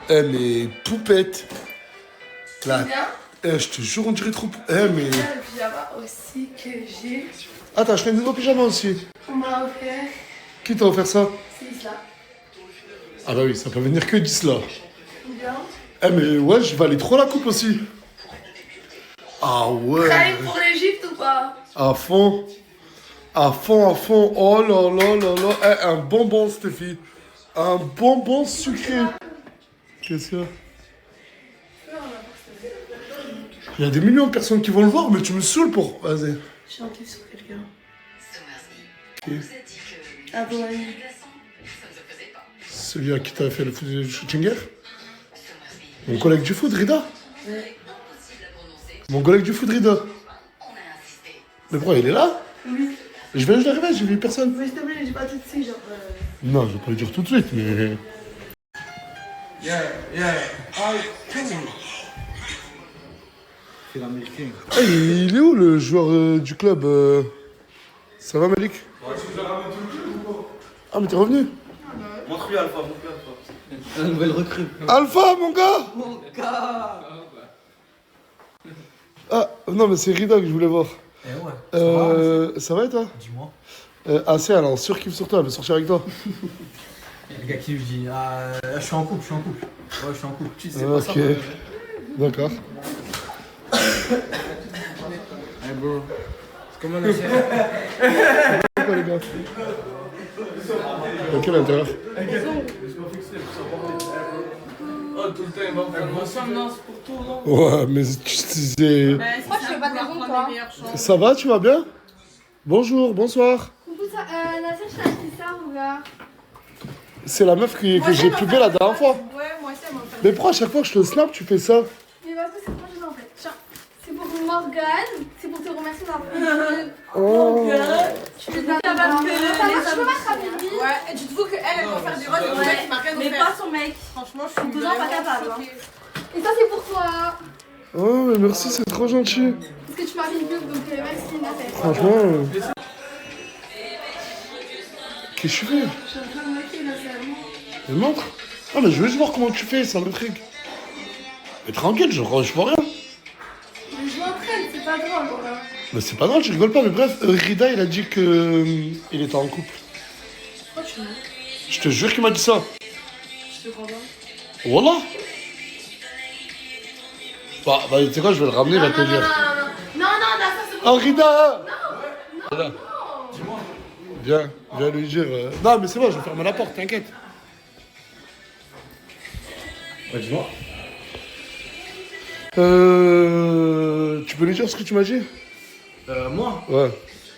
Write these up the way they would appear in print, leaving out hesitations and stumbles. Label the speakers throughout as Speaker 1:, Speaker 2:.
Speaker 1: Eh, mais poupette. Là.
Speaker 2: Bien.
Speaker 1: Eh, je te jure, on dirait trop. Eh, mais.
Speaker 2: Il y a le pyjama aussi que j'ai.
Speaker 1: Ah, t'as acheté un nouveau pyjama aussi.
Speaker 2: On m'a offert.
Speaker 1: Qui t'a offert ça?
Speaker 2: C'est ça.
Speaker 1: Ah, bah oui, ça peut venir que d'Isla.
Speaker 2: Bien.
Speaker 1: Eh, mais ouais, je valais trop la coupe aussi. Ah ouais.
Speaker 2: Prêt pour l'Egypte ou pas?
Speaker 1: À fond. À fond, à fond. Oh là là là là. Eh, un bonbon, Stéphie. Un bonbon sucré. Qu'est-ce qu'il y a? Il y a des millions de personnes qui vont le voir, mais tu me saoules pour. Vas-y.
Speaker 2: Je suis en kiff sur quelqu'un.
Speaker 1: Qui?
Speaker 2: Ah bon, allez.
Speaker 1: Celui à qui t'as fait le shooting hier? Mon collègue du foot, Rida?
Speaker 2: Ouais.
Speaker 1: Mon collègue du foot, Rida. Mais pourquoi il est là?
Speaker 2: Oui.
Speaker 1: Je viens juste d'arriver, j'ai vu personne.
Speaker 2: Mais s'il te plaît, j'ai pas tout de suite, genre.
Speaker 1: Non, je vais pas le dire tout de suite, mais.
Speaker 3: Yeah. Ah, come on. C'est l'américain.
Speaker 1: Hey, il est où le joueur du club Ça va, Malik?
Speaker 3: Ouais, tu nous as ramené tout le club ou quoi?
Speaker 1: Ah, mais t'es revenu?
Speaker 3: Montre-lui Alpha. La nouvelle recrue.
Speaker 1: Alpha, mon gars!
Speaker 3: Mon gars!
Speaker 1: Ah, non, mais c'est Rida que je voulais voir.
Speaker 3: Eh ouais.
Speaker 1: Ça va et toi?
Speaker 3: Dis-moi.
Speaker 1: C'est elle en surkiffe sur toi, elle veut sortir avec toi.
Speaker 3: Le gars qui lui dit je suis en couple. Ouais, je suis en couple. Tu sais pas ça.
Speaker 1: Ok. D'accord.
Speaker 3: Hey bro. C'est comment la série?
Speaker 1: Quoi, les gars? Dans quel intérieur?
Speaker 3: Oh, tout le temps, il va faire moi ça, non, c'est pour tout, non?
Speaker 1: Ouais, mais tu sais.
Speaker 4: Moi, je fais pas de raison, toi.
Speaker 1: Ça va, tu vas bien? Bonjour, bonsoir.
Speaker 4: Coucou, ça, Nasser, je t'ai acheté ça, mon gars.
Speaker 1: C'est la meuf que j'ai pubé la dernière fois.
Speaker 4: Ouais, moi aussi, elle m'a offert.
Speaker 1: Mais pourquoi à chaque fois que je te snap, tu fais ça?
Speaker 4: Mais parce que c'est trop gênant, en fait. Tiens, c'est pour Morgane, c'est pour te remercier d'avoir fait.
Speaker 1: Oh.
Speaker 4: Tu peux pas parce que je peux pas te rappeler.
Speaker 5: Ouais, et tu te fous qu'elle, elle va faire des rôles pour le mec qui m'a rien
Speaker 4: Mais
Speaker 5: offert.
Speaker 4: pas son mec.
Speaker 5: Franchement, je suis
Speaker 4: Faisant pas capable. Hein. Et ça, c'est pour toi.
Speaker 1: Oh, mais merci, c'est trop gentil.
Speaker 4: Parce que tu m'as fait une pub, donc merci, Nasser.
Speaker 1: Franchement. Qu'est-ce que tu fais?
Speaker 2: Je suis en train de maquiller la serre.
Speaker 1: Me montre. Ah, mais je veux juste voir comment tu fais, ça m'intrigue. Mais tranquille, je vois rien.
Speaker 2: Mais je m'entraîne, c'est pas drôle, voilà.
Speaker 1: Mais c'est pas drôle, je rigole pas, mais bref, Rida, il a dit que il était en couple.
Speaker 2: Pourquoi tu mens?
Speaker 1: Je te jure qu'il m'a dit ça.
Speaker 2: Je te crois pas.
Speaker 1: Voilà. Bah, tu sais quoi, je vais le ramener, il va te dire.
Speaker 2: Non, Nasser, c'est pour
Speaker 1: Oh, Rida!
Speaker 2: Non.
Speaker 1: Viens lui dire. Non, mais c'est bon, je vais fermer la porte, t'inquiète.
Speaker 3: Ouais, dis-moi.
Speaker 1: Tu peux lui dire ce que tu m'as dit?
Speaker 3: Moi?
Speaker 1: Ouais.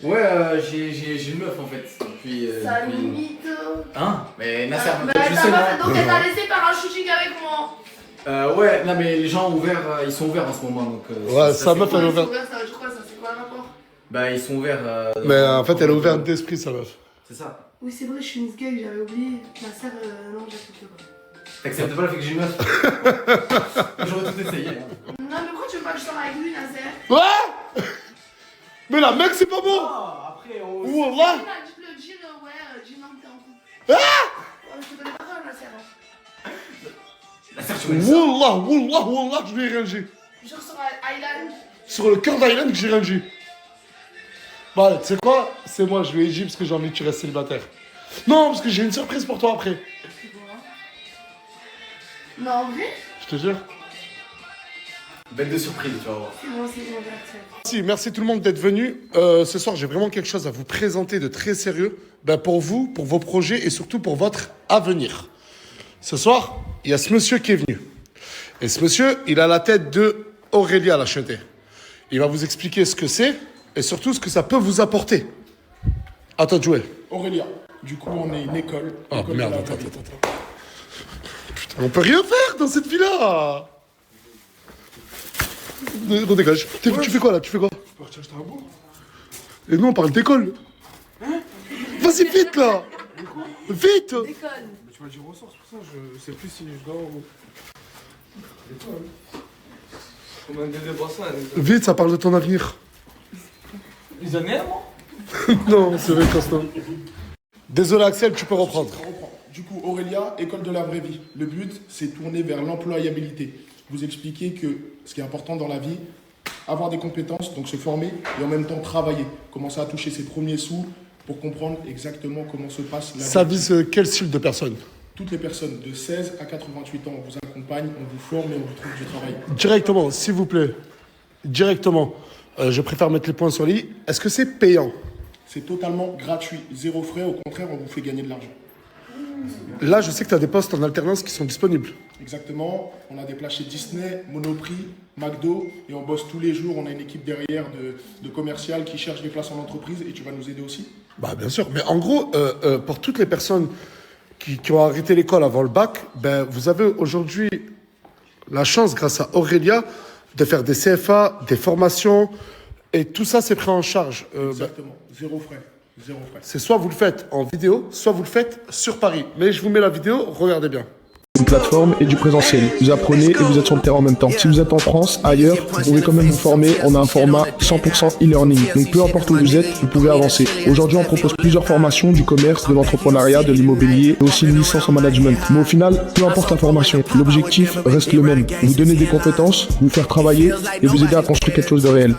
Speaker 3: Ouais, j'ai une meuf en fait. Depuis.
Speaker 2: Ça
Speaker 3: depuis-
Speaker 2: limite.
Speaker 3: Hein? Mais Nasser,
Speaker 2: Bah,
Speaker 3: je sais moi.
Speaker 2: donc elle t'a laissé faire un shooting avec moi.
Speaker 3: Ouais, non mais les gens ont ouvert, ils sont ouverts en ce moment donc.
Speaker 1: Ouais, sa meuf, elle a ouvert.
Speaker 2: Ça veut dire quoi, ça? C'est quoi le rapport?
Speaker 3: Bah ils sont ouverts.
Speaker 1: Mais en fait, elle a ouvert d'esprit, sa meuf.
Speaker 3: C'est ça.
Speaker 2: Oui, c'est vrai, je suis une gay, j'avais oublié. Ma sœur, non, j'accepte pas.
Speaker 3: T'acceptes pas le fait que j'ai une meuf? J'aurais tout essayé. Hein.
Speaker 2: Non, mais pourquoi tu veux pas que je sorte avec lui, Nasser?
Speaker 1: Ouais. Mais la mec, c'est pas bon.
Speaker 3: Après on.
Speaker 1: Wallah.
Speaker 2: Le jean, ouais, jean, non, t'es en couple. Je te connais pas quand même, Nasser.
Speaker 3: Nasser, tu m'as dit ça?
Speaker 1: Wallah, je lui ai rien dit.
Speaker 2: Genre sur Island.
Speaker 1: Sur le cœur d'Island, j'ai rien dit. Bah, tu sais quoi? C'est moi, je lui ai dit parce que j'ai envie que tu restes célibataire. Non, parce que j'ai une surprise pour toi après.
Speaker 2: Non, en vrai?
Speaker 1: Je te jure.
Speaker 3: Bête de surprise, tu vas voir.
Speaker 2: C'est bon, j'accepte.
Speaker 1: Merci tout le monde d'être venu. Ce soir, j'ai vraiment quelque chose à vous présenter de très sérieux. Pour vous, pour vos projets et surtout pour votre avenir. Ce soir, il y a ce monsieur qui est venu. Et ce monsieur, il a la tête de Aurélia Lacheté. Il va vous expliquer ce que c'est et surtout ce que ça peut vous apporter. À toi de jouer.
Speaker 6: Aurélia. Du coup, on est une école.
Speaker 1: Oh
Speaker 6: École
Speaker 1: merde,
Speaker 6: de la
Speaker 1: attends.
Speaker 6: Vallée.
Speaker 1: Putain, on peut rien faire dans cette vie-là. On dégage. Tu fais quoi là? Tu fais quoi?
Speaker 6: Je peux partir acheter un bout.
Speaker 1: Et nous, on parle d'école. Vas-y, vite là. Vite.
Speaker 6: Mais tu m'as dit ressort, c'est pour ça je sais plus si je dors ou.
Speaker 3: Combien de bébés boissons?
Speaker 1: Vite, ça parle de ton avenir.
Speaker 3: Les années, moi?
Speaker 1: Non, c'est vrai, Constant. Désolé, Axel, tu peux reprendre.
Speaker 6: Du coup,
Speaker 7: Aurélia, école de la vraie vie. Le but, c'est tourner vers l'employabilité. Vous expliquer que ce qui est important dans la vie, avoir des compétences, donc se former et en même temps travailler. Commencer à toucher ses premiers sous pour comprendre exactement comment se passe la vie.
Speaker 1: Ça vise quel style de personnes?
Speaker 7: Toutes les personnes de 16 à 88 ans, on vous accompagne, on vous forme et on vous trouve du travail.
Speaker 1: Directement, s'il vous plaît. Directement. Je préfère mettre les points sur les i. Est-ce que c'est payant?
Speaker 7: C'est totalement gratuit, zéro frais. Au contraire, on vous fait gagner de l'argent.
Speaker 1: Là, je sais que tu as des postes en alternance qui sont disponibles.
Speaker 7: Exactement. On a des places chez Disney, Monoprix, McDo et on bosse tous les jours. On a une équipe derrière de commercial qui cherche des places en entreprise et tu vas nous aider aussi.
Speaker 1: Bah, bien sûr. Mais en gros, pour toutes les personnes qui ont arrêté l'école avant le bac, ben, vous avez aujourd'hui la chance, grâce à Aurélia, de faire des CFA, des formations et tout ça, c'est pris en charge.
Speaker 7: Exactement. Zéro frais. Zéro frais.
Speaker 1: C'est soit vous le faites en vidéo, soit vous le faites sur Paris. Mais je vous mets la vidéo, regardez bien.
Speaker 8: Une plateforme et du présentiel. Vous apprenez et vous êtes sur le terrain en même temps. Si vous êtes en France, ailleurs, vous pouvez quand même vous former. On a un format 100% e-learning. Donc peu importe où vous êtes, vous pouvez avancer. Aujourd'hui, on propose plusieurs formations du commerce, de l'entrepreneuriat, de l'immobilier et aussi une licence en management. Mais au final, peu importe la formation, l'objectif reste le même. Vous donner des compétences, vous faire travailler et vous aider à construire quelque chose de réel.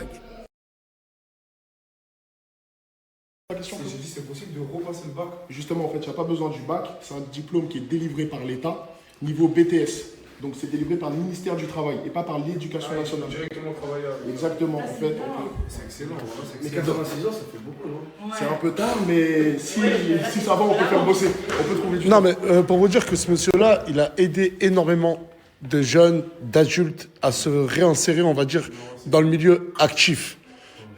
Speaker 6: J'ai dit c'est possible de repasser le bac.
Speaker 7: Justement, en fait, il n'y a pas besoin du bac. C'est un diplôme qui est délivré par l'État, niveau BTS. Donc, c'est délivré par le ministère du Travail et pas par l'Éducation nationale.
Speaker 6: Directement travailler avec.
Speaker 7: Exactement, en fait.
Speaker 6: C'est excellent.
Speaker 3: Mais 86 ans, ça fait beaucoup, non?
Speaker 7: C'est un peu tard, mais si ça va, on peut faire bosser. On peut trouver du
Speaker 1: Non,
Speaker 7: temps.
Speaker 1: mais pour vous dire que ce monsieur-là, il a aidé énormément de jeunes, d'adultes à se réinsérer, on va dire, dans le milieu actif.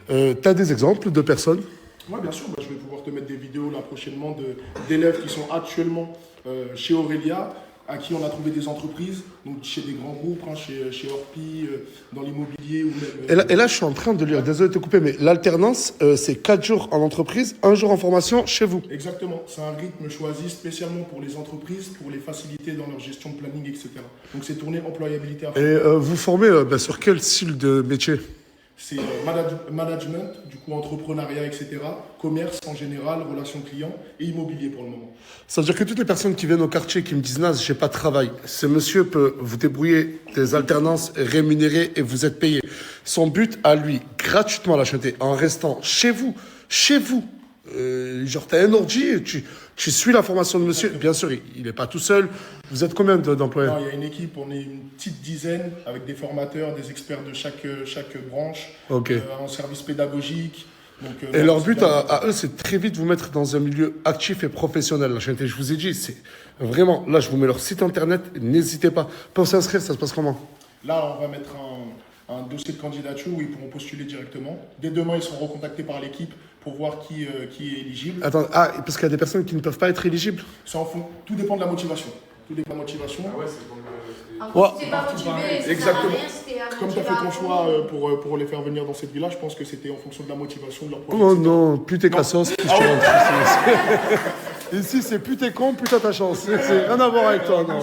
Speaker 1: Tu as des exemples de personnes?
Speaker 7: Oui, bien sûr. Je vais pouvoir te mettre des vidéos là prochainement d'élèves qui sont actuellement chez Aurélia, à qui on a trouvé des entreprises, donc chez des grands groupes, hein, chez Orpi, dans l'immobilier ou même...
Speaker 1: Et là, je suis en train de lire, désolé de te couper, mais l'alternance, c'est 4 jours en entreprise, 1 jour en formation chez vous.
Speaker 7: Exactement. C'est un rythme choisi spécialement pour les entreprises, pour les faciliter dans leur gestion de planning, etc. Donc c'est tourné employabilité à fond.
Speaker 1: Et vous formez sur quel style de métier?
Speaker 7: C'est management, du coup entrepreneuriat, etc. Commerce en général, relations clients et immobilier pour le moment.
Speaker 1: Ça veut dire que toutes les personnes qui viennent au quartier qui me disent « Naz, j'ai pas de travail », ce monsieur peut vous débrouiller des alternances rémunérées et vous êtes payé. Son but à lui, gratuitement à la chaîne, en restant chez vous. Genre, t'as un ordi, tu suis la formation de monsieur. Bien sûr, il n'est pas tout seul. Vous êtes combien d'employés?
Speaker 7: Non, il y a une équipe, on est une petite dizaine avec des formateurs, des experts de chaque branche,
Speaker 1: Ok.
Speaker 7: en service pédagogique. Donc,
Speaker 1: Et leur but à eux, c'est très vite vous mettre dans un milieu actif et professionnel. La chaîne, je vous ai dit, c'est vraiment... Là, je vous mets leur site internet, n'hésitez pas. Pour s'inscrire, ça se passe comment?
Speaker 7: Là, on va mettre un dossier de candidature où ils pourront postuler directement. Dès demain, ils seront recontactés par l'équipe pour voir qui est éligible.
Speaker 1: Attends, parce qu'il y a des personnes qui ne peuvent pas être éligibles?
Speaker 7: Tout dépend de la motivation. Tout dépend de la motivation.
Speaker 6: Ah ouais, c'est comme.
Speaker 1: Ouais.
Speaker 4: Si t'es pas motivé, ça
Speaker 7: Exactement.
Speaker 4: sert à rien, si t'es
Speaker 7: Comme tu as
Speaker 4: motivé
Speaker 7: fait
Speaker 4: à
Speaker 7: ton
Speaker 4: fond.
Speaker 7: choix pour les faire venir dans cette villa, je pense que c'était en fonction de la motivation de leur projet.
Speaker 1: Oh
Speaker 7: etc.
Speaker 1: non, plus t'es cassos, plus tu rentres. Ici, c'est plus t'es con, plus t'as ta chance. C'est rien à voir avec toi, non.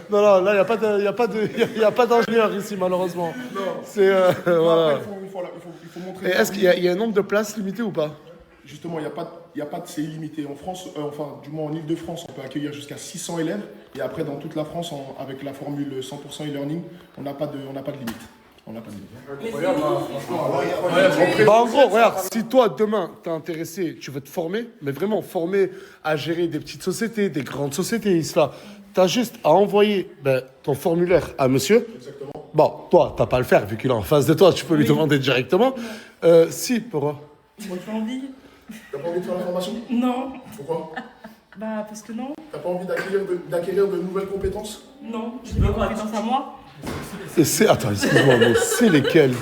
Speaker 1: Non, là, il n'y a pas d'ingénieur ici, malheureusement.
Speaker 7: Non.
Speaker 1: C'est, voilà.
Speaker 7: Après, il faut montrer.
Speaker 1: Et est-ce qu'il y a un nombre de places limité ou pas?
Speaker 7: Justement, c'est illimité. En France, du moins en Ile-de-France, on peut accueillir jusqu'à 600 élèves. Et après, dans toute la France, avec la formule 100% e-learning, on n'a pas de limite. On n'a pas de limite.
Speaker 6: Incroyable, franchement.
Speaker 1: Bah en gros, regarde, si toi, demain, t'es intéressé, tu veux te former, mais vraiment former à gérer des petites sociétés, des grandes sociétés, Isla, t'as juste à envoyer ton formulaire à monsieur.
Speaker 7: Exactement.
Speaker 1: Bon, toi, t'as pas à le faire, vu qu'il est en face de toi, tu peux lui demander directement. Si, pourquoi?
Speaker 2: Moi, j'ai envie.
Speaker 7: T'as pas envie de faire la formation?
Speaker 2: Non.
Speaker 7: Pourquoi?
Speaker 2: Bah, parce que non.
Speaker 7: T'as pas envie d'acquérir de nouvelles compétences?
Speaker 2: Non. J'ai des compétences à moi.
Speaker 1: Attends, excuse-moi, mais c'est lesquels?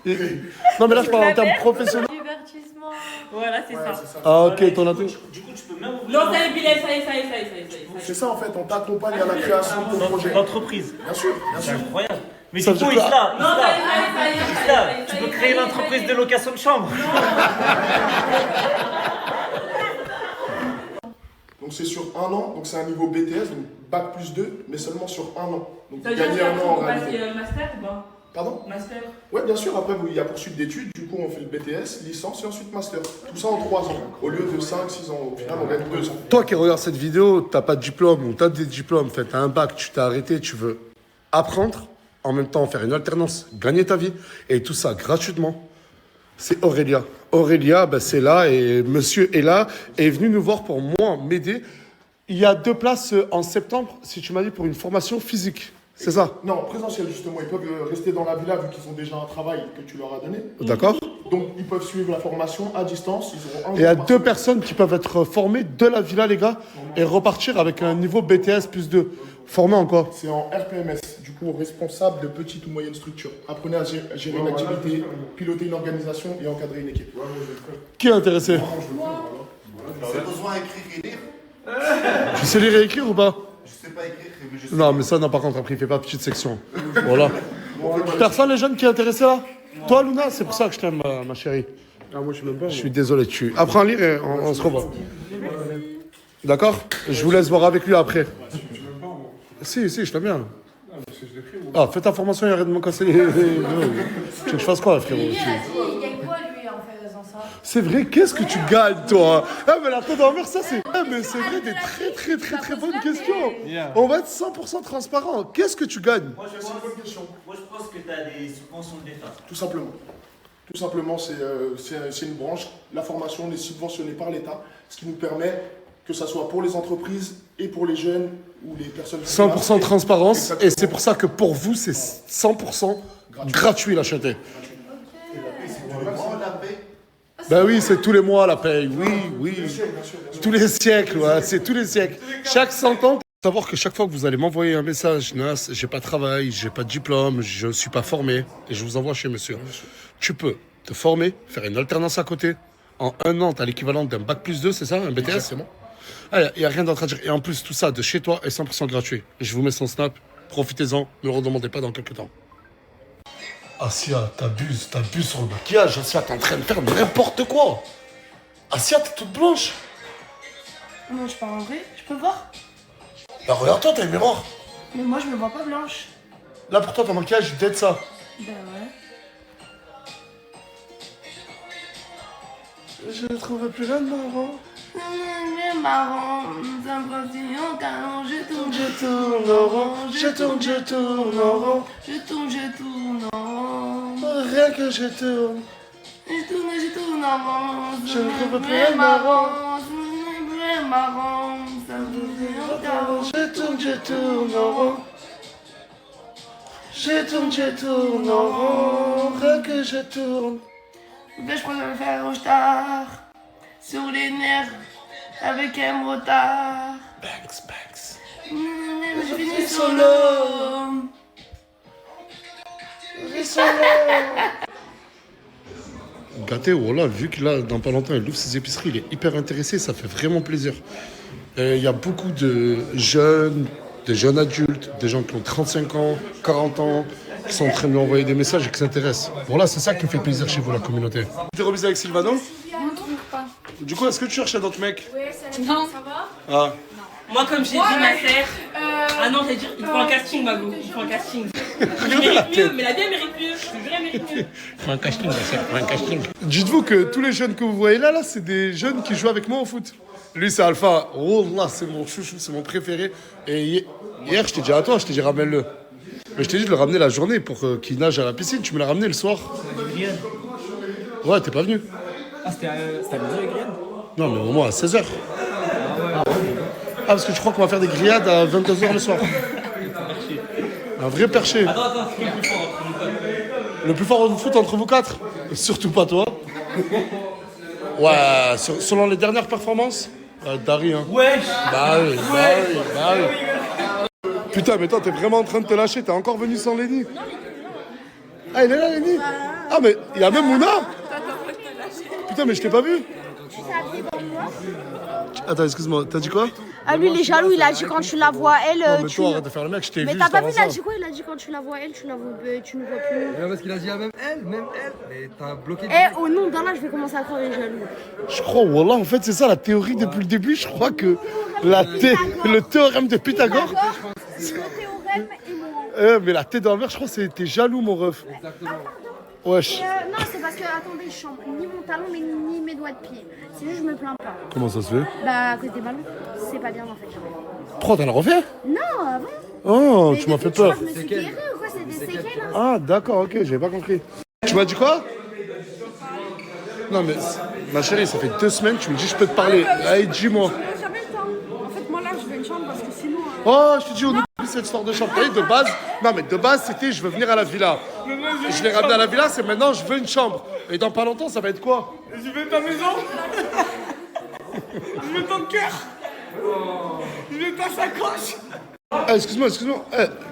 Speaker 1: Non, mais là, je parle en termes professionnels.
Speaker 4: Divertissement.
Speaker 2: Voilà, c'est ça.
Speaker 1: Ah, ok, ton atout.
Speaker 9: Du coup, tu peux même
Speaker 2: Non, ça y est, Bilal, ça y est.
Speaker 7: C'est ça en fait, on t'accompagne à la création de ton projet.
Speaker 9: l'entreprise.
Speaker 7: Bien sûr, bien
Speaker 9: C'est
Speaker 7: sûr.
Speaker 9: incroyable. Mais
Speaker 1: Ça
Speaker 9: du coup,
Speaker 1: veut dire quoi?
Speaker 9: Isla, tu peux créer une entreprise de location de chambre.
Speaker 7: Donc c'est sur 1 an, donc c'est un niveau BTS, donc Bac plus 2, mais seulement sur 1 an. Donc
Speaker 2: Ça veut
Speaker 7: gagner
Speaker 2: dire
Speaker 7: 1 an en
Speaker 2: qu'on passe
Speaker 7: réalité.
Speaker 2: le master ou pas?
Speaker 7: Pardon?
Speaker 5: Master.
Speaker 7: Ouais, bien sûr. Après, il y a poursuite d'études. Du coup, on fait le BTS, licence et ensuite master. Tout ça en 3 ans. Au lieu de 5, 6 ans. Au final, on gagne 2 ans.
Speaker 1: Toi qui regardes cette vidéo, t'as pas de diplôme ou t'as des diplômes, fait, t'as un bac, tu t'es arrêté, tu veux apprendre, en même temps faire une alternance, gagner ta vie, et tout ça gratuitement. C'est Aurélia. Aurélia, ben, c'est là, et monsieur est là, et est venu nous voir pour moi, m'aider. Il y a 2 places en septembre, si tu m'as dit, pour une formation physique. C'est ça?
Speaker 7: Non, présentiel justement. Ils peuvent rester dans la villa vu qu'ils ont déjà un travail que tu leur as donné.
Speaker 1: D'accord?
Speaker 7: Donc, ils peuvent suivre la formation à distance. Ils auront un
Speaker 1: Et il y a
Speaker 7: jour par
Speaker 1: 2
Speaker 7: semaine.
Speaker 1: personnes qui peuvent être formées de la villa, les gars, et repartir avec un niveau BTS plus 2. Formés en quoi?
Speaker 7: C'est en RPMS, du coup responsable de petite ou moyenne structure. Apprenez à gérer une activité, piloter une organisation et encadrer une équipe.
Speaker 1: Qui est intéressé?
Speaker 10: J'ai besoin d'écrire et lire.
Speaker 1: Tu sais lire et écrire ou pas?
Speaker 10: Je sais pas écrire, mais je sais.
Speaker 1: Non, mais ça, non, par contre, après, il fait pas petite section. Voilà. Personne, les jeunes, qui est intéressé là? Toi, Luna, c'est pour ça que je t'aime, ma chérie.
Speaker 6: Ah, moi, je suis même pas.
Speaker 1: Je suis désolé, tu apprends à lire et on se revoit. D'accord? Je vous laisse voir avec lui après. Si, je t'aime bien. Ah, fais ta formation et arrête de me casser les... Tu veux que je fasse quoi, frérot?
Speaker 5: Il gagne quoi lui en faisant ça?
Speaker 1: C'est vrai, qu'est-ce que tu gagnes, toi? Ah, mais la tête d'envers, ça, c'est... Ah, mais c'est vrai, des très bonnes questions. On va être 100% transparent. Qu'est-ce que tu gagnes?
Speaker 9: Moi, je pense que tu as des subventions de l'État.
Speaker 7: Tout simplement. Tout simplement, c'est une branche. La formation est subventionnée par l'État, ce qui nous permet que ça soit pour les entreprises et pour les jeunes ou les personnes...
Speaker 1: 100% transparence, et c'est pour ça que pour vous, c'est 100% gratuit l'acheter. Ben oui, c'est tous les mois la paye, oui. Tous les siècles, ouais, c'est tous les siècles. Chaque 100 ans, savoir que chaque fois que vous allez m'envoyer un message, Nas, j'ai pas de travail, j'ai pas de diplôme, je suis pas formé, et je vous envoie chez monsieur. Tu peux te former, faire une alternance à côté. En 1 an, tu as l'équivalent d'un bac plus 2, c'est ça, un BTS?
Speaker 7: Exactement.
Speaker 1: Il n'y a rien d'autre à dire. Et en plus, tout ça de chez toi est 100% gratuit. Je vous mets son snap, profitez-en, ne le redemandez pas dans quelques temps. Asia, t'abuses sur le maquillage. Asia, t'es en train de faire n'importe quoi. Asia, t'es toute blanche.
Speaker 2: Non, je parle en vrai, je peux voir?
Speaker 1: Bah, regarde-toi, t'as une miroir.
Speaker 2: Mais moi, je me vois pas blanche.
Speaker 1: Là, pour toi, ton maquillage, il t'aide ça.
Speaker 2: Ben ouais.
Speaker 1: Je ne trouve plus rien de marrant.
Speaker 2: C'est marrant, nous impressions car je tourne
Speaker 1: en rond, je tourne en rond.
Speaker 2: Je tourne en rond.
Speaker 1: Rien que je tourne.
Speaker 2: Je tourne en rond.
Speaker 1: Je ne trouve plus rien de marrant.
Speaker 2: C'est marrant, ça me fait encore.
Speaker 1: Je tourne en rond. Je tourne en rond. Rien que je tourne.
Speaker 2: Mais je préfère me faire au star. Sur les nerfs, avec un motard.
Speaker 1: Banks.
Speaker 2: Je finis solo.
Speaker 1: Gâté, voilà, vu que là, dans pas longtemps, il ouvre ses épiceries, il est hyper intéressé, ça fait vraiment plaisir. Il y a beaucoup de jeunes adultes, des gens qui ont 35 ans, 40 ans, qui sont en train de lui envoyer des messages et qui s'intéressent. Voilà, c'est ça qui fait plaisir chez vous, la communauté. T'es remis avec Sylvano?
Speaker 4: Non, toujours pas.
Speaker 1: Du coup, est-ce que tu cherches un autre mec?
Speaker 4: Ouais,
Speaker 5: Non.
Speaker 4: ça va?
Speaker 1: Ah,
Speaker 5: Moi, comme j'ai dit, ma sœur. Ah non, t'as dit, il faut un casting, Mago. Il faut un casting. Je mérite mieux, mais la vie, elle mérite mieux. Je te jure, elle mérite mieux.
Speaker 1: un casting, c'est un casting. Dites-vous que tous les jeunes que vous voyez là, c'est des jeunes qui jouent avec moi au foot. Lui, c'est Alpha. Oh là, c'est mon chouchou, c'est mon préféré. Et hier, je t'ai dit à toi, je t'ai dit ramène-le. Mais je t'ai dit de le ramener la journée pour qu'il nage à la piscine. Tu me l'as ramené le soir. Ouais, t'es pas venu.
Speaker 3: Ah, c'était à midi avec Griad?
Speaker 1: Non, mais au moins à 16h. Ah, parce que je crois qu'on va faire des grillades à 22h le soir. Un vrai perché.
Speaker 9: Attends, c'est qui le plus fort entre nous quatre?
Speaker 1: Le plus fort au foot entre vous 4? Surtout pas toi. Ouais, selon les dernières performances, Dari, hein.
Speaker 9: Wesh.
Speaker 1: Bah oui. Putain, mais toi, t'es vraiment en train de te lâcher. T'es encore venu sans Lenny. Ah, il est là, Lenny. Ah, mais il y a même Mouna. Putain, mais je t'ai pas vu. Attends, excuse-moi, t'as dit quoi?
Speaker 11: Ah, lui, il est jaloux, il a dit quand tu la vois, elle.
Speaker 1: Non, mais toi, arrête de faire le mec, je t'ai vu.
Speaker 11: Mais t'as pas vu, il a dit quoi? Il a dit quand tu la vois, elle, tu ne vois plus.
Speaker 3: Parce qu'il a dit à même elle. Mais t'as bloqué.
Speaker 11: Eh, au nom d'Allah, je vais commencer à croire les jaloux.
Speaker 1: Je crois, voilà, en fait, c'est ça la théorie depuis le début. Je crois que le théorème de Pythagore.
Speaker 11: théorème et mon...
Speaker 1: Mais la tête dans la mer, je crois que t'es jaloux, mon ref.
Speaker 6: Exactement.
Speaker 1: Wesh.
Speaker 11: Non, c'est parce que, attendez, je chambre ni mon talon, mais ni mes doigts de pied. C'est juste, je me plains pas.
Speaker 1: Comment ça se fait?
Speaker 11: Bah, à cause des ballons, c'est pas bien en fait.
Speaker 1: Pourquoi t'as le refait?
Speaker 11: Non, avant.
Speaker 1: Oh,
Speaker 11: Mais
Speaker 1: tu m'as
Speaker 11: depuis,
Speaker 1: fait peur.
Speaker 11: Je me suis guérie ou quoi? C'est des séquelles. Hein.
Speaker 1: Ah, d'accord, ok, j'avais pas compris. Tu m'as dit quoi? Non, mais ma chérie, ça fait 2 semaines, tu me dis je peux te parler. Allez, dis-moi.
Speaker 2: Jamais le temps. En fait, moi là, je veux une chambre parce que sinon.
Speaker 1: Oh, je te dis, on oublie cette histoire de chambre. Vous voyez, de base, non, mais de base, c'était je veux venir à la villa. Je l'ai ramené à la villa, c'est maintenant je veux une chambre. Et dans pas longtemps, ça va être quoi?
Speaker 6: Je veux ta maison. Je veux ton cœur. Je veux ta sacoche.
Speaker 1: Excuse-moi.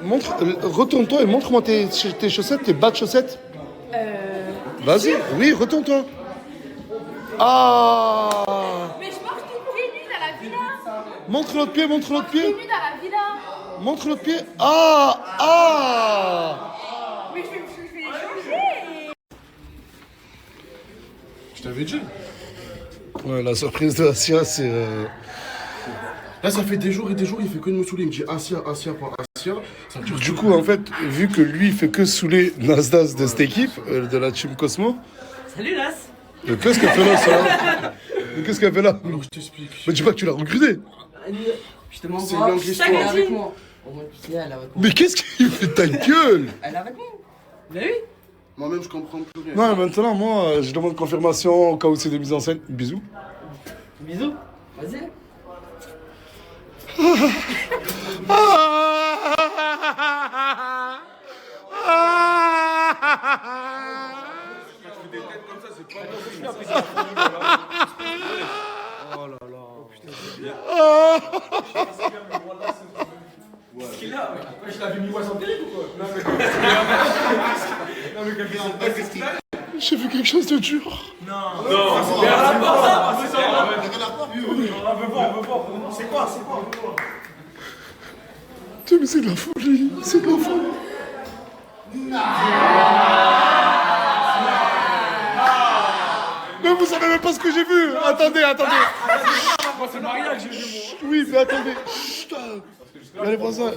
Speaker 1: Montre, retourne-toi et montre-moi tes chaussettes, tes bas de chaussettes. Vas-y, oui, retourne-toi. Ah!
Speaker 4: Mais je marche toute pieds nus à la villa.
Speaker 1: Montre l'autre pied.
Speaker 4: Pieds nus à la villa.
Speaker 1: Montre l'autre pied. Ah!
Speaker 4: Mais je vais les changer.
Speaker 7: Je t'avais dit.
Speaker 1: Ouais, la surprise de Asia, c'est...
Speaker 7: Là, ça fait des jours et des jours, il fait que de me saouler. Il me dit Asia. Ça dure.
Speaker 1: Du coup, en fait, vu que lui, il fait que saouler Nasdaq de cette équipe, de la Team Cosmo...
Speaker 5: Salut, Las.
Speaker 1: Mais qu'est-ce qu'elle fait là, ça? Mais qu'est-ce qu'elle fait là?
Speaker 7: Alors, je t'explique.
Speaker 1: Mais dis pas que tu l'as recruté.
Speaker 3: Je te montre
Speaker 7: C'est
Speaker 3: pas.
Speaker 7: une longue histoire.
Speaker 3: Elle est avec moi. Au moins, tu sais, elle est avec moi.
Speaker 1: Mais qu'est-ce qu'il fait ta gueule?
Speaker 3: Elle est avec moi. Mais oui.
Speaker 7: Moi-même, je comprends plus rien.
Speaker 1: Non, maintenant, moi, je demande confirmation au cas où c'est des mises en scène. Bisous.
Speaker 3: Bisous. Vas-y.
Speaker 6: Oh là là.
Speaker 3: Qu'est-ce qu'il a? Je l'avais mis moi sans péril ou quoi?
Speaker 6: Non mais qu'est-ce qu'il a?
Speaker 1: J'ai fait quelque chose de dur.
Speaker 6: Non. Mais à la porte. On veut voir. C'est quoi?
Speaker 1: Putain, mais c'est de la folie. C'est de la folie. Mais vous savez même pas ce que j'ai vu. Attendez.
Speaker 6: Moi, c'est Maria que j'ai vu, moi.
Speaker 1: Oui, mais attendez. Chut. Allez, prends ça.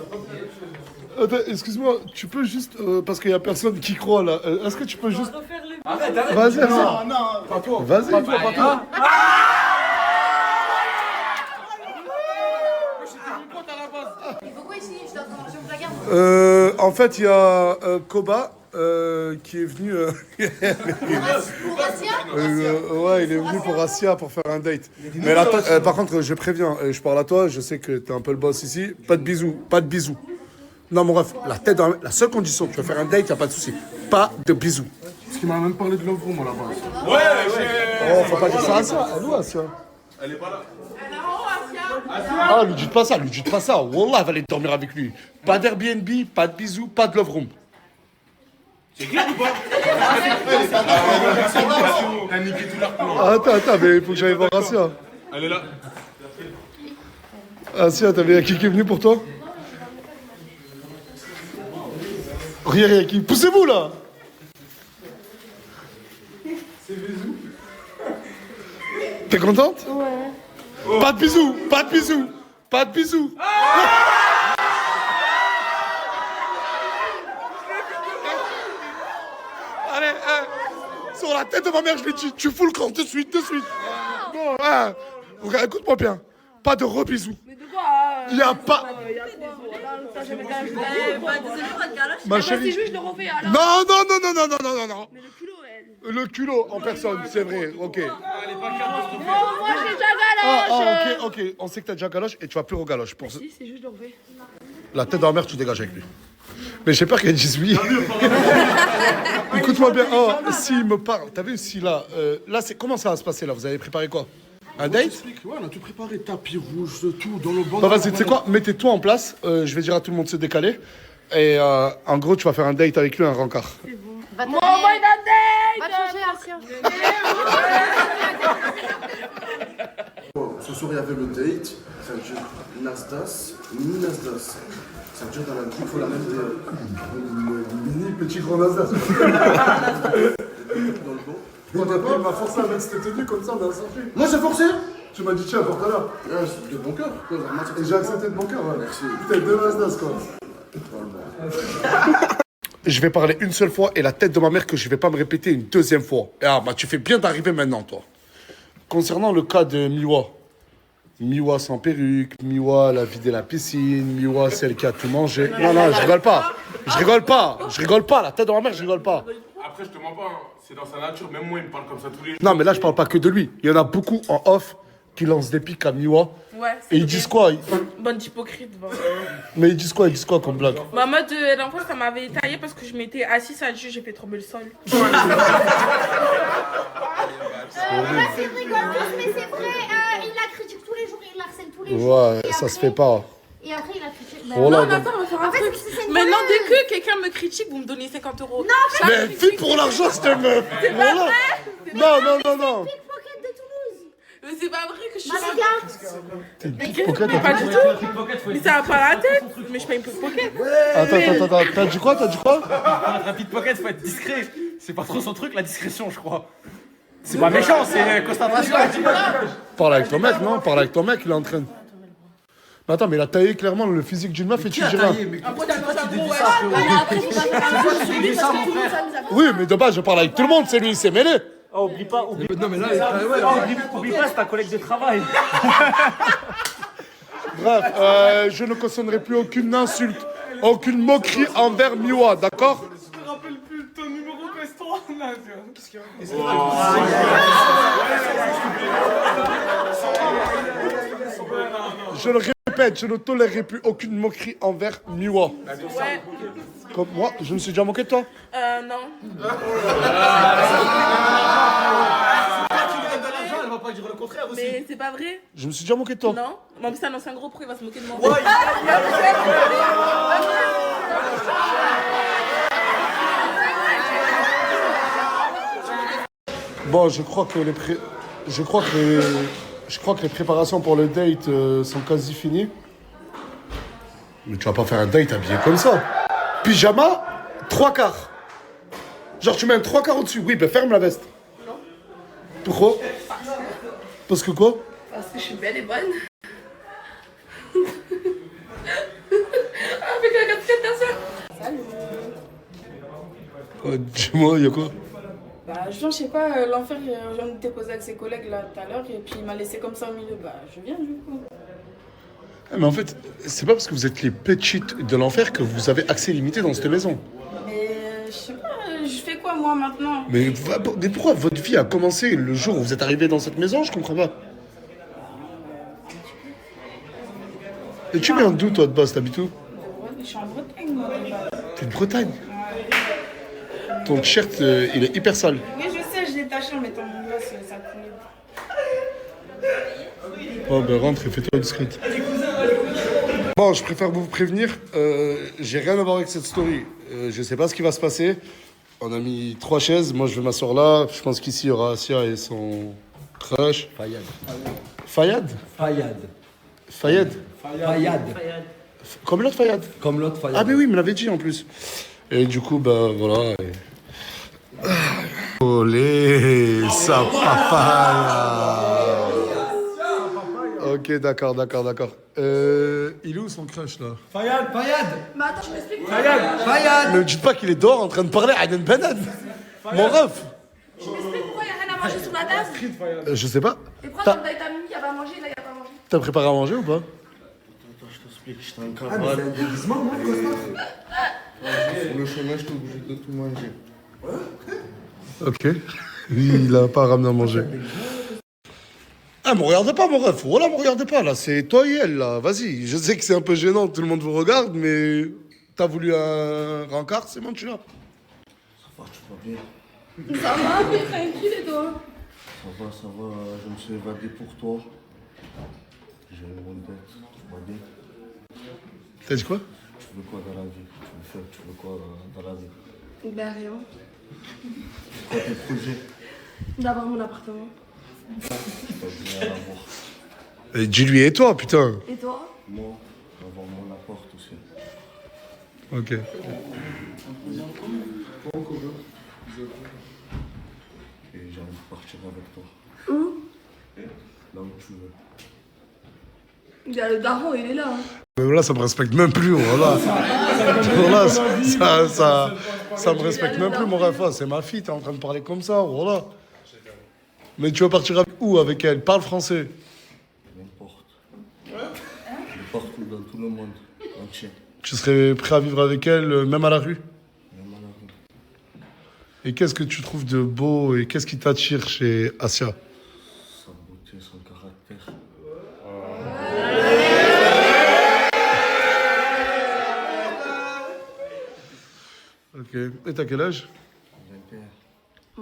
Speaker 1: Attends, excuse-moi, tu peux juste... parce qu'il y a personne qui croit, là. Est-ce que tu peux juste...
Speaker 6: Arrête.
Speaker 1: Vas-y.
Speaker 6: Pas toi.
Speaker 1: Vas-y.
Speaker 6: Pas toi.
Speaker 4: Pourquoi ici? Je suis en train de marcher au placard.
Speaker 1: En fait, il y a Koba qui est venu...
Speaker 4: Pour Asia?
Speaker 1: ouais, il est venu pour Asia pour faire un date. Mais là, par contre, je préviens, je parle à toi, je sais que t'es un peu le boss ici. Pas de bisous. Non, mon ref, la seule condition, tu veux faire un date, y a pas de souci. Pas de bisous.
Speaker 7: Parce qu'il m'a même parlé de Love Room à la base.
Speaker 6: Ouais,
Speaker 1: Oh, faut pas dire ça à Asia. À nous, Asia.
Speaker 6: Elle est pas là.
Speaker 1: Ah, lui dites pas ça. Wallah, va aller dormir avec lui. Pas d'Airbnb, pas de bisous, pas de love room.
Speaker 6: C'est clair ou pas? T'as niqué tout leur plan.
Speaker 1: Attends, mais il faut que j'aille voir Asia.
Speaker 6: Elle est là.
Speaker 1: Asia, t'avais qui est venu pour toi? Rien, qui. Poussez-vous là! T'es contente? Ouais. Pas de bisous. Allez, sur la tête de ma mère, je lui dis, tu fous le camp de suite. Bon, regarde, écoute-moi bien. Pas de rebisous.
Speaker 2: Mais de quoi?
Speaker 1: Il y a pas. Ma
Speaker 2: C'est
Speaker 1: chérie.
Speaker 2: juste, je le refais alors.
Speaker 1: Non.
Speaker 2: Mais le culot, elle.
Speaker 1: Le culot en personne, c'est vrai, ok.
Speaker 2: Moi, j'ai déjà galoche.
Speaker 1: Ok. On sait que t'as déjà galoche et tu vas plus au galoche. Pour ce...
Speaker 2: Si, c'est juste, je le refais.
Speaker 1: La tête dans la mer, tu dégages avec lui. Mais j'ai peur qu'elle dise oui. Écoute-moi bien. Oh, s'il me parle, t'as vu si là, comment ça va se passer là? Vous avez préparé quoi? Un date?
Speaker 7: Ouais, on a tout préparé, tapis rouge, tout, dans le banc.
Speaker 1: Bah vas-y, tu sais quoi? Mettez-toi en place. Je vais dire à tout le monde de se décaler. Et en gros, tu vas faire un date avec lui, un rencard.
Speaker 11: Va te
Speaker 2: Moi, d'un date.
Speaker 11: Va te changer, Asia.
Speaker 7: Ce soir, il y avait le date. Ça veut dire Nasdas, mini Nasdas. Ça veut dire dans la vie, il faut la même
Speaker 1: Mini petit gros Nasdaq.
Speaker 7: dans le banc.
Speaker 1: Il m'a forcé à mettre cette tenue comme ça, on a sorti.
Speaker 7: Moi, j'ai forcé.
Speaker 1: Tu m'as dit tiens, pour tout à l'heure.
Speaker 7: C'est de bon cœur.
Speaker 1: Et j'ai accepté de bon cœur, ouais. Merci. Putain, de nas quoi. Je vais parler une seule fois et la tête de ma mère que je vais pas me répéter une deuxième fois. Ah, bah tu fais bien d'arriver maintenant, toi. Concernant le cas de Miwa. Miwa sans perruque, Miwa elle a vidé la piscine, Miwa celle qui a tout mangé. Non, non, je rigole pas. Je rigole pas. Je rigole pas. La tête de ma mère, je rigole pas.
Speaker 6: Après, je te mens pas, hein. C'est dans sa nature. Même moi, il me parle comme ça tous les jours.
Speaker 1: Non, mais là, je parle pas que de lui. Il y en a beaucoup en off qui lancent des pics à Miwa.
Speaker 5: Ouais.
Speaker 1: Et ils disent quoi
Speaker 5: Bande hypocrite. Bon.
Speaker 1: Mais ils disent quoi comme blague?
Speaker 5: Ma mode d'enfant, ça m'avait taillé parce que je m'étais assise à Dieu, j'ai fait tomber le sol.
Speaker 11: C'est rigole tous, mais c'est vrai. Il la critique tous les jours, il la harcèle tous les jours.
Speaker 1: Ouais,
Speaker 11: Et
Speaker 1: ça
Speaker 11: après-
Speaker 1: se fait pas.
Speaker 11: Et après, il a critiqué.
Speaker 1: Oh là,
Speaker 5: Non, attends, on va faire un
Speaker 11: En fait,
Speaker 5: truc.
Speaker 11: c'est une
Speaker 5: Maintenant,
Speaker 11: connerie.
Speaker 5: dès que quelqu'un me critique, vous me donnez 50 euros.
Speaker 11: Non,
Speaker 1: Mais vite pour l'argent, cette meuf. Voilà. Non, non, non, non.
Speaker 11: pickpocket de Toulouse.
Speaker 5: Mais c'est pas vrai que je suis
Speaker 11: Malika.
Speaker 1: T'es une
Speaker 5: Mais
Speaker 1: pickpocket,
Speaker 5: pas
Speaker 1: t'as
Speaker 5: du
Speaker 1: dit?
Speaker 5: tout. Mais ça va pas la tête. Mais je suis pas une pickpocket.
Speaker 1: Attends. T'as dit quoi?
Speaker 9: Pour être un pickpocket, faut être discret. C'est pas trop son truc, la discrétion, je crois. C'est pas méchant, c'est concentration.
Speaker 1: Parle avec ton mec, non? Parle avec ton mec, il est en train de... Mais attends, mais il a taillé clairement le physique d'une meuf et tu diras...
Speaker 5: Après, t'as pas gros, ouais.
Speaker 1: Oui, mais de base, je parle avec tout le monde, c'est lui, il s'est mêlé.
Speaker 9: Oh, oublie pas, oublie pas.
Speaker 3: Non, mais là,
Speaker 9: Oublie pas, c'est ta collègue de travail.
Speaker 1: Bref, je ne cautionnerai plus aucune insulte, aucune moquerie envers Miwa, d'accord?
Speaker 6: Je me rappelle plus ton numéro restaurant là. Qu'est-ce qu'il y a?
Speaker 1: Je le répète, je ne tolérerai plus aucune moquerie envers Miwa.
Speaker 5: Ouais.
Speaker 1: Comme moi, je me suis déjà moqué de toi?
Speaker 5: Non.
Speaker 3: elle va pas dire le contraire aussi.
Speaker 5: Mais c'est pas vrai.
Speaker 1: Je me suis déjà moqué de toi.
Speaker 5: Non. Mais en plus, c'est un ancien gros pro, il va se moquer de moi.
Speaker 1: Bon, je crois que les préparations pour le date sont quasi finies. Mais tu vas pas faire un date habillé comme ça. Pyjama, 3/4. Genre tu mets un 3/4 au-dessus. Oui, ben ferme la veste.
Speaker 2: Non.
Speaker 1: Pourquoi? Parce que quoi?
Speaker 2: Parce que je suis belle et bonne. Avec la casquette de ta soeur. Salut.
Speaker 1: Dis-moi, y'a quoi?
Speaker 2: Bah, je sais pas, l'enfer, j'en étais posé avec ses collègues là tout à l'heure et puis il m'a laissé comme ça au milieu. Bah, je viens du coup.
Speaker 1: Mais en fait, c'est pas parce que vous êtes les petites de l'enfer que vous avez accès limité dans cette maison.
Speaker 2: Mais je sais pas, je fais quoi moi maintenant?
Speaker 1: Mais pourquoi votre vie a commencé le jour où vous êtes arrivé dans cette maison? Je comprends pas. Et tu viens d'où toi de base? T'habites où?
Speaker 2: Je suis en Bretagne moi.
Speaker 1: T'es de Bretagne? Ton t-shirt, il est hyper sale.
Speaker 2: Oui, je sais, je l'ai taché en mettant mon doigt, ça coulait.
Speaker 1: Oh ben rentre et fais-toi discrète. Bon, je préfère vous prévenir, j'ai rien à voir avec cette story. Je sais pas ce qui va se passer. On a mis 3 chaises, moi je vais m'asseoir là. Je pense qu'ici il y aura Asia et son crush.
Speaker 3: Fayad.
Speaker 1: Fayad?
Speaker 3: Fayad.
Speaker 1: Fayad?
Speaker 3: Fayad.
Speaker 1: Comme l'autre Fayad?
Speaker 3: Comme l'autre Fayad.
Speaker 1: Ah mais oui, il me l'avait dit en plus. Et du coup, bah voilà. Olé, sa papaya. Ok, d'accord. Il est où son crush là?
Speaker 3: Fayad.
Speaker 2: Mais attends, je m'explique.
Speaker 3: Fayad.
Speaker 1: Ne me dites pas qu'il est dehors en train de parler à une banane. Mon ref.
Speaker 2: Je m'explique pourquoi il n'y a rien à manger sur la table.
Speaker 1: Je sais pas.
Speaker 2: Et pourquoi dans le Daïta Mimi, il n'y a pas à manger, là, il n'y a pas à manger.
Speaker 1: T'as préparé à manger ou pas?
Speaker 10: Attends, je t'explique, j'étais en
Speaker 3: Ah, mais c'est
Speaker 10: cavale.
Speaker 3: un déguisement, non, Costa?
Speaker 10: Sur le chemin, j'étais obligé de tout manger.
Speaker 1: Ok. Il a pas ramené à manger. Ah, me regardez pas, mon ref. Voilà, me regardez pas, là. C'est toi et elle, là. Vas-y. Je sais que c'est un peu gênant, tout le monde vous regarde, mais t'as voulu un rencard, c'est bon, tu l'as.
Speaker 10: Ça va, tu vas bien?
Speaker 2: Ça va, mais tranquille, et toi?
Speaker 10: Ça va, je me suis évadé pour toi. J'ai une bonne tête, tu vas bien?
Speaker 1: T'as dit quoi?
Speaker 10: Tu veux quoi dans la vie? Tu veux quoi dans la vie?
Speaker 2: Ben rien.
Speaker 10: Quoi tes projets?
Speaker 2: D'avoir mon appartement.
Speaker 10: Tu vas bien l'avoir.
Speaker 1: Dis-lui et toi, putain.
Speaker 2: Et toi?
Speaker 10: Moi, avoir mon appart aussi.
Speaker 1: Ok.
Speaker 10: Et j'ai envie de partir avec toi.
Speaker 2: Où?
Speaker 10: Là où tu veux.
Speaker 2: Il y a le daron, il est là. Hein.
Speaker 1: Mais là, ça me respecte même plus, voilà. Voilà, ça me respecte même plus, mon ref. Ah, c'est ma fille, t'es en train de parler comme ça, voilà. Mais tu vas partir avec où avec elle? Parle français.
Speaker 10: N'importe. Partout dans tout le monde entier.
Speaker 1: Tu serais prêt à vivre avec elle, même à la rue?
Speaker 10: Même à la rue.
Speaker 1: Et qu'est-ce que tu trouves de beau et qu'est-ce qui t'attire chez Asia?
Speaker 10: Sa beauté, son caractère.
Speaker 1: Ok. Et t'as quel âge?
Speaker 10: 21.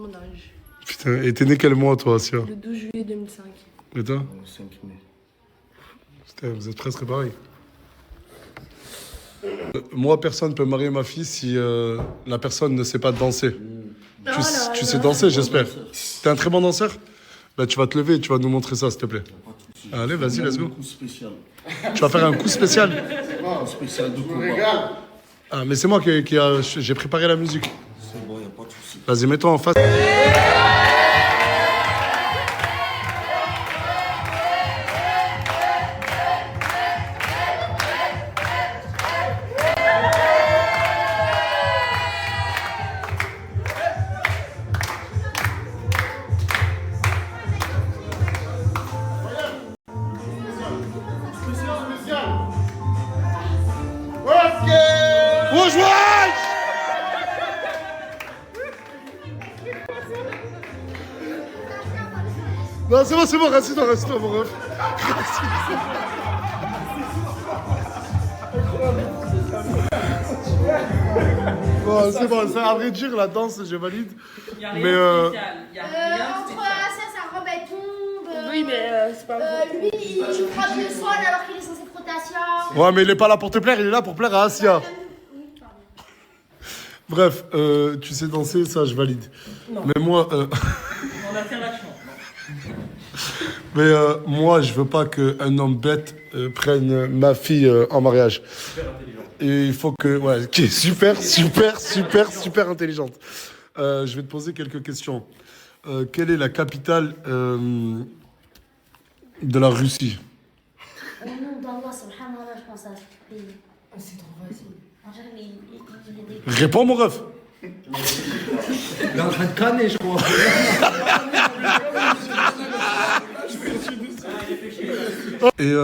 Speaker 2: Mon âge.
Speaker 1: Putain, et t'es né quel mois, toi, Asia?
Speaker 2: Le 12 juillet 2005.
Speaker 1: Et toi?
Speaker 10: Le 5 mai.
Speaker 1: Putain, vous êtes presque pareil. Moi, personne ne peut marier ma fille si la personne ne sait pas danser. Tu sais danser, j'espère. T'es un très bon danseur? Bah, tu vas te lever et tu vas nous montrer ça, s'il te plaît. Allez, vas-y, let's go.
Speaker 10: Un coup spécial.
Speaker 1: Tu vas faire un coup spécial?
Speaker 10: Un spécial de combat.
Speaker 1: Ah, mais c'est moi j'ai préparé la musique.
Speaker 10: C'est bon, y a pas de soucis.
Speaker 1: Vas-y, mets-toi en face. Wesh, wesh! Non, c'est bon, reste-toi, mon ref. Bon, c'est bon, ça à vrai dire, la danse, je valide.
Speaker 5: Y a rien
Speaker 1: Mais
Speaker 5: de spécial. Y a rien de
Speaker 11: Entre
Speaker 5: spécial.
Speaker 11: ça, sa robe elle tombe.
Speaker 2: Oui, mais c'est pas
Speaker 11: Lui, il frappe le sol alors qu'il est censé frotter Asia.
Speaker 1: Ouais, mais il est pas là pour te plaire, il est là pour plaire à Asia. Bref, tu sais danser, ça, je valide.
Speaker 5: Non.
Speaker 1: Mais moi...
Speaker 5: On a fait vachement.
Speaker 1: Mais moi, je veux pas qu'un homme bête prenne ma fille en mariage.
Speaker 9: Super intelligent.
Speaker 1: Et il faut que... Ouais, qui est super intelligente. Je vais te poser quelques questions. Quelle est la capitale de la Russie?
Speaker 11: Au nom d'Allah, subhanallah, je pense à ce pays.
Speaker 2: C'est trop facile.
Speaker 1: Réponds, mon ref.
Speaker 3: Il est en train de canner, je crois.
Speaker 1: Et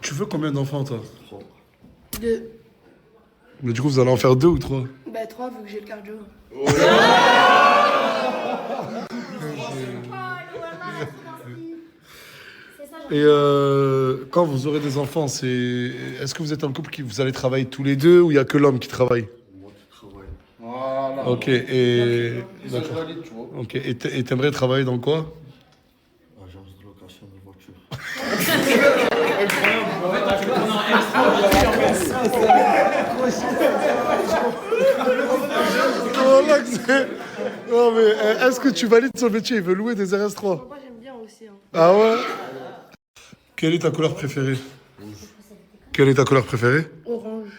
Speaker 1: tu veux combien d'enfants, toi?
Speaker 2: 2.
Speaker 1: Mais du coup, vous allez en faire 2 ou 3?
Speaker 2: Bah 3 vu que j'ai le cardio.
Speaker 1: Et quand vous aurez des enfants, est-ce que vous êtes un couple qui vous allez travailler tous les deux ou il n'y a que l'homme qui travaille?
Speaker 10: Moi qui travaille.
Speaker 7: Voilà.
Speaker 1: Ok, et...
Speaker 7: Ça, je
Speaker 1: D'accord.
Speaker 7: valide, tu vois.
Speaker 1: Ok, et t'aimerais travailler dans quoi?
Speaker 10: Agence de location de voiture.
Speaker 1: Voilà que c'est... Non mais, est-ce que tu valides son métier? Il veut louer des RS3.
Speaker 2: Moi j'aime bien aussi. Hein.
Speaker 1: Ah ouais? Quelle est ta couleur préférée? Quelle est ta couleur préférée?
Speaker 2: Orange.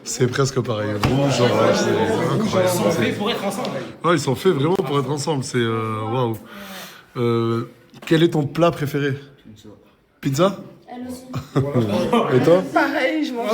Speaker 1: C'est presque pareil. Rouge, orange, c'est incroyable.
Speaker 9: Ils sont faits pour être ensemble.
Speaker 1: Ouais, ils sont faits vraiment pour être ensemble. C'est waouh. Quel est ton plat préféré?
Speaker 10: Pizza.
Speaker 1: Pizza?
Speaker 11: Elle aussi.
Speaker 1: Et toi?
Speaker 2: Pareil, je mange.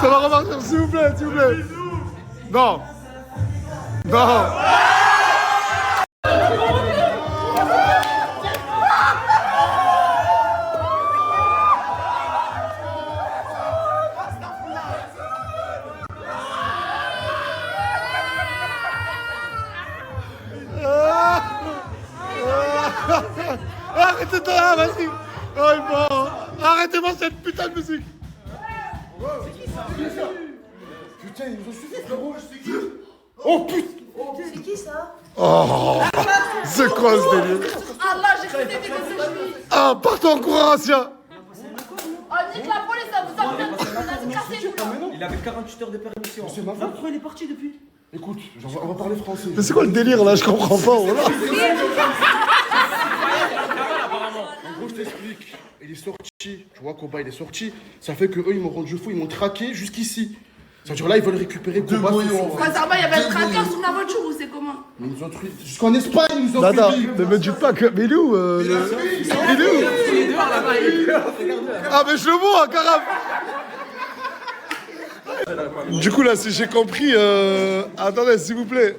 Speaker 1: Ça va repartir, s'il vous plaît, s'il vous plaît. Non. Non. Arrêtez de là, vas-y. Oh, il faut... Arrêtez-moi cette putain de musique.
Speaker 7: Putain, il nous a suivi, frérot.
Speaker 1: Oh putain.
Speaker 2: C'est qui ça?
Speaker 1: Oh. C'est quoi ce délire?
Speaker 2: Allah, j'ai cru que c'était de
Speaker 1: Ah, partons en courant, Asia.
Speaker 2: Oh, nique la police, ça vous a cassé vous là.
Speaker 3: Il avait 48 heures de permission.
Speaker 7: C'est ma faute.
Speaker 3: Pourquoi il est parti depuis?
Speaker 7: Écoute, on va parler français.
Speaker 1: Mais c'est quoi le délire là? Je comprends pas. Voilà.
Speaker 7: En gros, je t'explique. Il est sorti, tu vois, Koba, il est sorti. Ça fait que eux, ils m'ont rendu fou, ils m'ont traqué jusqu'ici. C'est-à-dire là, ils veulent récupérer Koba.
Speaker 2: Sincèrement, il y avait un traqueur sur la voiture ou c'est comment?
Speaker 7: Mais ils nous ont truqué. Jusqu'en Espagne, ils nous ont
Speaker 1: Nada,
Speaker 7: truqué.
Speaker 1: ne me dites pas que. Mais il est où il est où? Ah, mais je le vois, carrément. Du coup, là, si j'ai compris. Attendez, s'il vous plaît.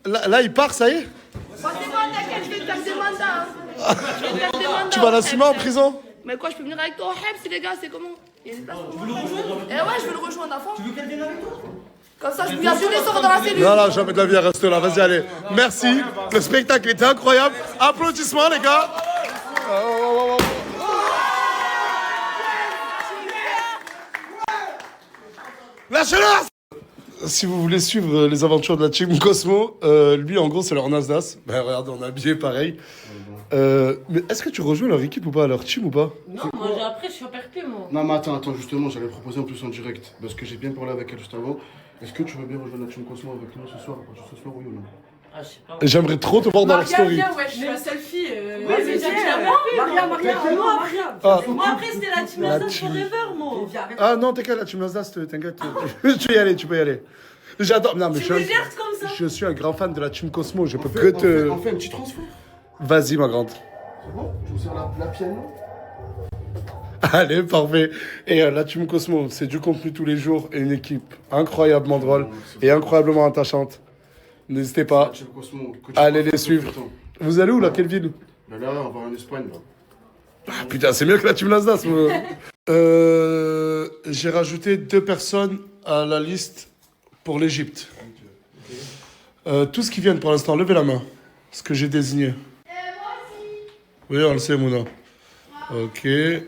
Speaker 1: Là, il part, ça y est?
Speaker 2: Moi, c'est bon, t'inquiète, je vais te faire des mandats. Je vais te faire des mandats.
Speaker 1: Tu vas l'assumer en prison?
Speaker 2: Mais quoi, je peux venir avec toi au Hebs, les gars, c'est comment? Il y a une place pour moi. Eh ouais, je veux le rejoindre à fond. Tu veux qu'elle vienne avec toi? Comme ça, je peux assurer sort dans la cellule.
Speaker 1: Non, non, jamais de la vie à rester là. Vas-y, allez. Merci. Le spectacle était incroyable. Applaudissements, les gars. Lâchez-le! Si vous voulez suivre les aventures de la Team Cosmo, lui, en gros, c'est leur Nasdaq. Ben, regarde, on est habillé pareil. Mais est-ce que tu rejoins leur équipe ou pas, leur team ou pas?
Speaker 5: Non, moi après, je suis en perpé, moi.
Speaker 7: Non, mais attends, justement, j'allais proposer en plus en direct. Parce que j'ai bien parlé avec elle juste avant. Est-ce que tu veux bien rejoindre la Team Cosmo avec nous ce soir? Ce soir, oui ou non?
Speaker 5: Ah, je sais pas.
Speaker 1: J'aimerais trop te voir dans leur story.
Speaker 5: Viens, ouais, je suis la seule fille.
Speaker 2: Maria.
Speaker 5: Moi, après, c'était la team Nasdaq Forever, moi.
Speaker 1: Ah non, t'inquiète, la Team Nasdaq, t'inquiète. Tu peux y aller, tu peux y aller. J'adore. Non, mais
Speaker 5: Tu me gères comme ça?
Speaker 1: je suis un grand fan de la Team Cosmo. Je peux que te.
Speaker 7: On fait un petit transfert.
Speaker 1: Vas-y, ma grande.
Speaker 7: C'est bon? Je vous sers la piano.
Speaker 1: Allez, parfait. Et la Team Cosmo, c'est du contenu tous les jours et une équipe incroyablement drôle et incroyablement attachante. N'hésitez pas à aller les suivre. Vous allez où là? Quelle ville?
Speaker 7: Là, on va en Espagne. Là.
Speaker 1: Ah, putain, c'est mieux que la Team Nasdaq. J'ai rajouté 2 personnes à la liste pour l'Égypte. Tous qui viennent pour l'instant, levez la main. Ce que j'ai désigné. Oui, on le sait, Mouna. Ok. Et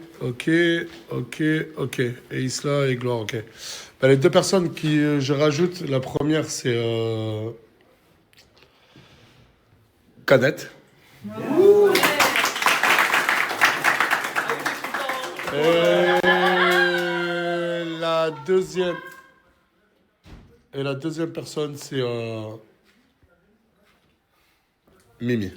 Speaker 1: Isla et Gloire, ok. Ben, les 2 personnes qui je rajoute, la première c'est Cadette. Et la deuxième personne c'est Mimi.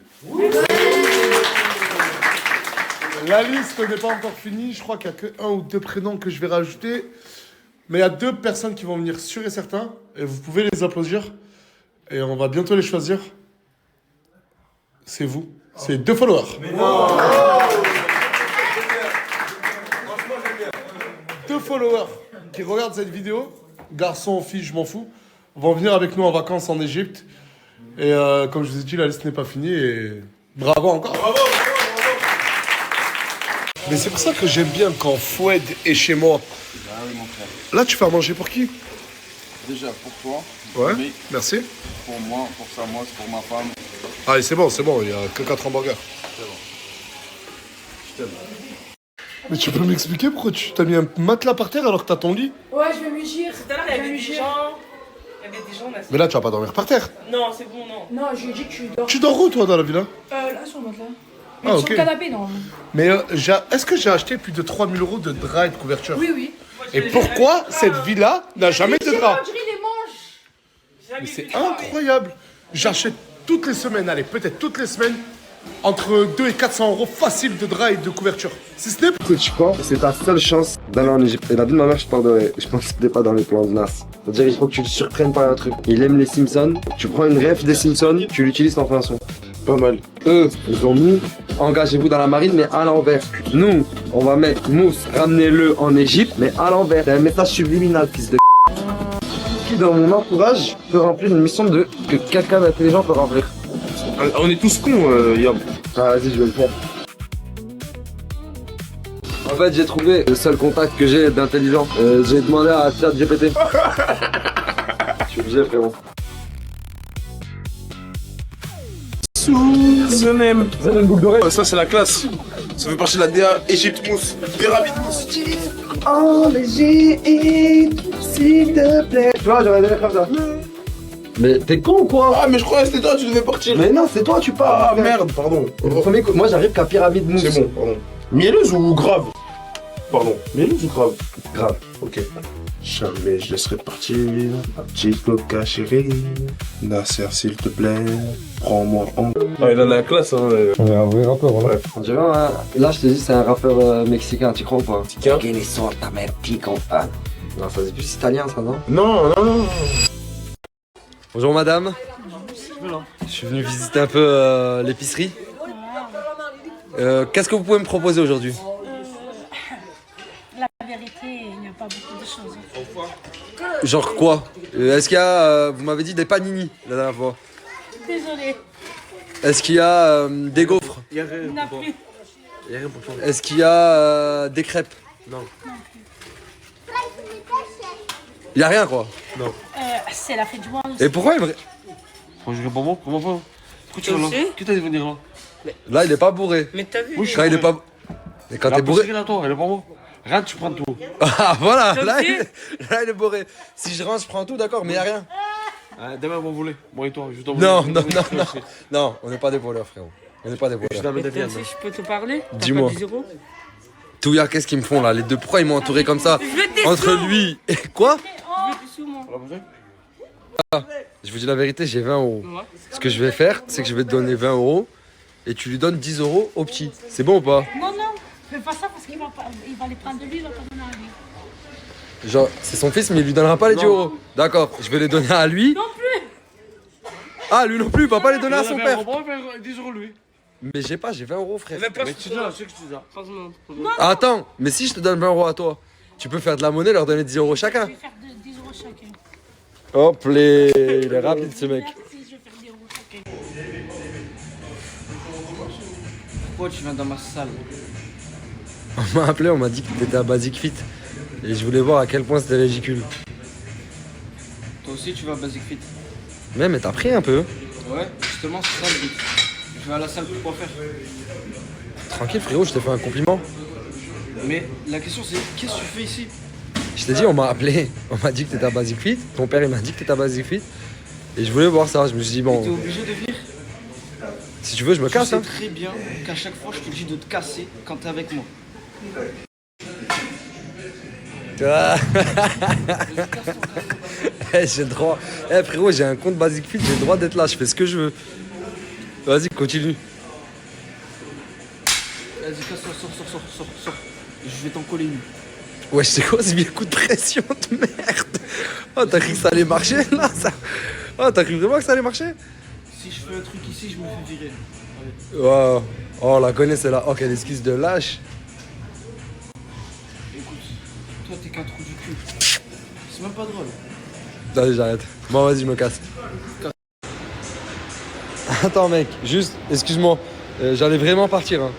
Speaker 1: La liste n'est pas encore finie. Je crois qu'il n'y a que 1 ou 2 prénoms que je vais rajouter. Mais il y a 2 personnes qui vont venir sûr et certain. Et vous pouvez les applaudir. Et on va bientôt les choisir. C'est vous. C'est 2 followers. Mais non. 2 followers qui regardent cette vidéo, garçons, filles, je m'en fous, vont venir avec nous en vacances en Égypte. Et comme je vous ai dit, la liste n'est pas finie. Et bravo encore. Bravo. Mais c'est pour ça que j'aime bien quand Foued est chez moi.
Speaker 6: Ah oui, mon frère.
Speaker 1: Là, tu fais à manger pour qui?
Speaker 6: Déjà pour toi.
Speaker 1: Ouais,
Speaker 6: mais
Speaker 1: merci.
Speaker 6: Pour moi, pour Samos, pour ma femme.
Speaker 1: Ah, c'est bon, il n'y a que 4 hamburgers.
Speaker 6: C'est bon. Je t'aime.
Speaker 1: Mais tu peux m'expliquer pourquoi tu t'as mis un matelas par terre alors que t'as ton lit?
Speaker 2: Ouais, je vais lui dire.
Speaker 5: Tout à l'heure, il y avait des gens. Là,
Speaker 1: Mais là, tu vas pas dormir par terre.
Speaker 5: non, c'est bon, non.
Speaker 2: Non, je lui ai dit que tu dors.
Speaker 1: Tu dors où, toi, dans la villa?
Speaker 2: Là, sur le matelas.
Speaker 1: Ah, ok.
Speaker 2: Sur le canapé, non.
Speaker 1: Mais est-ce que j'ai acheté plus de 3000 € de draps et de couverture?
Speaker 2: Oui.
Speaker 1: Et pourquoi cette villa n'a jamais de draps?
Speaker 2: On dirait les manches.
Speaker 1: Mais c'est incroyable. J'achète toutes les semaines, allez, peut-être toutes les semaines, entre 200 et 400 € facile de draps et de couverture. Si ce n'est pas...
Speaker 12: Écoute, je crois que c'est ta seule chance d'aller en Égypte. Et la vie de ma mère, je pense que c'était pas dans les plans de Nas. C'est-à-dire, il faut que tu le surprennes par un truc. Il aime les Simpsons. Tu prends une ref des Simpsons, tu l'utilises en fin son. Pas mal. Eux, ils ont mis engagez-vous dans la marine, mais à l'envers. Nous, on va mettre Mousse, ramenez-le en Égypte, mais à l'envers. C'est un message subliminal, fils de qui dans mon entourage peut remplir une mission que quelqu'un d'intelligent peut remplir.
Speaker 6: On est tous cons, Yom.
Speaker 12: Ah, vas-y, je vais le faire. En fait, j'ai trouvé le seul contact que j'ai d'intelligent. J'ai demandé à ChatGPT. Je suis obligé, frérot.
Speaker 6: Zenem boucle d'oreille. Ça, c'est la classe. Ça fait partie de la DA Égypte Mousse. Pyramide Mousse.
Speaker 12: En Égypte, s'il te plaît. Tu vois, j'aurais donné comme ça. Mais t'es con ou quoi?
Speaker 6: Ah, mais je croyais que c'était toi, tu devais partir.
Speaker 12: Mais non, c'est toi, tu pars.
Speaker 6: Ah, merde, pardon.
Speaker 12: Moi, j'arrive qu'à Pyramide Mousse.
Speaker 6: C'est bon, pardon. Mielleuse ou grave? Pardon. Mielleuse ou grave?
Speaker 12: Grave.
Speaker 6: Ok.
Speaker 8: Jamais je laisserai partir ma petite coca chérie. Nasser, s'il te plaît, prends-moi en...
Speaker 12: Ah, il a la classe, hein.
Speaker 8: On est un vrai rappeur, là. Ouais.
Speaker 12: On dirait, là, je te dis, c'est un rappeur mexicain, tu crois ou pas? Que sont ta mère compa. Non, ça c'est plus italien, ça, non?
Speaker 8: Non, non, non.
Speaker 12: Bonjour, madame. Je suis venu visiter un peu l'épicerie. Qu'est-ce que vous pouvez me proposer aujourd'hui?
Speaker 13: La vérité, il n'y a pas beaucoup de choses.
Speaker 12: Genre quoi? Est-ce qu'il y a, vous m'avez dit des panini la dernière fois.
Speaker 13: Désolée.
Speaker 12: Est-ce qu'il y a des gaufres?
Speaker 13: Il n'y en a plus.
Speaker 12: Est-ce qu'il y a des crêpes? Non. Il y a rien quoi? Non.
Speaker 13: C'est la fête du mois.
Speaker 12: Et pourquoi il me...
Speaker 9: Je réponds bon, comment pas? Pourquoi tu vas là? Qui t'a dit de venir là?
Speaker 12: Là il est pas bourré.
Speaker 5: Mais t'as vu?
Speaker 12: Quand il est pas... Mais quand t'es bourré...
Speaker 9: Là, toi, elle est pas bon. Regarde, tu prends tout.
Speaker 12: Ah voilà, là il est bourré. Si je range, je prends tout, d'accord, mais il y a rien.
Speaker 9: Demain, vous voulez. Moi et toi, je t'en
Speaker 12: Non, non, non, non. Non, on n'est pas des voleurs, frérot. On n'est pas des voleurs.
Speaker 5: Mais toi aussi, je peux te parler?
Speaker 12: Dis-moi. Tout, y'a qu'est-ce qu'ils me font là? Les deux, pourquoi ils m'ont entouré comme ça? Entre lui et quoi?
Speaker 5: Je veux des sous, moi.
Speaker 12: Ah, je vous dis la vérité, j'ai 20 euros. Ce que je vais faire, c'est que je vais te donner 20 euros et tu lui donnes 10 euros au petit. C'est bon ou pas?
Speaker 13: Non, non, fais pas ça parce qu'il va les prendre de lui, il va pas donner à lui.
Speaker 12: Genre, c'est son fils, mais il lui donnera pas les 10 euros. D'accord, je vais les donner à lui.
Speaker 13: Non plus.
Speaker 12: Ah, lui non plus, il va pas les donner à son père.
Speaker 9: On va faire 10 euros lui.
Speaker 12: Mais j'ai pas, j'ai 20 euros, frère.
Speaker 9: Mais tu dois, je sais que tu dois.
Speaker 12: Attends, mais si je te donne 20 euros à toi, tu peux faire de la monnaie, leur donner 10 euros chacun.
Speaker 13: Je vais faire 10 euros chacun.
Speaker 12: Hop, il est rapide ce mec.
Speaker 13: Merci, je vais faire 10 euros chacun.
Speaker 3: Pourquoi tu viens dans ma salle?
Speaker 12: On m'a appelé, on m'a dit que t'étais à Basic Fit. Et je voulais voir à quel point c'était ridicule.
Speaker 3: Toi aussi, tu vas à Basic Fit?
Speaker 12: Mais t'as pris un peu.
Speaker 3: Ouais, justement, c'est ça le but. Je vais à la salle pour quoi faire?
Speaker 12: Tranquille frérot, je t'ai fait un compliment.
Speaker 3: Mais la question c'est, qu'est-ce que tu fais ici?
Speaker 12: Je t'ai dit, on m'a appelé, on m'a dit que t'étais à Basic Fit. Ton père il m'a dit que t'étais à Basic Fit. Et je voulais voir ça, je me suis dit bon...
Speaker 3: T'es obligé de venir?
Speaker 12: Si tu veux, je me casse.
Speaker 3: Tu sais
Speaker 12: Hein.
Speaker 3: très bien qu'à chaque fois, je te dis de te casser quand t'es avec moi.
Speaker 12: J'ai le droit. Frérot, j'ai un compte Basic Fit, j'ai le droit d'être là, je fais ce que je veux. Vas-y, continue.
Speaker 3: Vas-y, casse-toi, sors. Je vais t'en coller une.
Speaker 12: Ouais, c'est quoi ce vieux coup de pression de merde? Oh, t'as cru que ça allait marcher là ça... Oh, t'as cru vraiment que ça allait marcher?
Speaker 3: Si je fais un truc ici, je me fais virer. Allez.
Speaker 12: Wow. Oh, la connaît celle-là. Oh, quelle excuse de lâche.
Speaker 3: Écoute, toi t'es qu'un trou du cul. C'est même pas drôle.
Speaker 12: Allez, j'arrête. Bon, vas-y, je me casse. Attends, mec, juste, excuse-moi. J'allais vraiment partir. Hein.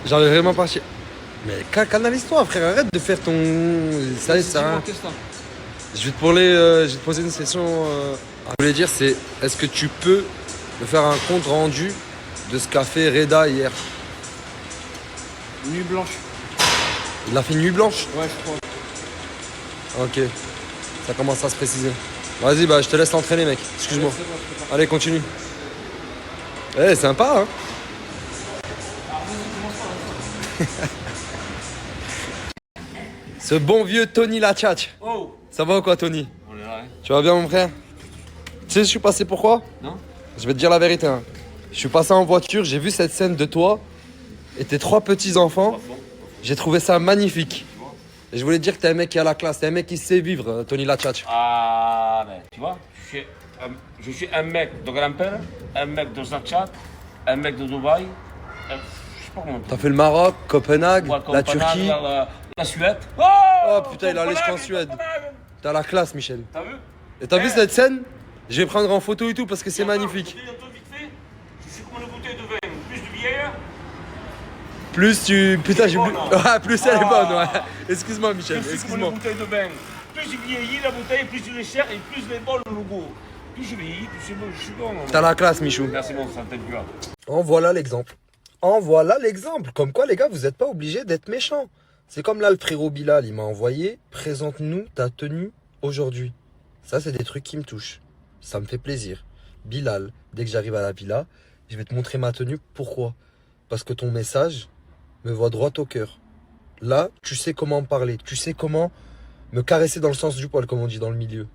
Speaker 12: J'allais vraiment partir. Mais canalise-toi, frère. Arrête de faire ton. Ça, ça. Je vais te poser une question. Je voulais dire, c'est est-ce que tu peux me faire un compte rendu de ce qu'a fait Reda hier?
Speaker 3: Nuit blanche.
Speaker 12: Il a fait nuit blanche?
Speaker 3: Ouais, je crois.
Speaker 12: Ok. Ça commence à se préciser. Vas-y, bah je te laisse l'entraîner, mec. Excuse-moi. Allez, continue. Eh, sympa, hein? Ce bon vieux Tony Lachatch.
Speaker 9: Oh.
Speaker 12: Ça va ou quoi, Tony?
Speaker 9: On est là, hein.
Speaker 12: Tu vas bien, mon frère? Tu sais, je suis passé pourquoi?
Speaker 9: Non.
Speaker 12: Je vais te dire la vérité. Hein. Je suis passé en voiture, j'ai vu cette scène de toi et tes 3 petits-enfants. J'ai trouvé ça magnifique. Et je voulais te dire que t'es un mec qui a la classe, t'es un mec qui sait vivre, Tony Lachatch.
Speaker 9: Ah, ben, tu vois, je suis un mec de grand-père, un mec de Snapchat, un mec de Dubaï. Je sais pas comment.
Speaker 12: T'as fait le Maroc, Copenhague, la Turquie.
Speaker 9: La Suède.
Speaker 12: Oh putain, il a allé jusqu'en Suède. T'as la classe, Michel.
Speaker 9: T'as vu?
Speaker 12: Et t'as vu cette scène? Je vais prendre en photo et tout parce que c'est magnifique.
Speaker 9: Je suis comme une bouteille de vin, plus de vieille.
Speaker 12: Plus tu. Putain, j'ai. Ah, plus elle est bonne, ouais. Excuse-moi, Michel,
Speaker 9: Je suis comme
Speaker 12: excuse-moi.
Speaker 9: une bouteille de vin. Plus je vieillis la bouteille, plus il est cher et plus il est bon le logo. Plus je vieillis, plus je suis bon.
Speaker 12: T'as la classe, Michou.
Speaker 9: Merci, mon santé de cœur.
Speaker 12: En voilà l'exemple. En voilà l'exemple. Comme quoi, les gars, vous n'êtes pas obligés d'être méchants. C'est comme là, le frérot Bilal, il m'a envoyé « Présente-nous ta tenue aujourd'hui ». Ça, c'est des trucs qui me touchent. Ça me fait plaisir. Bilal, dès que j'arrive à la villa, je vais te montrer ma tenue. Pourquoi? Parce que ton message me voit droit au cœur.
Speaker 14: Là, tu sais comment me parler. Tu sais comment me caresser dans le sens du poil, comme on dit dans le milieu.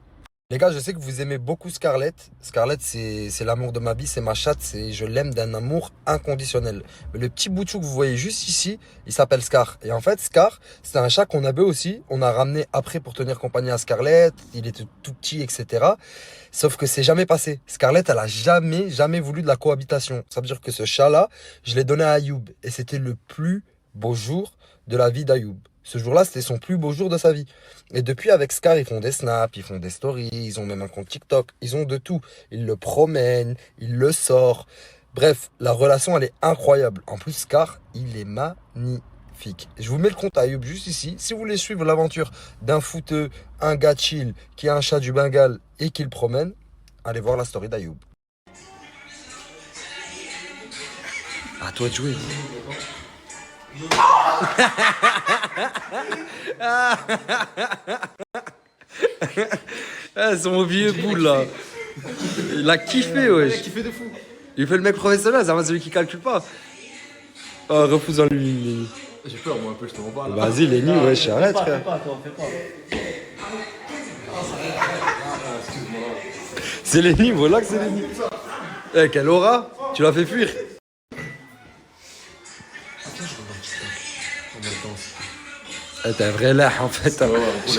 Speaker 14: Les gars, je sais que vous aimez beaucoup Scarlett. Scarlett, c'est l'amour de ma vie, c'est ma chatte. Je l'aime d'un amour inconditionnel. Mais le petit boutchou que vous voyez juste ici, il s'appelle Scar. Et en fait, Scar, c'est un chat qu'on avait aussi. On a ramené après pour tenir compagnie à Scarlett. Il était tout petit, etc. Sauf que c'est jamais passé. Scarlett, elle a jamais voulu de la cohabitation. Ça veut dire que ce chat-là, je l'ai donné à Ayoub. Et c'était le plus beau jour de la vie d'Ayoub. Ce jour-là, c'était son plus beau jour de sa vie. Et depuis, avec Scar, ils font des snaps, ils font des stories, ils ont même un compte TikTok, ils ont de tout. Ils le promènent, ils le sortent. Bref, la relation, elle est incroyable. En plus, Scar, il est magnifique. Je vous mets le compte à Ayoub juste ici. Si vous voulez suivre l'aventure d'un footeux, un gars chill, qui a un chat du Bengale et qui le promène, allez voir la story d'Ayoub. À toi de jouer. Son vieux boule là. Il a kiffé, wesh. Il a kiffé de fou. Il fait le mec professionnel, c'est celui qui calcule pas. Oh, refuse en lui.
Speaker 3: J'ai peur, moi, un peu, je te vois pas.
Speaker 14: Vas-y, Lenny, wesh, arrête, frère.
Speaker 3: Fais pas.
Speaker 14: C'est Lenny, voilà que c'est Lenny. Eh, quelle aura. Tu l'as fait fuir. T'es un vrai lard en fait.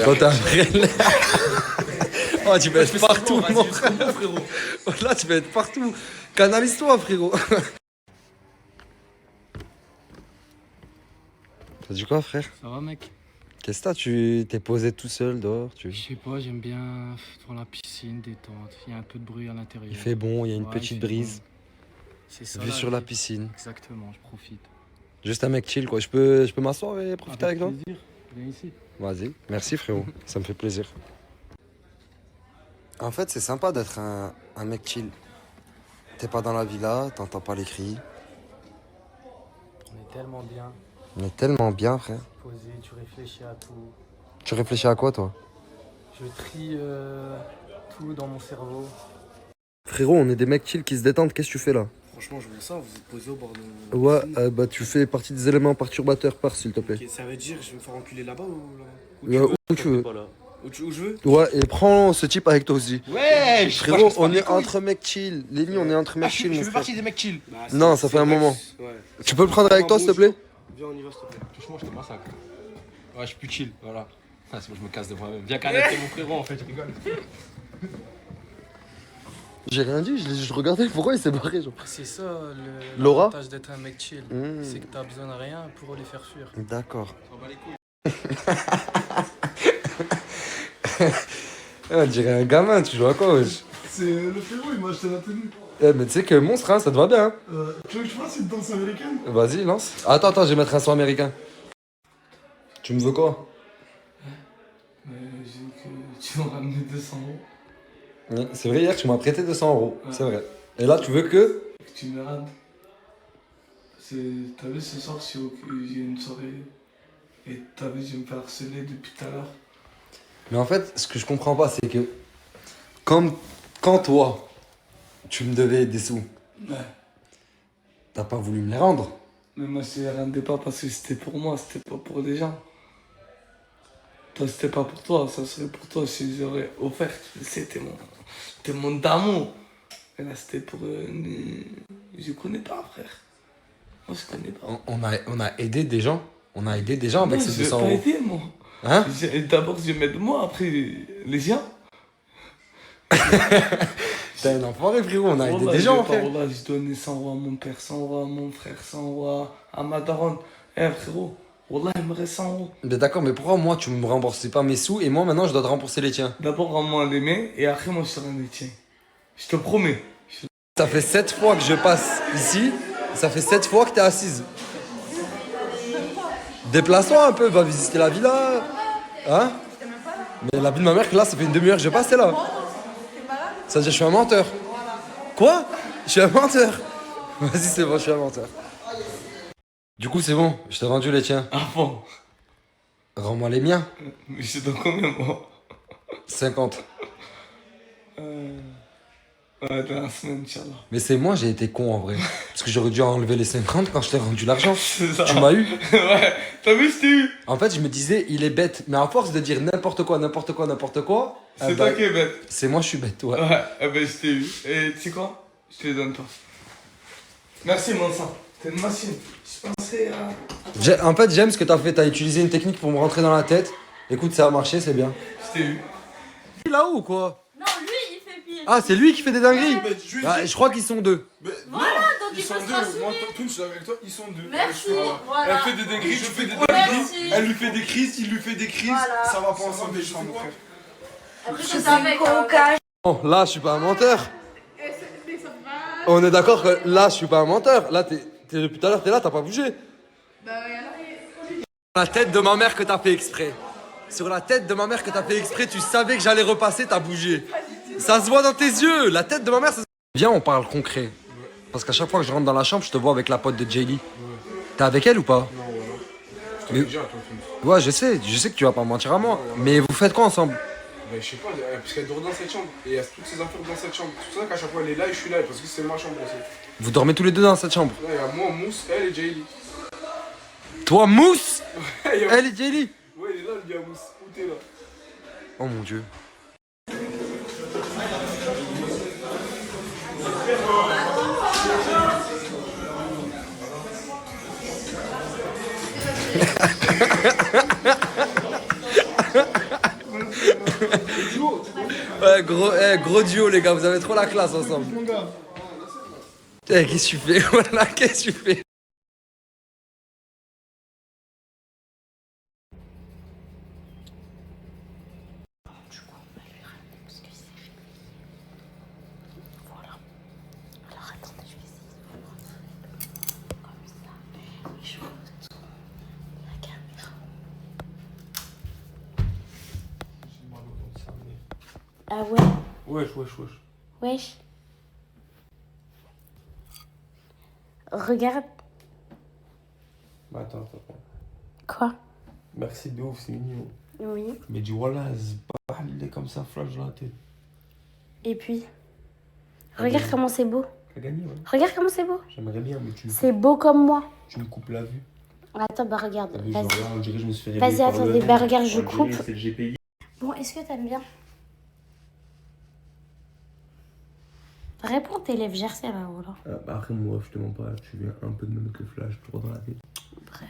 Speaker 14: Quand t'es un vrai lard. Oh, tu peux être partout, mon frère. Là, tu peux être partout. Canalise-toi, frérot. T'as dit quoi, frère?
Speaker 15: Ça va, mec?
Speaker 14: Qu'est-ce que t'as? Tu t'es posé tout seul dehors?
Speaker 15: Je sais pas, j'aime bien dans la piscine, détente. Il y a un peu de bruit à l'intérieur.
Speaker 14: Il fait bon, il y a une petite brise.
Speaker 15: Bon. C'est ça.
Speaker 14: Vue sur la piscine.
Speaker 15: Exactement, je profite.
Speaker 14: Juste un mec chill, quoi. Je peux m'asseoir et profiter avec toi?
Speaker 15: Plaisir. Viens ici.
Speaker 14: Vas-y, merci frérot, ça me fait plaisir. En fait, c'est sympa d'être un mec chill. T'es pas dans la villa, t'entends pas les cris.
Speaker 15: On est tellement bien.
Speaker 14: On est tellement bien, frère.
Speaker 15: Posé, tu réfléchis à tout.
Speaker 14: Tu réfléchis à quoi, toi?
Speaker 15: Je trie tout dans mon cerveau.
Speaker 14: Frérot, on est des mecs chill qui se détendent, qu'est-ce que tu fais là?
Speaker 10: Franchement, je vois ça, vous êtes posé au bord de...
Speaker 14: Ouais, bah tu fais partie des éléments perturbateurs, pars s'il te plaît.
Speaker 10: Ok, ça veut dire je vais me faire enculer là-bas ou là?
Speaker 14: Où tu veux.
Speaker 10: Où je veux?
Speaker 14: Ouais, et prends ce type avec toi aussi.
Speaker 10: Ouais,
Speaker 14: frérot, on est entre mecs chill. Lenny, on est entre mecs chill.
Speaker 10: Je fais partie des mecs chill. Bah,
Speaker 14: non, ça fait un moment.
Speaker 10: Ouais.
Speaker 14: Tu peux le prendre avec toi, s'il te plaît?
Speaker 10: Viens, on y va, s'il te plaît.
Speaker 3: Touche-moi, je te massacre. Ouais, je suis plus chill, voilà. Ah, c'est bon, je me casse de moi-même. Viens canetter mon frérot, en fait, je rigole.
Speaker 14: J'ai rien dit, je regardais pourquoi il s'est barré. Genre.
Speaker 15: C'est ça
Speaker 14: l'avantage
Speaker 15: d'être un mec chill. C'est que t'as besoin de rien pour les faire fuir.
Speaker 14: D'accord. On dirait un gamin, tu joues à quoi, wesh?
Speaker 1: C'est le frérot, il m'a acheté la tenue.
Speaker 14: Eh, mais tu sais que monstre, hein, ça te va bien.
Speaker 1: Tu veux que je fasse une danse américaine?
Speaker 14: Vas-y, lance. Attends, je vais mettre un son américain. Tu me veux quoi?
Speaker 15: J'ai que tu m'as ramené 200 €.
Speaker 14: C'est vrai, hier tu m'as prêté 200 €, c'est vrai. Et là tu veux que
Speaker 15: tu me rades. T'as vu ce soir, j'ai une soirée et t'as vu, je me fais harceler depuis tout à l'heure.
Speaker 14: Mais en fait, ce que je comprends pas, c'est que quand toi, tu me devais des sous,
Speaker 15: ouais.
Speaker 14: T'as pas voulu me les rendre.
Speaker 15: Mais moi je les rendais pas parce que c'était pour moi, c'était pas pour les gens. Toi c'était pas pour toi, ça serait pour toi si j'aurais offert. C'était mon d'amour. Et là c'était pour... je connais pas, frère. Moi je connais pas.
Speaker 14: On a aidé des gens. On a aidé des gens avec ces 200 €.
Speaker 15: Je vais pas aider, moi.
Speaker 14: Hein?
Speaker 15: D'abord je m'aide moi, après les gens.
Speaker 14: T'es un enfoiré, frérot, on a aidé des gens, frère.
Speaker 15: Je donnais 100 € à mon père, 100 € à mon frère, 100 € à ma daronne. Frérot, wallah, il me reste 100 €.
Speaker 14: Mais d'accord, mais pourquoi moi tu me rembourses pas mes sous et moi maintenant je dois te rembourser les tiens?
Speaker 15: D'abord rends-moi les miens et après moi je te rends les tiens. Je te promets.
Speaker 14: Ça fait 7 fois que je passe ici, ça fait 7 fois que t'es assise. Déplace-toi un peu, va visiter la villa. Hein? Mais la vie de ma mère, là, ça fait une demi-heure que je passe, c'est là. Ça veut dire que je suis un menteur. Quoi? Je suis un menteur. Vas-y, c'est bon, je suis un menteur. Du coup, c'est bon, je t'ai rendu les tiens.
Speaker 15: Ah bon?
Speaker 14: Rends-moi les miens.
Speaker 15: Mais je te donne combien, moi?
Speaker 14: 50.
Speaker 15: Ouais, dans la semaine, Inch'Allah.
Speaker 14: Mais c'est moi, j'ai été con en vrai. Parce que j'aurais dû enlever les 50 quand je t'ai rendu l'argent.
Speaker 15: C'est ça.
Speaker 14: Tu m'as eu.
Speaker 15: Ouais, t'as vu, je t'ai eu.
Speaker 14: En fait, je me disais, il est bête. Mais à force de dire n'importe quoi,
Speaker 15: C'est toi qui es bête.
Speaker 14: C'est moi, je suis bête, ouais.
Speaker 15: Ouais, eh ben je t'ai eu. Et tu sais quoi? Je te les donne pas. Merci, mon sang. T'es une machine. Je pensais à.
Speaker 14: En fait, j'aime ce que t'as fait. T'as utilisé une technique pour me rentrer dans la tête. Écoute, ça a marché, c'est bien.
Speaker 15: Je t'ai eu.
Speaker 14: Là-haut ou quoi?
Speaker 5: Non, lui, il fait pire.
Speaker 14: Ah, c'est lui qui fait des dingueries. Bah, je crois qu'ils sont deux.
Speaker 5: Voilà, donc il faut se rassurer.
Speaker 6: Moi, tout, je suis avec toi, ils sont deux.
Speaker 5: Merci,
Speaker 6: Voilà.
Speaker 5: voilà.
Speaker 6: Elle fait des dingueries, je fais des
Speaker 5: Merci.
Speaker 6: dingueries. Elle lui fait des crises, il lui fait des crises.
Speaker 5: Voilà.
Speaker 6: Ça va pas ensemble, les chambres, frère.
Speaker 5: Après, je savais que...
Speaker 14: Bon, là, je suis pas un menteur. On est d'accord que là, je suis pas un menteur. Là, depuis tout à l'heure, t'es là, t'as pas bougé. La tête de ma mère que t'as fait exprès. Sur la tête de ma mère que t'as fait exprès, tu savais que j'allais repasser, t'as bougé. Ça se voit dans tes yeux. La tête de ma mère, ça se... Viens, on parle concret. Parce qu'à chaque fois que je rentre dans la chambre, je te vois avec la pote de Jaylee. T'es avec elle ou pas?
Speaker 6: Non, voilà. Je t'avais déjà, toi,
Speaker 14: Ouais, je sais que tu vas pas mentir à moi. Mais vous faites quoi ensemble?
Speaker 6: Ben, je sais pas, parce qu'elle dort dans cette chambre. Et il y a toutes ses affaires dans cette chambre. C'est pour ça qu'à chaque fois elle est là et je suis là, parce que c'est ma chambre aussi.
Speaker 14: Vous dormez tous les deux dans cette chambre?
Speaker 6: Là, il y a moi, Mousse, elle et Jaylee.
Speaker 14: Toi, Mousse?
Speaker 6: Ouais,
Speaker 14: Elle et Jaylee?
Speaker 6: Ouais, il est là, le gars, Mousse. Où t'es là?
Speaker 14: Oh mon dieu. Ouais, gros duo les gars, vous avez trop la classe ensemble. Qu'est-ce que tu fais? Voilà, qu'est-ce que tu fais?
Speaker 11: Ah ouais?
Speaker 6: Wesh.
Speaker 11: Wesh. Regarde.
Speaker 6: Bah, attends.
Speaker 11: Quoi?
Speaker 6: Merci de ouf, c'est mignon.
Speaker 11: Oui.
Speaker 6: Mais dis voilà, il est comme ça, flash dans la tête.
Speaker 11: Et puis? Regarde comment c'est beau.
Speaker 6: T'as gagné, ouais.
Speaker 11: Regarde comment c'est beau.
Speaker 6: J'aimerais bien, mais tu me
Speaker 11: C'est beau comme moi.
Speaker 6: Tu me coupes la vue.
Speaker 11: Attends, bah regarde.
Speaker 6: T'as vu,
Speaker 11: Vas-y.
Speaker 6: genre là, on dirait que je me suis fait réveiller
Speaker 11: Vas-y,
Speaker 6: par le-
Speaker 11: attendez, bah regarde, je
Speaker 6: on dirait
Speaker 11: coupe.
Speaker 6: que c'est le GPI.
Speaker 11: Bon, est-ce que t'aimes bien? Réponds tes lèvres gercées là, voilà.
Speaker 6: Bah après, moi, je te mens pas, tu viens un peu de me mettre le flash droit dans la tête.
Speaker 11: Bref.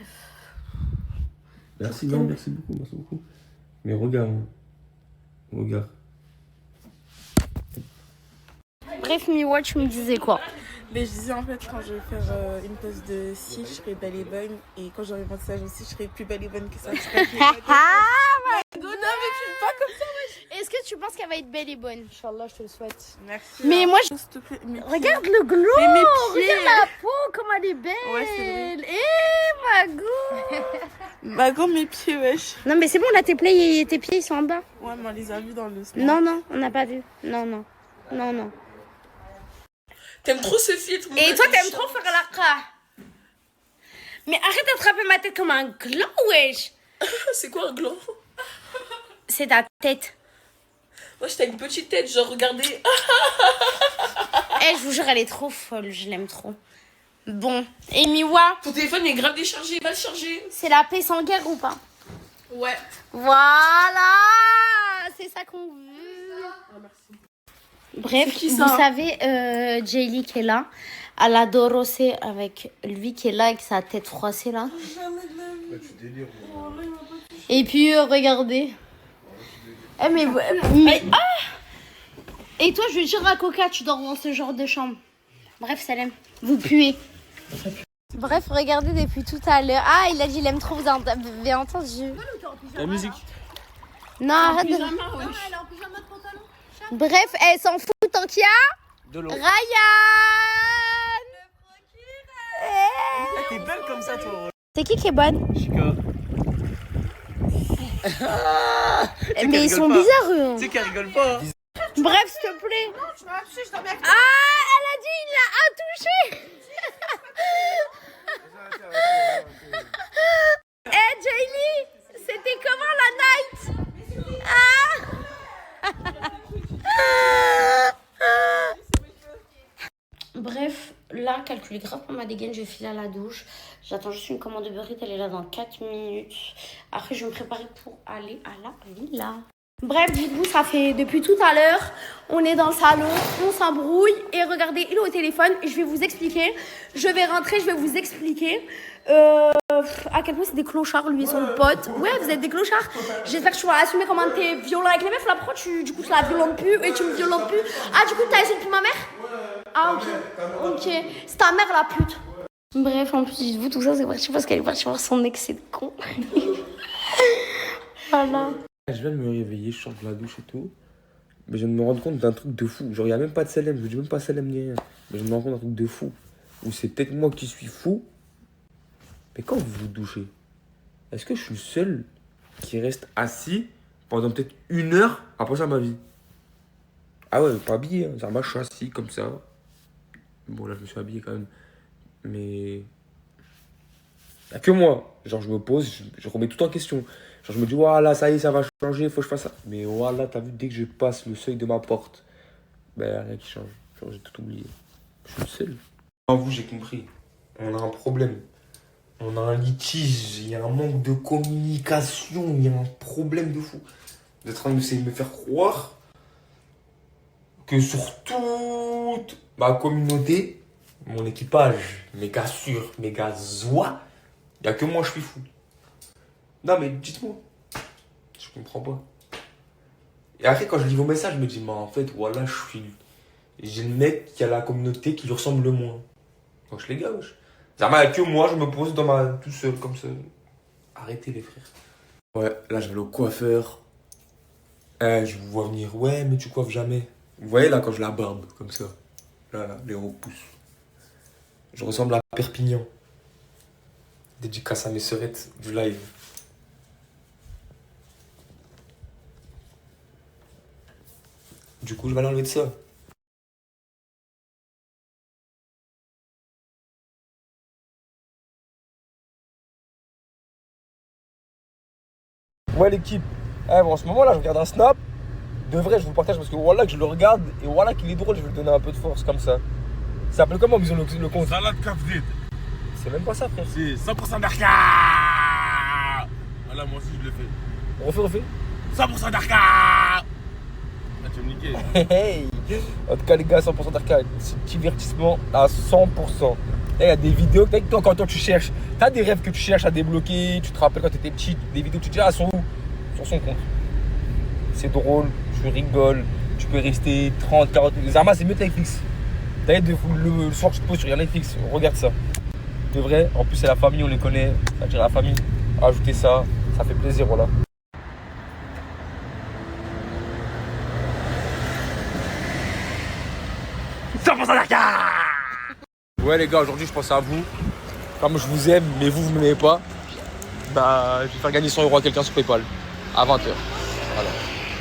Speaker 6: Merci, non, merci beaucoup. Mais regarde. Regarde.
Speaker 11: Bref, Miwa, tu me disais quoi?
Speaker 16: Mais je disais en fait, quand je vais faire une pause de cils, je serai belle et bonne. Et quand j'aurai mon massage aussi, je serai plus belle et bonne que ça.
Speaker 11: Ah
Speaker 16: Non, mais tu pas comme ça,
Speaker 11: Est-ce que tu penses qu'elle va être belle et bonne? Inch'Allah, je te le souhaite.
Speaker 16: Merci.
Speaker 11: Mais moi,
Speaker 16: S'il te plaît, mes pieds.
Speaker 11: regarde le glow!
Speaker 16: Mais mes pieds.
Speaker 11: Regarde la peau, comment elle est belle!
Speaker 16: Ouais, c'est vrai.
Speaker 11: Eh,
Speaker 16: Mago, mes pieds, wesh.
Speaker 11: Non, mais c'est bon, là, tes pieds, ils sont en bas.
Speaker 16: Ouais, mais on les a vus dans le
Speaker 11: Non, non, on n'a pas vu. Non.
Speaker 5: T'aimes trop ce filtre.
Speaker 11: Et toi, t'aimes trop faire la cra. Mais arrête d'attraper ma tête comme un gland, wesh.
Speaker 5: C'est quoi un gland?
Speaker 11: C'est ta tête.
Speaker 5: Wesh, t'as une petite tête, genre regardez.
Speaker 11: Eh, je vous jure, elle est trop folle, je l'aime trop. Bon, et Miwa?
Speaker 5: Ton téléphone est grave déchargé, va le charger.
Speaker 11: C'est la paix sans guerre ou pas?
Speaker 5: Ouais.
Speaker 11: Voilà. C'est ça qu'on veut. Bref,
Speaker 5: C'est qui,
Speaker 11: vous
Speaker 5: ça
Speaker 11: savez, Jaylee qui est là, elle a Dorossé avec lui qui est là avec sa tête froissée là.
Speaker 6: Tu délires.
Speaker 11: Et puis regardez. Eh mais ah. Et toi, je vais dire à Coca, tu dors dans ce genre de chambre. Bref, Salem, vous puez. Bref, regardez depuis tout à l'heure. Ah, il a dit il aime trop, vous avez entendu.
Speaker 3: La musique.
Speaker 11: Non, arrête de... Bref, elle s'en fout tant qu'il y a
Speaker 3: De l'eau.
Speaker 11: Ryan.
Speaker 3: T'es belle comme ça, toi.
Speaker 11: C'est qui est bonne?
Speaker 3: Chica.
Speaker 11: Mais ils sont bizarres, eux.
Speaker 3: Tu sais qu'elle rigole pas.
Speaker 11: Bref, s'il te plaît. Ah, elle a dit il l'a touché. Eh, Jaylee, c'était comment la night? Ah. plus grave pour ma dégaine, je vais filer à la douche. J'attends juste une commande de burrito, elle est là dans 4 minutes. Après, je vais me préparer pour aller à la villa. Bref, du coup, ça fait depuis tout à l'heure, on est dans le salon, on s'embrouille. Et regardez, il est au téléphone, je vais vous expliquer. Je vais rentrer, je vais vous expliquer à quel point c'est des clochards, lui et son pote. Ouais, vous êtes des clochards. J'espère que tu vas assumer comment t'es violent avec les meufs. Là, pourquoi du coup, tu la violentes plus et tu me violentes plus? Ah, du coup, t'as insulté ma mère? Ah, ok. C'est ta mère, la pute. Bref, en plus, dites-vous, tout ça, c'est parti parce qu'elle est partie voir son ex, c'est con. Voilà.
Speaker 17: Je viens de me réveiller, je sors de la douche et tout. Mais je viens de me rendre compte d'un truc de fou. Genre, il n'y a même pas de Salem, je vous dis même pas Salem ni rien. Mais je me rends compte d'un truc de fou. Ou c'est peut-être moi qui suis fou. Mais quand vous vous douchez, est-ce que je suis le seul qui reste assis pendant peut-être 1 heure à penser à ma vie? Ah ouais, pas habillé, hein. Moi, je suis assis comme ça. Bon, là, je me suis habillé quand même. Mais... il n'y a que moi. Genre, je me pose, je remets tout en question. Genre, je me dis, voilà, ça y est, ça va changer, faut que je fasse ça. Mais voilà, t'as vu, dès que je passe le seuil de ma porte, ben, rien qui change. Genre, j'ai tout oublié. Je suis le seul. Vous, j'ai compris. On a un problème. On a un litige. Il y a un manque de communication. Il y a un problème de fou. Vous êtes en train d'essayer de me faire croire que sur toute ma communauté, mon équipage, mes gars sûrs, mes gars zois, il n'y a que moi, je suis fou. Non, mais dites-moi. Je comprends pas. Et après, quand je lis vos messages, je me dis, mais en fait, voilà, j'ai le mec qui a la communauté qui lui ressemble le moins. Wesh, les gars, wesh. Il n'y a que moi, je me pose tout seul, comme ça. Arrêtez, les frères. Ouais, là, je vais au coiffeur. Je vous vois venir. Ouais, mais tu coiffes jamais. Vous voyez, là, quand je la barbe, comme ça. Là, les repousses. Je ressemble à Perpignan. Dédicace à mes sœurettes du live. Du coup, je vais aller enlever de ça. Ouais, l'équipe. Bon, en ce moment là, je regarde un snap. De vrai, je vous le partage parce que voilà que je le regarde et voilà qu'il est drôle. Je vais lui donner un peu de force comme ça. Ça s'appelle comment ils ont le compte?
Speaker 6: Salade Kafrid.
Speaker 17: C'est même pas ça, frère.
Speaker 6: C'est 100% d'arca. Voilà, moi aussi je le fais.
Speaker 17: Refais.
Speaker 6: 100% d'arca. Ah, tu veux me niquer.
Speaker 17: Hey. En tout cas, les gars, 100% d'arcade, c'est divertissement à 100%. Là, il y a des vidéos, quand toi tu cherches, t'as des rêves que tu cherches à débloquer, tu te rappelles quand t'étais petit, des vidéos que tu te dis, elles sont où? Sur son compte. C'est drôle, tu rigoles, tu peux rester 30, 40 minutes. Zama, c'est mieux que Netflix. T'as le soir, tu te poses sur Netflix, regarde ça. De vrai, en plus, c'est la famille, on les connaît, c'est-à-dire la famille. Ajoutez ça, ça fait plaisir, voilà. Ouais les gars, aujourd'hui je pense à vous. Comme je vous aime, mais vous m'aimez pas, bah je vais faire gagner 100 € à quelqu'un sur Paypal à 20h. Voilà.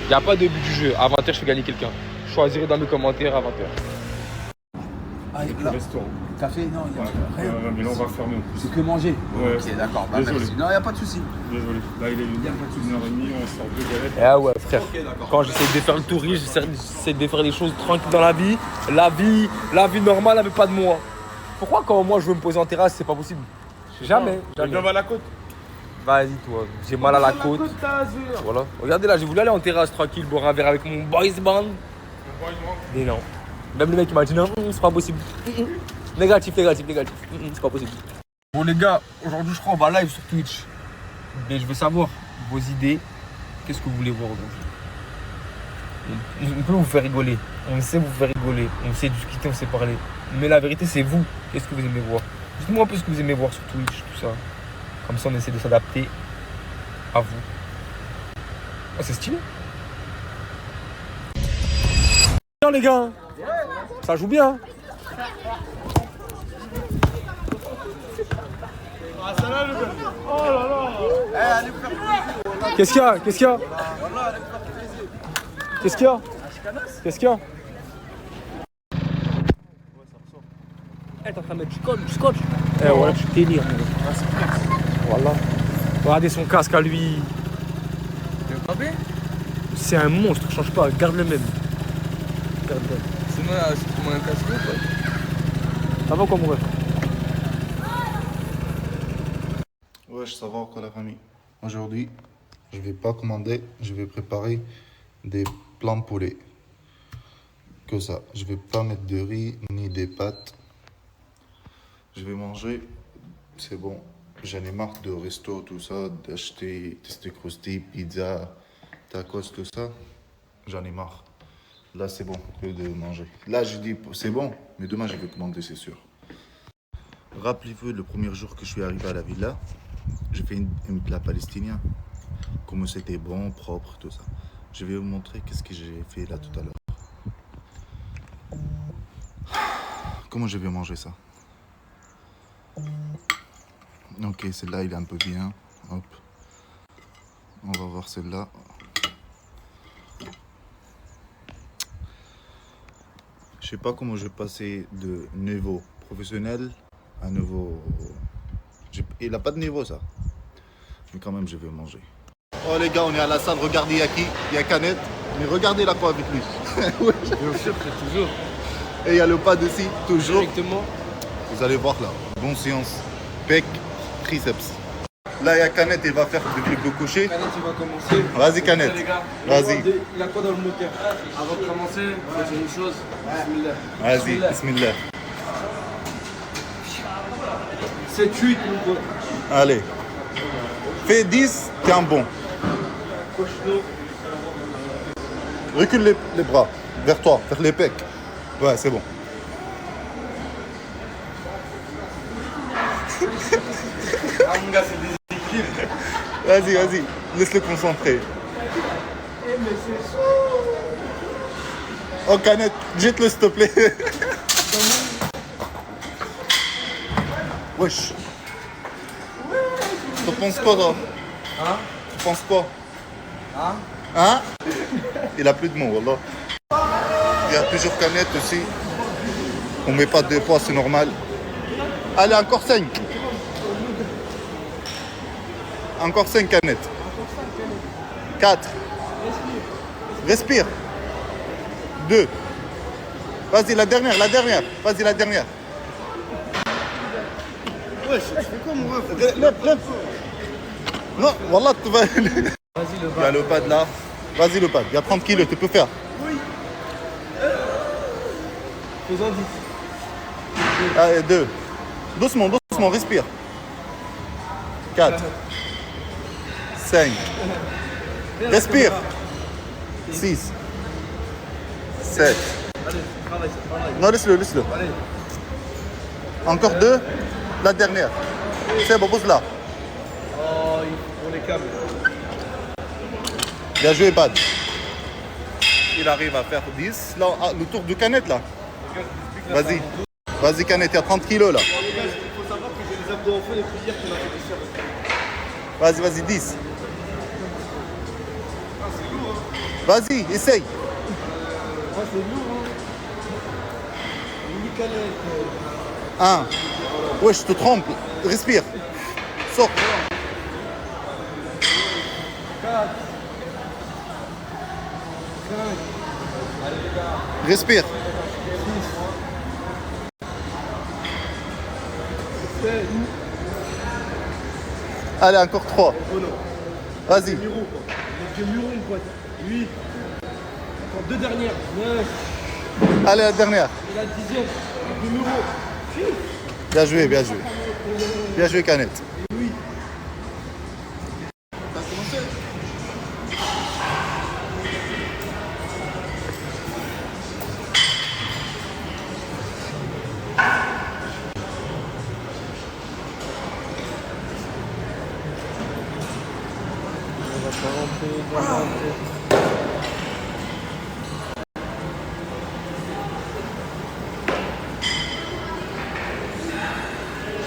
Speaker 17: Il n'y a pas de but du jeu. À 20h je fais gagner quelqu'un. Choisirez dans mes commentaires à 20h.
Speaker 18: Ah, et là, restaurant. Café, non, il n'y a rien.
Speaker 6: Mais là on va fermer.
Speaker 18: C'est que manger.
Speaker 6: Ouais.
Speaker 18: Ok, d'accord. Bah,
Speaker 6: Désolé.
Speaker 18: merci. Non, il n'y a pas de souci.
Speaker 6: Désolé. Là il est 1h30, on sort 2 galettes.
Speaker 17: Ah ouais frère, quand j'essaie de faire le touriste, j'essaie de faire les choses tranquilles dans la vie. La vie normale avec pas de moi. Pourquoi quand moi je veux me poser en terrasse, c'est pas possible? Jamais.
Speaker 6: Jamais. À la côte.
Speaker 17: Vas-y toi, j'ai mal à la côte. Voilà. Regardez là, j'ai voulu aller en terrasse tranquille, boire un verre avec mon boys band. Mais non. Même le mec il m'a dit non, c'est pas possible. Négatif. C'est pas possible. Bon les gars, aujourd'hui je crois on va live sur Twitch. Mais je veux savoir vos idées. Qu'est-ce que vous voulez voir aujourd'hui? On peut vous faire rigoler. On sait vous faire rigoler. On sait discuter, on sait parler. Mais la vérité c'est vous. Qu'est-ce que vous aimez voir? Dites-moi un peu ce que vous aimez voir sur Twitch, tout ça. Comme ça on essaie de s'adapter à vous. Oh c'est stylé. Bien les gars. Ça joue bien.
Speaker 6: Oh là là.
Speaker 17: Qu'est-ce qu'il y a? Qu'est-ce qu'il y a? Qu'est-ce qu'il y a? Qu'est-ce qu'il y a? T'es en train de mettre du scotch. Voilà, tu délires. Voilà. Regardez son casque à lui. C'est un monstre, change pas, garde le même. Garde le même.
Speaker 15: C'est moi un casque ou pas?
Speaker 17: Ça va quoi mon ref?
Speaker 19: Wesh, ça va encore la famille. Aujourd'hui, je vais pas commander, je vais préparer des plats de poulet. Que ça. Je vais pas mettre de riz ni des pâtes. Je vais manger, c'est bon. J'en ai marre de resto, tout ça, d'acheter des steak roastés, pizza, tacos, tout ça. J'en ai marre. Là, c'est bon de manger. Là, je dis, c'est bon, mais demain, je vais commander, c'est sûr. Rappelez-vous, le premier jour que je suis arrivé à la villa, j'ai fait un plat palestinien. Comment c'était bon, propre, tout ça. Je vais vous montrer qu'est-ce que j'ai fait là tout à l'heure. Comment je vais manger ça? Ok, celle-là, il est un peu bien. Hop. On va voir celle-là. Je sais pas comment je vais passer de niveau professionnel à niveau... Il n'a pas de niveau, ça. Mais quand même, je vais manger. Oh les gars, on est à la salle. Regardez, il y a qui? Il y a Canette. Mais regardez là quoi avec lui. Bien sûr, c'est toujours. Et il y a le pad aussi, toujours. Directement. Vous allez voir là. Bonne séance. Pec, triceps. Là, il y a Canette, il va faire le truc de coucher.
Speaker 3: Canette, il va commencer.
Speaker 19: Vas-y, Canette.
Speaker 3: Vas-y. Il a quoi dans le moteur? Avant de commencer, on va dire une chose. Bismillah.
Speaker 19: Vas-y, bismillah.
Speaker 3: 7-8, mon pote.
Speaker 19: Allez. Fais 10, t'es un bon. Recule les bras vers toi, vers les pecs. Ouais, c'est bon.
Speaker 3: Ah, mon gars, c'est des équipes.
Speaker 19: Vas-y, vas-y, laisse-le concentrer.
Speaker 3: Eh, mais c'est chaud.
Speaker 19: Oh, Canette, jette-le s'il te plaît. Wesh. Tu penses quoi, toi?
Speaker 3: Hein?
Speaker 19: Tu penses quoi?
Speaker 3: Hein?
Speaker 19: Hein? Il a plus de mots, wallah. Il y a toujours Canette aussi. On met pas de poids, c'est normal. Allez, encore 5. Encore 5 canettes. 4. Respire. 2. Vas-y, la dernière. Vas-y, la dernière.
Speaker 3: Wesh, je fais quoi, mon ref?
Speaker 19: Lève. Non, wallah, tu vas...
Speaker 3: Vas-y, le
Speaker 19: Il y a le pad là. Vas-y, le pad. Il y a 30 kilos, tu peux faire.
Speaker 3: Oui. Faisons 10.
Speaker 19: Allez, 2. Doucement, respire. 4. 5. Respire. 6. 7.
Speaker 3: Allez, travaille.
Speaker 19: Non, laisse-le.
Speaker 3: Allez.
Speaker 19: Encore 2. La dernière. C'est bon, pose là.
Speaker 3: Oh, il faut pour les câbles.
Speaker 19: Bien joué, Bad. Il arrive à faire 10. Là, le tour de Canette, là. Vas-y, Canette, il y a 30 kilos, là.
Speaker 3: Il faut savoir que j'ai les abdos en feu les plus hier qu'on a fait des séries.
Speaker 19: Vas-y, 10. Vas-y, essaye.
Speaker 3: C'est lourd, hein. Mini Canette.
Speaker 19: 1. Ouais, je te trompe. Respire. Sors.
Speaker 3: 4. 5. Allez, les gars.
Speaker 19: Respire.
Speaker 3: 6. 7.
Speaker 19: Allez, encore 3. Vas-y.
Speaker 3: J'ai Muro, mon pote. 8. Encore 2 dernières. 9.
Speaker 19: Allez, la dernière.
Speaker 3: Et la 10e. Numéro.
Speaker 19: Bien joué. Bien joué, Canette.
Speaker 3: Oui.
Speaker 19: T'as commencé?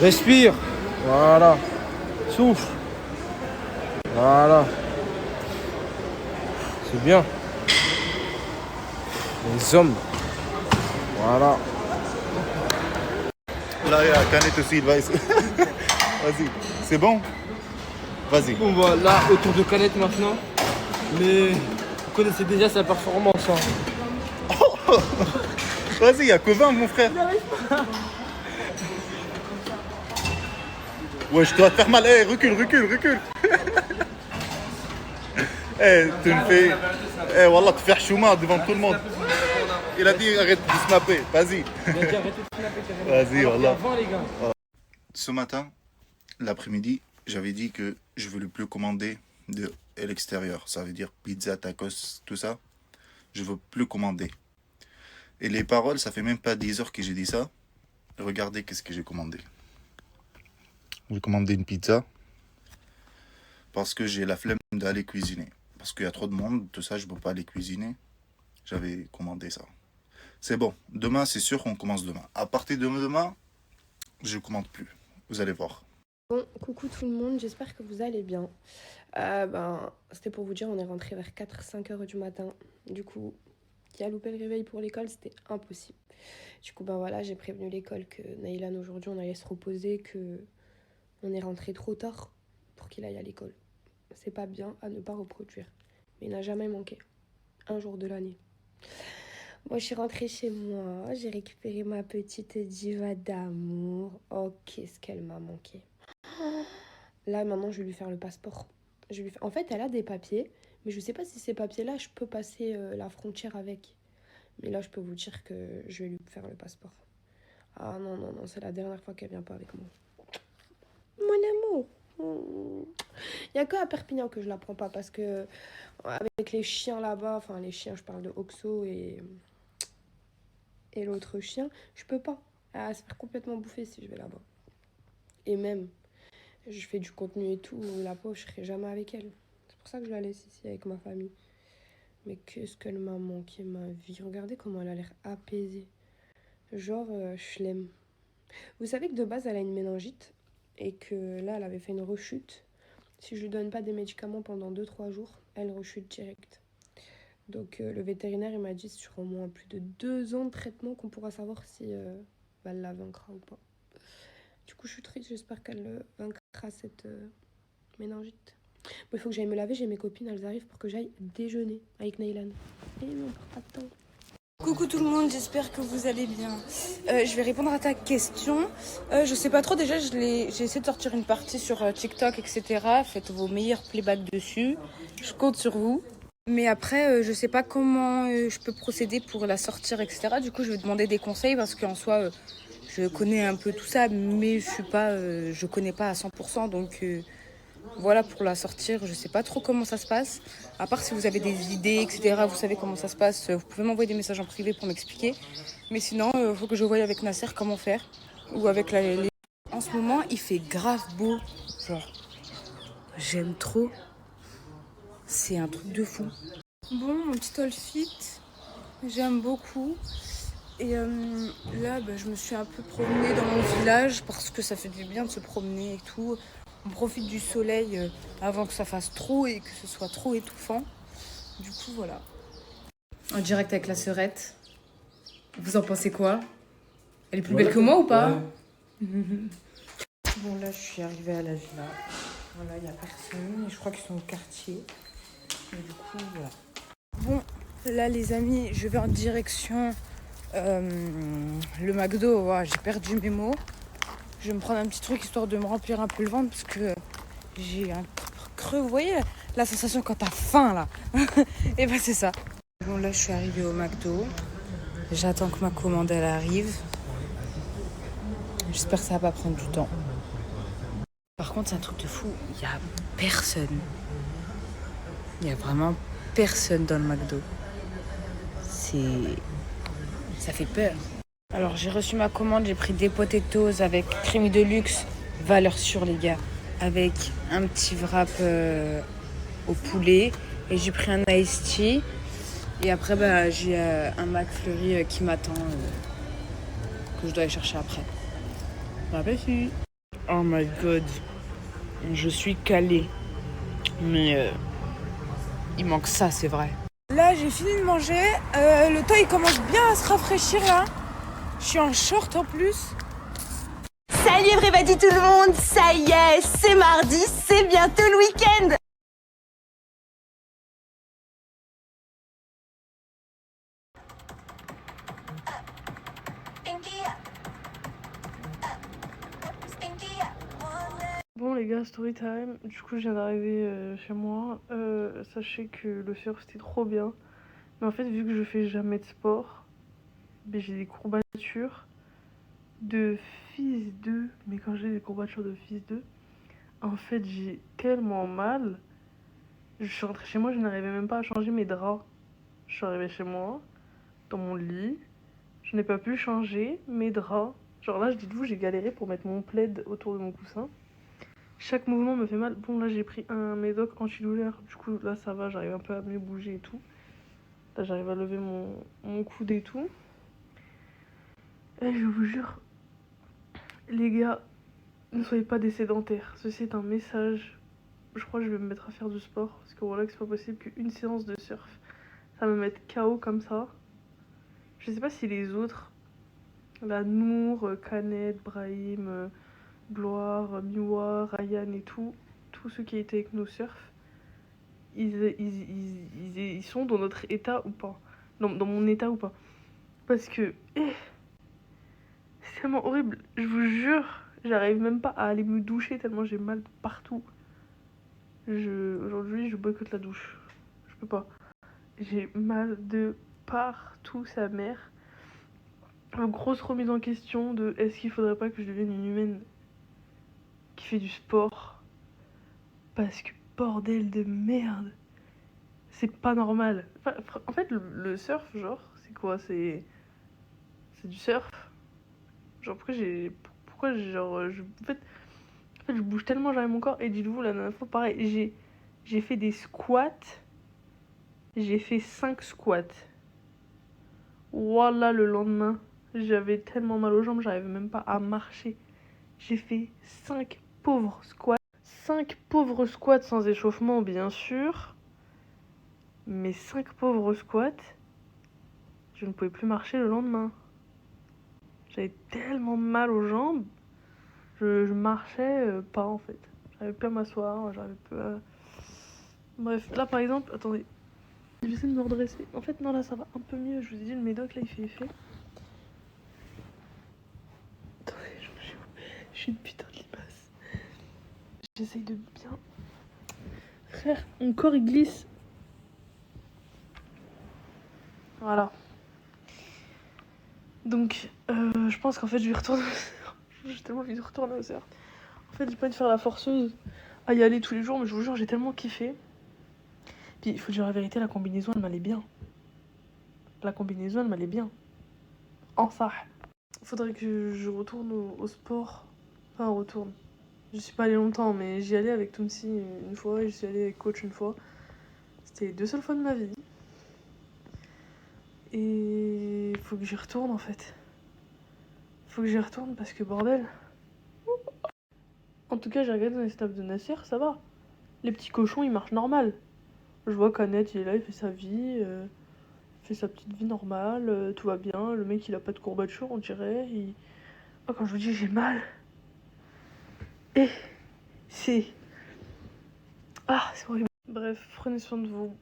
Speaker 3: Respire. Voilà. Souffle. Voilà. C'est bien. Les hommes. Voilà.
Speaker 19: Là, il y a Canette aussi, il va essayer. Vas-y. C'est bon? Vas-y.
Speaker 3: Bon, bah là, autour de Canette maintenant. Mais vous connaissez déjà sa performance. Hein.
Speaker 19: Vas-y, il n'y a que 20, mon frère. Ouais, je dois te faire mal. Eh, recule, recule, recule. Eh, tu me fais. Eh, wallah, tu fais chouma devant tout le monde. Il a dit arrête de snapper. Vas-y. Vas-y, wallah. Ce matin, l'après-midi, j'avais dit que je ne voulais plus commander de l'extérieur. Ça veut dire pizza, tacos, tout ça. Je ne veux plus commander. Et les paroles, ça fait même pas 10 heures que j'ai dit ça. Regardez qu'est-ce que j'ai commandé. J'ai commandé une pizza parce que j'ai la flemme d'aller cuisiner. Parce qu'il y a trop de monde, tout ça, je ne peux pas aller cuisiner. J'avais commandé ça. C'est bon, demain, c'est sûr qu'on commence demain. À partir de demain, je ne commande plus. Vous allez voir.
Speaker 20: Bon, coucou tout le monde, j'espère que vous allez bien. C'était pour vous dire, on est rentré vers 4-5 heures du matin. Du coup, qui a loupé le réveil pour l'école, c'était impossible. Du coup, voilà, j'ai prévenu l'école que Naïlan, aujourd'hui, on allait se reposer, que on est rentré trop tard pour qu'il aille à l'école. C'est pas bien à ne pas reproduire. Mais il n'a jamais manqué. Un jour de l'année. Moi, je suis rentrée chez moi, j'ai récupéré ma petite diva d'amour. Oh, qu'est-ce qu'elle m'a manqué. Là, maintenant, je vais lui faire le passeport. En fait, elle a des papiers, mais je sais pas si ces papiers-là, je peux passer la frontière avec. Mais là, je peux vous dire que je vais lui faire le passeport. Ah non, non, non, c'est la dernière fois qu'elle vient pas avec moi. Mon amour. Il n'y a que à Perpignan que je la prends pas parce que avec les chiens là-bas, enfin les chiens, je parle de Oxo et l'autre chien, je peux pas. Elle va se faire complètement bouffer si je vais là-bas. Et même, je fais du contenu et tout, la pauvre, je serai jamais avec elle. C'est pour ça que je la laisse ici avec ma famille. Mais qu'est-ce qu'elle m'a manqué, ma vie. Regardez comment elle a l'air apaisée. Genre, je l'aime. Vous savez que de base, elle a une méningite et que là, elle avait fait une rechute. Si je lui donne pas des médicaments pendant 2-3 jours, elle rechute direct. Donc, le vétérinaire, il m'a dit sur au moins plus de 2 ans de traitement qu'on pourra savoir si elle la vaincra ou pas. Du coup, je suis triste. J'espère qu'elle vaincra cette méningite. Bon, il faut que j'aille me laver. J'ai mes copines, elles arrivent pour que j'aille déjeuner avec Naïlan. Et on perd pas de temps.
Speaker 16: Coucou tout le monde, j'espère que vous allez bien. Je vais répondre à ta question. Je sais pas trop, déjà j'ai essayé de sortir une partie sur TikTok, etc. Faites vos meilleurs playbacks dessus. Je compte sur vous. Mais après, je sais pas comment je peux procéder pour la sortir, etc. Du coup, je vais demander des conseils parce qu'en soi, je connais un peu tout ça, mais je connais pas à 100%. Donc voilà, pour la sortir, je sais pas trop comment ça se passe. À part si vous avez des idées, etc., vous savez comment ça se passe, vous pouvez m'envoyer des messages en privé pour m'expliquer. Mais sinon, il faut que je voie avec Nasser comment faire. Ou avec les... En ce moment, il fait grave beau. Genre, j'aime trop. C'est un truc de fou. Bon, mon petit outfit, j'aime beaucoup. Et là, je me suis un peu promenée dans mon village parce que ça fait du bien de se promener et tout. On profite du soleil avant que ça fasse trop et que ce soit trop étouffant. Du coup, voilà. En direct avec la sœurette. Vous en pensez quoi? Elle est plus belle que moi ou pas? Bon, là, je suis arrivée à la villa. Voilà, il n'y a personne. Et je crois qu'ils sont au quartier. Et du coup, voilà. Bon, là, les amis, je vais en direction le McDo. Ouais, j'ai perdu mes mots. Je vais me prendre un petit truc histoire de me remplir un peu le ventre parce que j'ai un creux. Vous voyez la sensation quand t'as faim là? Et c'est ça. Bon, là je suis arrivée au McDo. J'attends que ma commande elle arrive. J'espère que ça va pas prendre du temps. Par contre, c'est un truc de fou. Il y a personne. Il y a vraiment personne dans le McDo. Ça fait peur. Alors j'ai reçu ma commande, j'ai pris des potatoes avec crème de luxe, valeur sûre les gars, avec un petit wrap au poulet et j'ai pris un iced tea et après j'ai un McFlurry qui m'attend que je dois aller chercher après. Bon appétit. Oh my god, je suis calée, mais il manque ça c'est vrai. Là j'ai fini de manger, le temps il commence bien à se rafraîchir là. Je suis en short en plus.
Speaker 21: Salut everybody tout le monde, ça y est, c'est mardi, c'est bientôt le week-end.
Speaker 4: les gars, story time. Du coup, je viens d'arriver chez moi. Sachez que le surf c'était trop bien. Mais en fait, vu que je fais jamais de sport, ben, j'ai des courbatures de fils 2. Mais quand j'ai des courbatures de fils 2, en fait, j'ai tellement mal. Je suis rentrée chez moi, je n'arrivais même pas à changer mes draps. Je suis arrivée chez moi, dans mon lit. Je n'ai pas pu changer mes draps. Genre là, dites-vous, j'ai galéré pour mettre mon plaid autour de mon coussin. Chaque mouvement me fait mal. Bon, là, j'ai pris un médoc antidouleur. Du coup, là, ça va, j'arrive un peu à mieux bouger et tout. Là, j'arrive à lever mon coude et tout. Et je vous jure, les gars, ne soyez pas des sédentaires. Ceci est un message. Je crois que je vais me mettre à faire du sport. Parce que voilà, que c'est pas possible qu'une séance de surf, ça me mette KO comme ça. Je sais pas si les autres, la Nour, Canet, Brahim, Gloire, Miwa, Ryan et tout, tous ceux qui étaient avec nos surf, ils sont dans notre état ou pas, dans mon état ou pas. Parce que c'est tellement horrible, je vous jure, j'arrive même pas à aller me doucher tellement j'ai mal partout. Aujourd'hui, je boycotte la douche. Je peux pas. J'ai mal de partout, sa mère. Une grosse remise en question de est-ce qu'il faudrait pas que je devienne une humaine qui fait du sport? Parce que bordel de merde, c'est pas normal. Enfin, en fait, le surf, genre, c'est quoi? C'est du surf. Genre, pourquoi genre, en fait, je bouge tellement jamais mon corps. Et dites-vous, la dernière fois, pareil, j'ai fait des squats. J'ai fait 5 squats. Voilà, le lendemain, j'avais tellement mal aux jambes, j'arrivais même pas à marcher. J'ai fait 5 pauvres squats. 5 pauvres squats sans échauffement, bien sûr. Mais 5 pauvres squats, je ne pouvais plus marcher le lendemain. J'avais tellement mal aux jambes, je marchais pas en fait. J'arrivais plus à m'asseoir, j'arrivais plus à... Bref, là par exemple, attendez. Je vais essayer de me redresser. En fait, non, là ça va un peu mieux. Je vous ai dit, le médoc là il fait effet. Attendez, je suis une putain de limace. J'essaye de bien. Frère, mon corps il glisse. Voilà. Donc, je pense qu'en fait je vais retourner au surf. J'ai tellement envie de retourner au surf. En fait, j'ai pas envie de faire la forceuse à y aller tous les jours, mais je vous jure, j'ai tellement kiffé. Puis, il faut dire la vérité, la combinaison elle m'allait bien. La combinaison elle m'allait bien. En ça. Faudrait que je retourne au sport. Enfin, retourne. Je suis pas allée longtemps, mais j'y allais avec Tounsi une fois et je suis allée avec coach une fois. C'était les 2 seules fois de ma vie. Et il faut que j'y retourne en fait. Faut que j'y retourne parce que bordel. En tout cas, j'ai regardé dans les snaps de Nasser, ça va. Les petits cochons, ils marchent normal. Je vois qu'Annette, il est là, il fait sa vie, il fait sa petite vie normale, tout va bien. Le mec, il a pas de courbature, on dirait. Oh, quand je vous dis j'ai mal. Et c'est... Ah, c'est horrible. Bref, prenez soin de vous.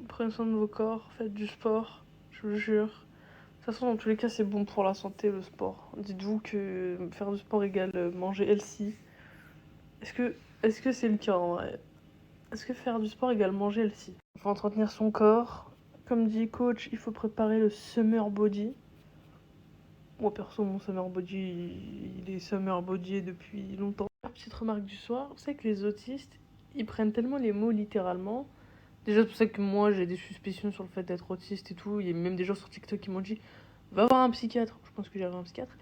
Speaker 4: Prenez soin de vos corps, faites du sport, je vous jure. De toute façon, dans tous les cas, c'est bon pour la santé, le sport. Dites-vous que faire du sport égale manger healthy. Est-ce que c'est le cas en vrai? Est-ce que faire du sport égale manger healthy? Il faut entretenir son corps. Comme dit coach, il faut préparer le summer body. Moi perso, mon summer body, il est summer body depuis longtemps. Petite remarque du soir, vous savez que les autistes, ils prennent tellement les mots littéralement. Déjà, c'est pour ça que moi, j'ai des suspicions sur le fait d'être autiste et tout. Il y a même des gens sur TikTok qui m'ont dit « Va voir un psychiatre ». Je pense que j'irai voir un psychiatre.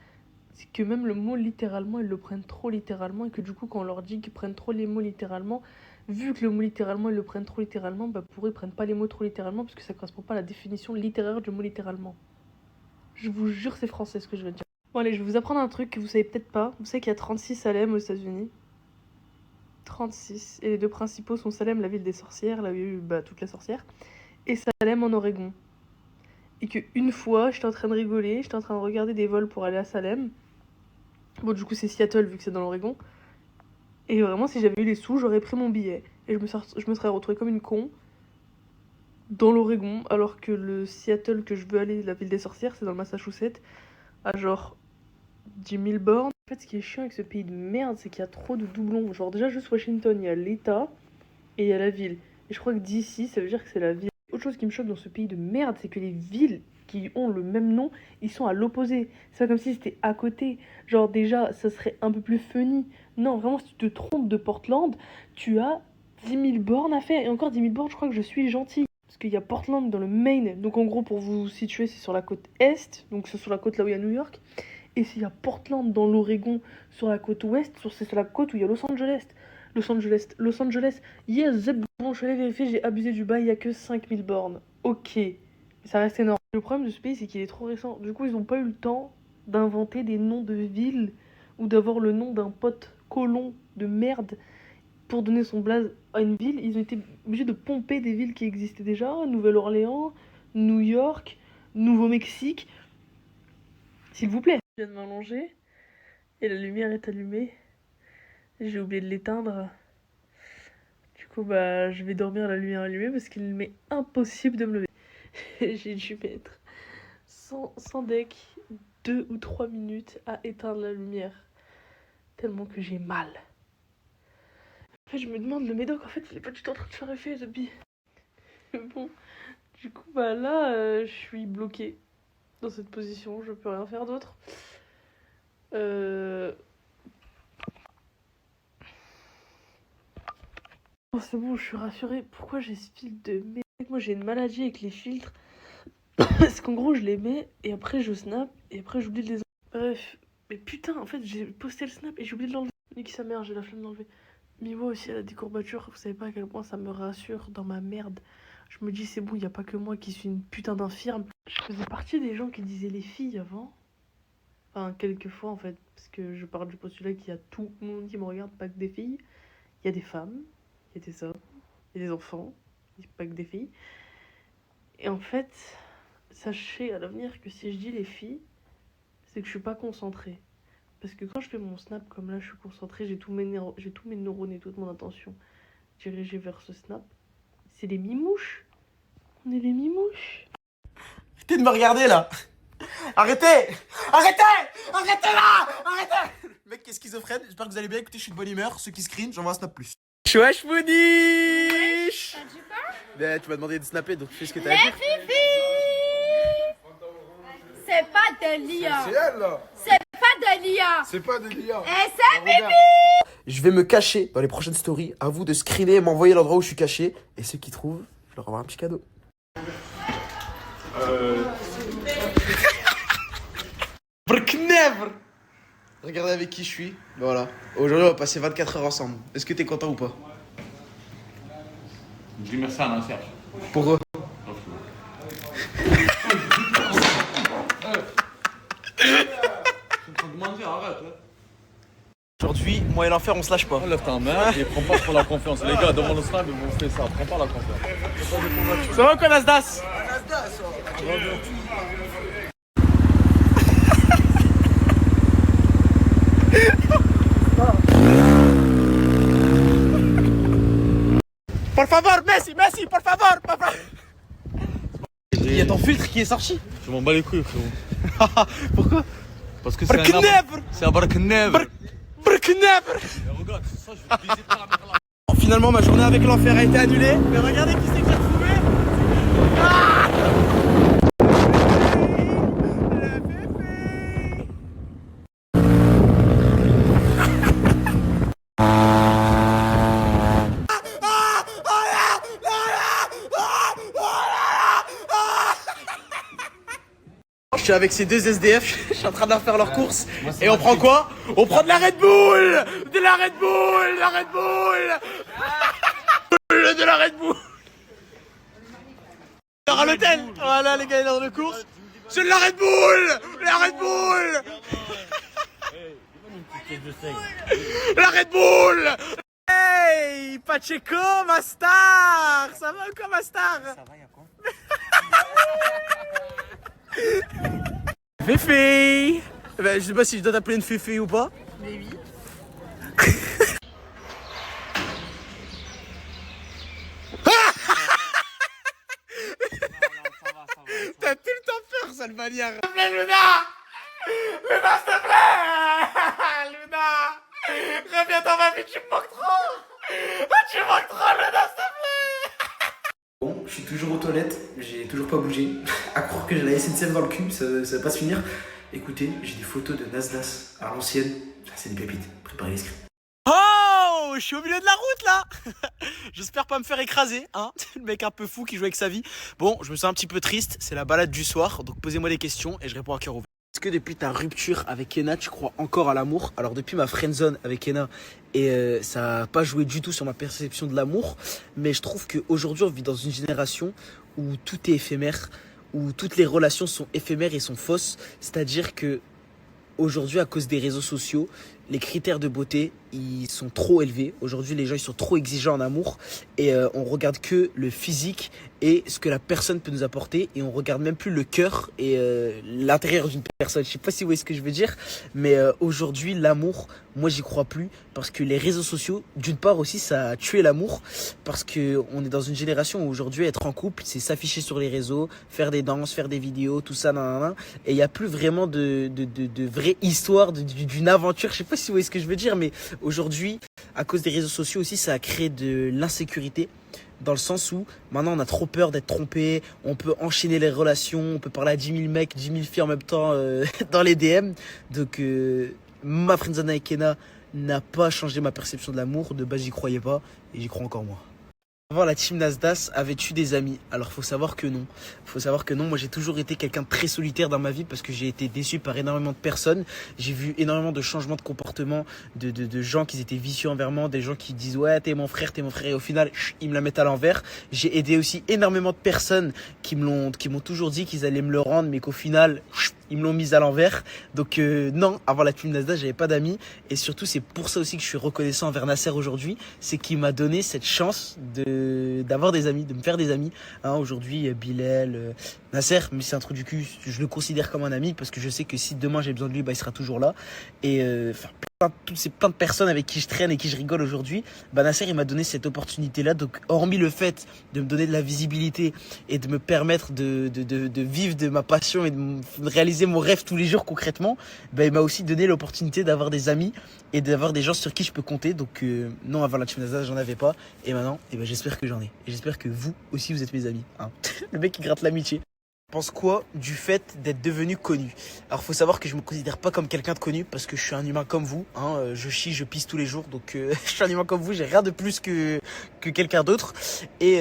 Speaker 4: C'est que même le mot littéralement, ils le prennent trop littéralement. Et que du coup, quand on leur dit qu'ils prennent trop les mots littéralement, vu que le mot littéralement, ils le prennent trop littéralement, bah pour eux, ils prennent pas les mots trop littéralement parce que ça correspond pas à la définition littéraire du mot littéralement. Je vous jure, c'est français ce que je veux dire. Bon allez, je vais vous apprendre un truc que vous savez peut-être pas. Vous savez qu'il y a 36 Salem aux États-Unis. 36. Et les 2 principaux sont Salem, la ville des sorcières, là où il y a eu toutes les sorcières, et Salem en Oregon. Et qu'une fois, j'étais en train de rigoler, j'étais en train de regarder des vols pour aller à Salem. Bon, du coup, c'est Seattle vu que c'est dans l'Oregon. Et vraiment, si j'avais eu les sous, j'aurais pris mon billet. Et je me serais retrouvée comme une con dans l'Oregon, alors que le Seattle que je veux aller, la ville des sorcières, c'est dans le Massachusetts, à genre 10 000 bornes. fait, ce qui est chiant avec ce pays de merde, c'est qu'il y a trop de doublons. Genre, déjà, juste Washington, il y a l'État et il y a la ville. Et je crois que d'ici, ça veut dire que c'est la ville. Autre chose qui me choque dans ce pays de merde, c'est que les villes qui ont le même nom, ils sont à l'opposé. C'est pas comme si c'était à côté. Genre, déjà, ça serait un peu plus funny. Non, vraiment, si tu te trompes de Portland, tu as 10 000 bornes à faire. Et encore 10 000 bornes, je crois que je suis gentil. Parce qu'il y a Portland dans le Maine. Donc, en gros, pour vous situer, c'est sur la côte Est. Donc, c'est sur la côte là où il y a New York. Et s'il y a Portland dans l'Oregon, sur la côte Ouest, c'est sur la côte où il y a Los Angeles. Los Angeles. Yes, zeb, bon, je suis allé vérifier, j'ai abusé du bail, il n'y a que 5000 bornes. Ok. Ça reste énorme. Le problème de ce pays, c'est qu'il est trop récent. Du coup, ils n'ont pas eu le temps d'inventer des noms de villes ou d'avoir le nom d'un pote colon de merde pour donner son blaze à une ville. Ils ont été obligés de pomper des villes qui existaient déjà. Nouvelle-Orléans, New York, Nouveau-Mexique. S'il vous plaît. Je viens de m'allonger et la lumière est allumée. J'ai oublié de l'éteindre. Du coup, bah, je vais dormir à la lumière allumée parce qu'il m'est impossible de me lever. J'ai dû mettre sans deck 2 ou 3 minutes à éteindre la lumière. Tellement que j'ai mal. En fait, je me demande, le médoc, en fait, il est pas du tout en train de faire effet depuis. Bon, du coup, bah là, je suis bloquée dans cette position. Je peux rien faire d'autre. Oh, c'est bon, je suis rassurée. Pourquoi j'ai ce filtre de merde? Moi, j'ai une maladie avec les filtres. Parce qu'en gros, je les mets et après, je snap et après, j'oublie de les enlever. Bref. Mais putain, en fait, j'ai posté le snap et j'ai oublié de l'enlever. Nique sa mère, j'ai la flemme d'enlever. Miwa aussi, elle a des courbatures. Vous savez pas à quel point ça me rassure dans ma merde. Je me dis, c'est bon, y a pas que moi qui suis une putain d'infirme. Je faisais partie des gens qui disaient les filles avant. Enfin, quelques fois en fait. Parce que je parle du postulat qu'il y a tout le monde qui me regarde, pas que des filles. Il y a des femmes, il y a des hommes, il y a des enfants, il y a pas que des filles. Et en fait, sachez à l'avenir que si je dis les filles, c'est que je suis pas concentrée. Parce que quand je fais mon snap comme là, je suis concentrée, j'ai tous mes neurones et toute mon attention dirigée vers ce snap. C'est les mimouches. On est les mimouches.
Speaker 7: Arrêtez de me regarder là. Arrêtez. Arrêtez. Arrêtez là. Arrêtez. Le mec qui est schizophrène, j'espère que vous allez bien. Écoutez, je suis de bonne humeur. Ceux qui screen, j'envoie un snap plus. Wesh Mouniche.
Speaker 21: T'as dit quoi?
Speaker 7: Ben, tu m'as demandé de snapper, donc fais ce que t'as
Speaker 21: Les
Speaker 7: à dire.
Speaker 21: filles. C'est pas de l'IA.
Speaker 7: C'est elle là.
Speaker 21: C'est pas de l'IA.
Speaker 7: C'est pas de l'IA.
Speaker 21: Et c'est Bibi.
Speaker 7: Je vais me cacher dans les prochaines stories. À vous de screener et m'envoyer l'endroit où je suis caché. Et ceux qui trouvent, je leur envoie un petit cadeau. Brknever. Regardez avec qui je suis. Voilà. Aujourd'hui, on va passer 24 heures ensemble. Est-ce que t'es content ou pas?
Speaker 22: Je dis merci à Nasser.
Speaker 7: Pourquoi? Aujourd'hui, moi et l'enfer, on se lâche pas.
Speaker 22: Lève ta main et prends pas pour la confiance. Les gars, demande le snap et vous faites ça. Prends pas la confiance.
Speaker 7: Ça va quoi, Nasdas? Por favor, Messi, por favor, por favor. Il y a ton filtre qui est sorti.
Speaker 22: Je m'en bats les couilles, frérot.
Speaker 7: Pourquoi?
Speaker 22: Parce que c'est un arbre. C'est un Brknever.
Speaker 7: Brknever.
Speaker 22: Regarde, c'est ça, je vais visiter la mère là.
Speaker 7: Finalement, ma journée avec l'enfer a été annulée. Mais regardez qui c'est que j'ai trouvé. Ah! Je suis avec ces deux SDF, je suis en train de leur faire leurs courses. Et on prend quoi? On prend de la Red Bull! De la Red Bull! De la Red Bull! De la Red Bull! Alors à l'hôtel! Voilà les gars, ils sont de course. C'est de la Red Bull! La Red Bull! La Red Bull! Hey! Pacheco, ma star! Ça va ou quoi, ma star? Ça va, y'a quoi? Féfé. Ben, je sais pas si je dois t'appeler une féfé ou pas. Mais oui. T'as tout le temps peur, sale manière. S'il te plaît, Luna! Luna, s'il te plaît! reviens dans ma vie, tu me manques trop. Tu me manques trop, le Nas, s'il te plaît.
Speaker 2: Bon, je suis toujours aux toilettes, j'ai toujours pas bougé. À croire que j'ai la SNCF dans le cul, ça va pas se finir. Écoutez, j'ai des photos de Nasdaq à l'ancienne. C'est des pépites, préparez les scripts.
Speaker 7: Oh, je suis au milieu de la route là. J'espère pas me faire écraser, hein. Le mec un peu fou qui joue avec sa vie. Bon, je me sens un petit peu triste, c'est la balade du soir, donc posez-moi des questions et je réponds à cœur ouvert. Est-ce que depuis ta rupture avec Kenna, tu crois encore à l'amour? Alors depuis ma friendzone avec Kenna, et ça n'a pas joué du tout sur ma perception de l'amour, mais je trouve qu'aujourd'hui on vit dans une génération où tout est éphémère, où toutes les relations sont éphémères et sont fausses, c'est-à-dire que aujourd'hui, à cause des réseaux sociaux, les critères de beauté, ils sont trop élevés. Aujourd'hui, les gens, ils sont trop exigeants en amour. Et on regarde que le physique et ce que la personne peut nous apporter. Et on regarde même plus le cœur et l'intérieur d'une personne. Je sais pas si vous voyez ce que je veux dire. Mais aujourd'hui, l'amour, moi, j'y crois plus. Parce que les réseaux sociaux, d'une part aussi, ça a tué l'amour. Parce qu'on est dans une génération où aujourd'hui, être en couple, c'est s'afficher sur les réseaux, faire des danses, faire des vidéos, tout ça, nanana. Et il n'y a plus vraiment de vraie histoire, d'une aventure. Je sais pas si vous voyez ce que je veux dire, mais aujourd'hui, à cause des réseaux sociaux aussi, ça a créé de l'insécurité. Dans le sens où maintenant on a trop peur d'être trompé, on peut enchaîner les relations, on peut parler à 10 000 mecs, 10 000 filles en même temps dans les DM. Donc ma friendzone avec Kenna n'a pas changé ma perception de l'amour. De base, j'y croyais pas et j'y crois encore moins. Avant, la team Nasdaq avait-tu des amis? Alors faut savoir que non. Moi j'ai toujours été quelqu'un de très solitaire dans ma vie parce que j'ai été déçu par énormément de personnes. J'ai vu énormément de changements de comportement, de gens qui étaient vicieux envers moi, des gens qui disent ouais t'es mon frère et au final ils me la mettent à l'envers. J'ai aidé aussi énormément de personnes qui m'ont toujours dit qu'ils allaient me le rendre mais qu'au final ils me l'ont mise à l'envers. Donc non, avant la team Nasdaq j'avais pas d'amis et surtout c'est pour ça aussi que je suis reconnaissant envers Nasser aujourd'hui, c'est qu'il m'a donné cette chance d'avoir des amis, de me faire des amis. Hein, aujourd'hui, Bilal, Nasser, mais c'est un trou du cul, je le considère comme un ami parce que je sais que si demain j'ai besoin de lui, bah, il sera toujours là. Et plein de personnes avec qui je traîne et qui je rigole aujourd'hui, bah Nasser il m'a donné cette opportunité là. Donc hormis le fait de me donner de la visibilité et de me permettre de vivre de ma passion et de réaliser mon rêve tous les jours concrètement, bah, il m'a aussi donné l'opportunité d'avoir des amis et d'avoir des gens sur qui je peux compter. Donc non, avant la team Nasdaq j'en avais pas et maintenant bah, j'espère que j'en ai et j'espère que vous aussi vous êtes mes amis, hein. Le mec qui gratte l'amitié. Pense quoi du fait d'être devenu connu? Alors faut savoir que je me considère pas comme quelqu'un de connu parce que je suis un humain comme vous, hein. Je chie, je pisse tous les jours, donc je suis un humain comme vous, j'ai rien de plus que quelqu'un d'autre. Et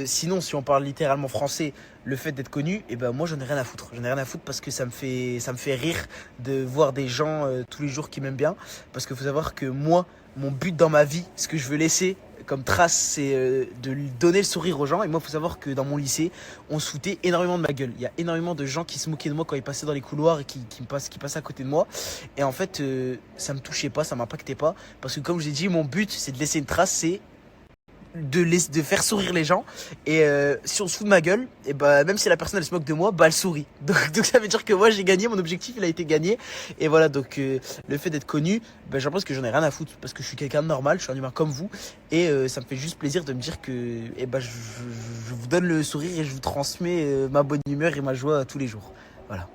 Speaker 7: sinon si on parle littéralement français, le fait d'être connu, et ben moi j'en ai rien à foutre. J'en ai rien à foutre parce que ça me fait rire de voir des gens tous les jours qui m'aiment bien. Parce qu'il faut savoir que moi, mon but dans ma vie, ce que je veux laisser comme trace, c'est de donner le sourire aux gens. Et moi, il faut savoir que dans mon lycée, on se foutait énormément de ma gueule. Il y a énormément de gens qui se moquaient de moi quand ils passaient dans les couloirs et qui passaient à côté de moi. Et en fait, ça me touchait pas, ça m'impactait pas. Parce que comme je l'ai dit, mon but, c'est de laisser une trace, c'est de faire sourire les gens. Et si on se fout de ma gueule, et bah, même si la personne elle se moque de moi, bah elle sourit. Donc ça veut dire que moi j'ai gagné, mon objectif il a été gagné. Et voilà, donc le fait d'être connu, bah, j'ai l'impression que j'en ai rien à foutre parce que je suis quelqu'un de normal, je suis un humain comme vous. Et ça me fait juste plaisir de me dire que bah, je vous donne le sourire et je vous transmets ma bonne humeur et ma joie tous les jours. Voilà.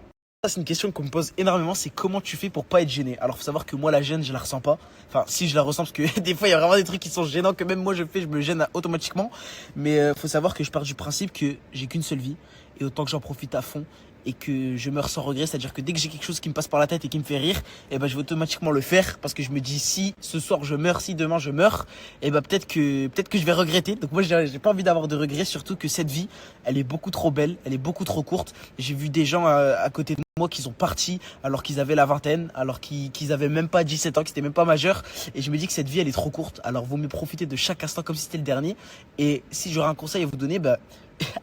Speaker 7: C'est une question qu'on me pose énormément, c'est comment tu fais pour pas être gêné. Alors faut savoir que moi la gêne je la ressens pas. Enfin si, je la ressens parce que des fois il y a vraiment des trucs qui sont gênants que même moi je me gêne automatiquement. Mais faut savoir que je pars du principe que j'ai qu'une seule vie et autant que j'en profite à fond et que je meurs sans regret. C'est-à-dire que dès que j'ai quelque chose qui me passe par la tête et qui me fait rire, et ben je vais automatiquement le faire parce que je me dis si ce soir je meurs, si demain je meurs, et ben peut-être que je vais regretter. Donc moi j'ai pas envie d'avoir de regrets, surtout que cette vie elle est beaucoup trop belle, elle est beaucoup trop courte. J'ai vu des gens à côté de moi qui sont partis alors qu'ils avaient la vingtaine, alors qu'ils avaient même pas 17 ans, qu'ils étaient même pas majeurs. Et je me dis que cette vie elle est trop courte, alors vaut mieux profiter de chaque instant comme si c'était le dernier. Et si j'aurais un conseil à vous donner, bah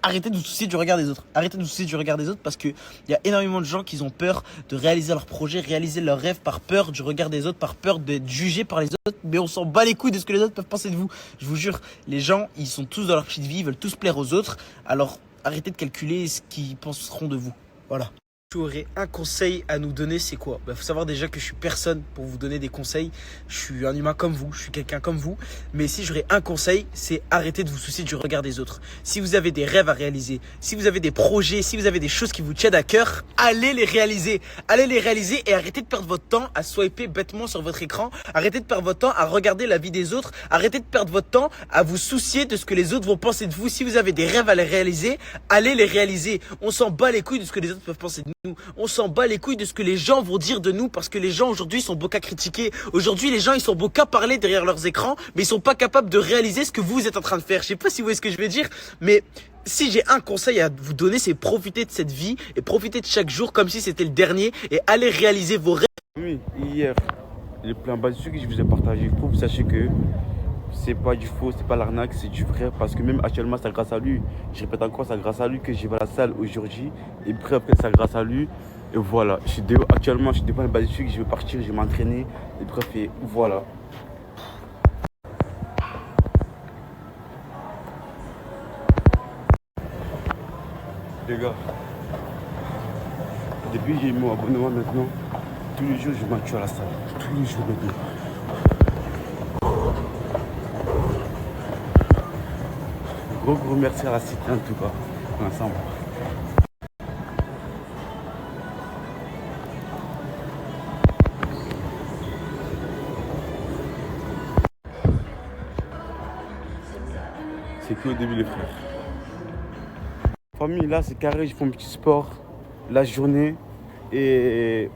Speaker 7: arrêtez de vous soucier du regard des autres. Arrêtez de vous soucier du regard des autres parce que il y a énormément de gens qui ont peur de réaliser leurs projets, réaliser leurs rêves par peur du regard des autres, par peur d'être jugé par les autres. Mais on s'en bat les couilles de ce que les autres peuvent penser de vous. Je vous jure, les gens, ils sont tous dans leur petite vie, ils veulent tous plaire aux autres. Alors arrêtez de calculer ce qu'ils penseront de vous. Voilà. tu aurais un conseil à nous donner, c'est quoi? Faut savoir déjà que je suis personne pour vous donner des conseils. Je suis un humain comme vous, je suis quelqu'un comme vous. Mais si j'aurais un conseil, c'est arrêter de vous soucier du regard des autres. Si vous avez des rêves à réaliser, si vous avez des projets, si vous avez des choses qui vous tiennent à cœur, allez les réaliser. Allez les réaliser et arrêtez de perdre votre temps à swiper bêtement sur votre écran. Arrêtez de perdre votre temps à regarder la vie des autres. Arrêtez de perdre votre temps à vous soucier de ce que les autres vont penser de vous. Si vous avez des rêves à les réaliser, allez les réaliser. On s'en bat les couilles de ce que les autres peuvent penser de nous. On s'en bat les couilles de ce que les gens vont dire de nous parce que les gens aujourd'hui sont beaux qu'à critiquer. Aujourd'hui, les gens, ils sont beaux qu'à parler derrière leurs écrans, mais ils sont pas capables de réaliser ce que vous êtes en train de faire. Je sais pas si vous voyez ce que je veux dire, mais si j'ai un conseil à vous donner, c'est profiter de cette vie et profiter de chaque jour comme si c'était le dernier et aller réaliser vos rêves.
Speaker 17: Oui, hier, le plan basique que je vous ai partagé, pour que vous sachiez que c'est pas du faux, c'est pas l'arnaque, c'est du vrai. Parce que même actuellement, c'est grâce à lui. Je répète encore, c'est grâce à lui que j'ai vais à la salle aujourd'hui. Et puis après, c'est grâce à lui. Et voilà, actuellement, je suis devant le basique, je vais partir, je vais m'entraîner. Et bref, et voilà. Les gars, depuis que j'ai mis mon abonnement maintenant, tous les jours, je m'entraîne à la salle. Tous les jours maintenant. Gros merci à la cité en tout cas, ensemble. C'est que au début les frères. Famille, là c'est carré, je fais un petit sport la journée et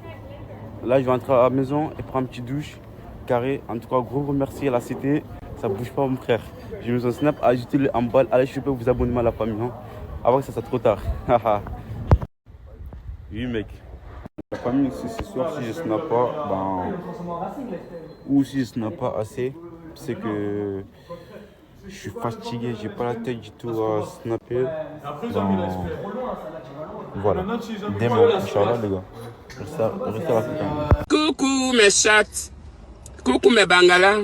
Speaker 17: là je vais rentrer à la maison et prendre une petite douche. Carré, en tout cas gros merci à la cité, ça bouge pas mon frère. J'ai mis un snap, ajoutez-le en balle, allez je peux vous abonner à la famille. Hein. Avant que ça soit trop tard. Oui mec. La famille ce soir si je snap pas, ou si je snap pas assez, c'est que je suis fatigué, j'ai pas la tête du tout à snapper. Voilà. Demain, Inch'Allah les gars. Restez à la famille.
Speaker 8: Coucou mes chattes. Coucou mes bangalas.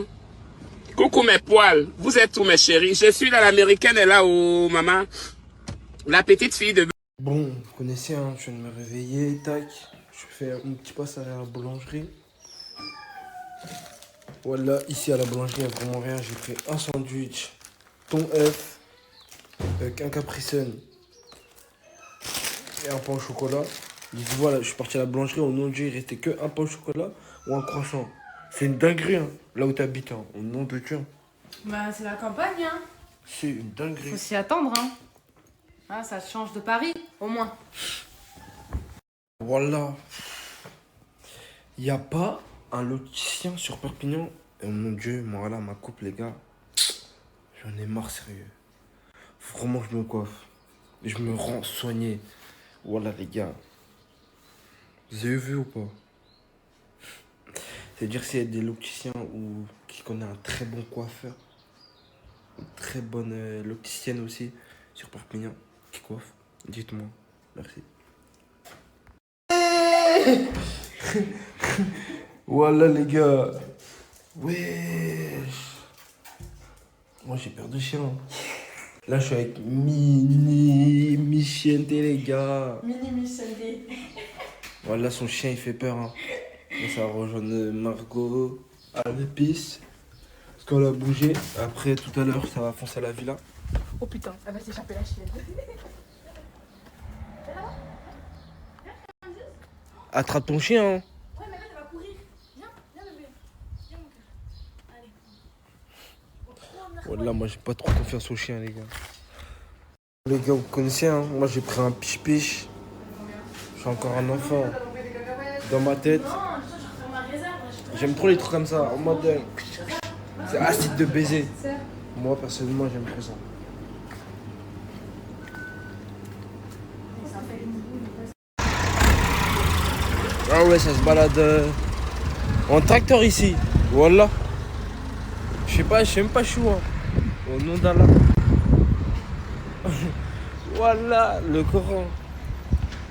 Speaker 8: Coucou mes poils, vous êtes tous mes chéris. Je suis là, l'américaine est là où maman, la petite fille de...
Speaker 3: Bon, vous connaissez, hein, je viens de me réveiller, tac. Je fais un petit passe à la boulangerie. Voilà, ici à la boulangerie, il n'y a vraiment rien. J'ai pris un sandwich, thon œuf, avec un capricène et un pain au chocolat. Voilà, je suis parti à la boulangerie, au nom de Dieu, il restait que un pain au chocolat ou un croissant. C'est une dinguerie, hein, là où t'habites, hein, au nom de Dieu.
Speaker 13: Bah, c'est la campagne, hein.
Speaker 3: C'est une dinguerie.
Speaker 13: Faut s'y attendre, hein. Ah, ça change de Paris, au moins.
Speaker 3: Voilà. Il n'y a pas un lotissien sur Perpignan. Et oh mon Dieu, moi là, ma coupe, les gars, j'en ai marre, sérieux. Vraiment, je me coiffe. Je me rends soigné. Voilà, les gars. Vous avez vu ou pas? C'est-à-dire s'il y a des locticiens ou qui connaissent un très bon coiffeur, une très bonne locticienne aussi sur Perpignan qui coiffe, dites-moi. Merci. Voilà les gars. Wesh. Moi j'ai peur de chien. Là je suis avec Mini Michiente les gars.
Speaker 13: Mini Michiente.
Speaker 3: Voilà son chien il fait peur. Hein. Et ça va rejoindre Margot à l'épice. Parce qu'on a bougé. Après tout à l'heure ça va foncer à la villa.
Speaker 13: Oh putain, elle va s'échapper la chienne.
Speaker 3: Attrape ton chien. Hein.
Speaker 13: Ouais, mais là, elle va courir. Viens, viens, bébé. Viens, mon cœur. Allez.
Speaker 3: Voilà, moi j'ai pas trop confiance au chien, les gars. Les gars, vous connaissez, hein. Moi j'ai pris un piche-piche. Je suis encore un enfant. Dans ma tête. J'aime trop les trucs comme ça. En mode. C'est acide de baiser. Moi personnellement, j'aime trop ça. Ah ouais, ça se balade en tracteur ici. Voilà. Je sais même pas chou. Hein. Au nom d'Allah. Voilà le Coran.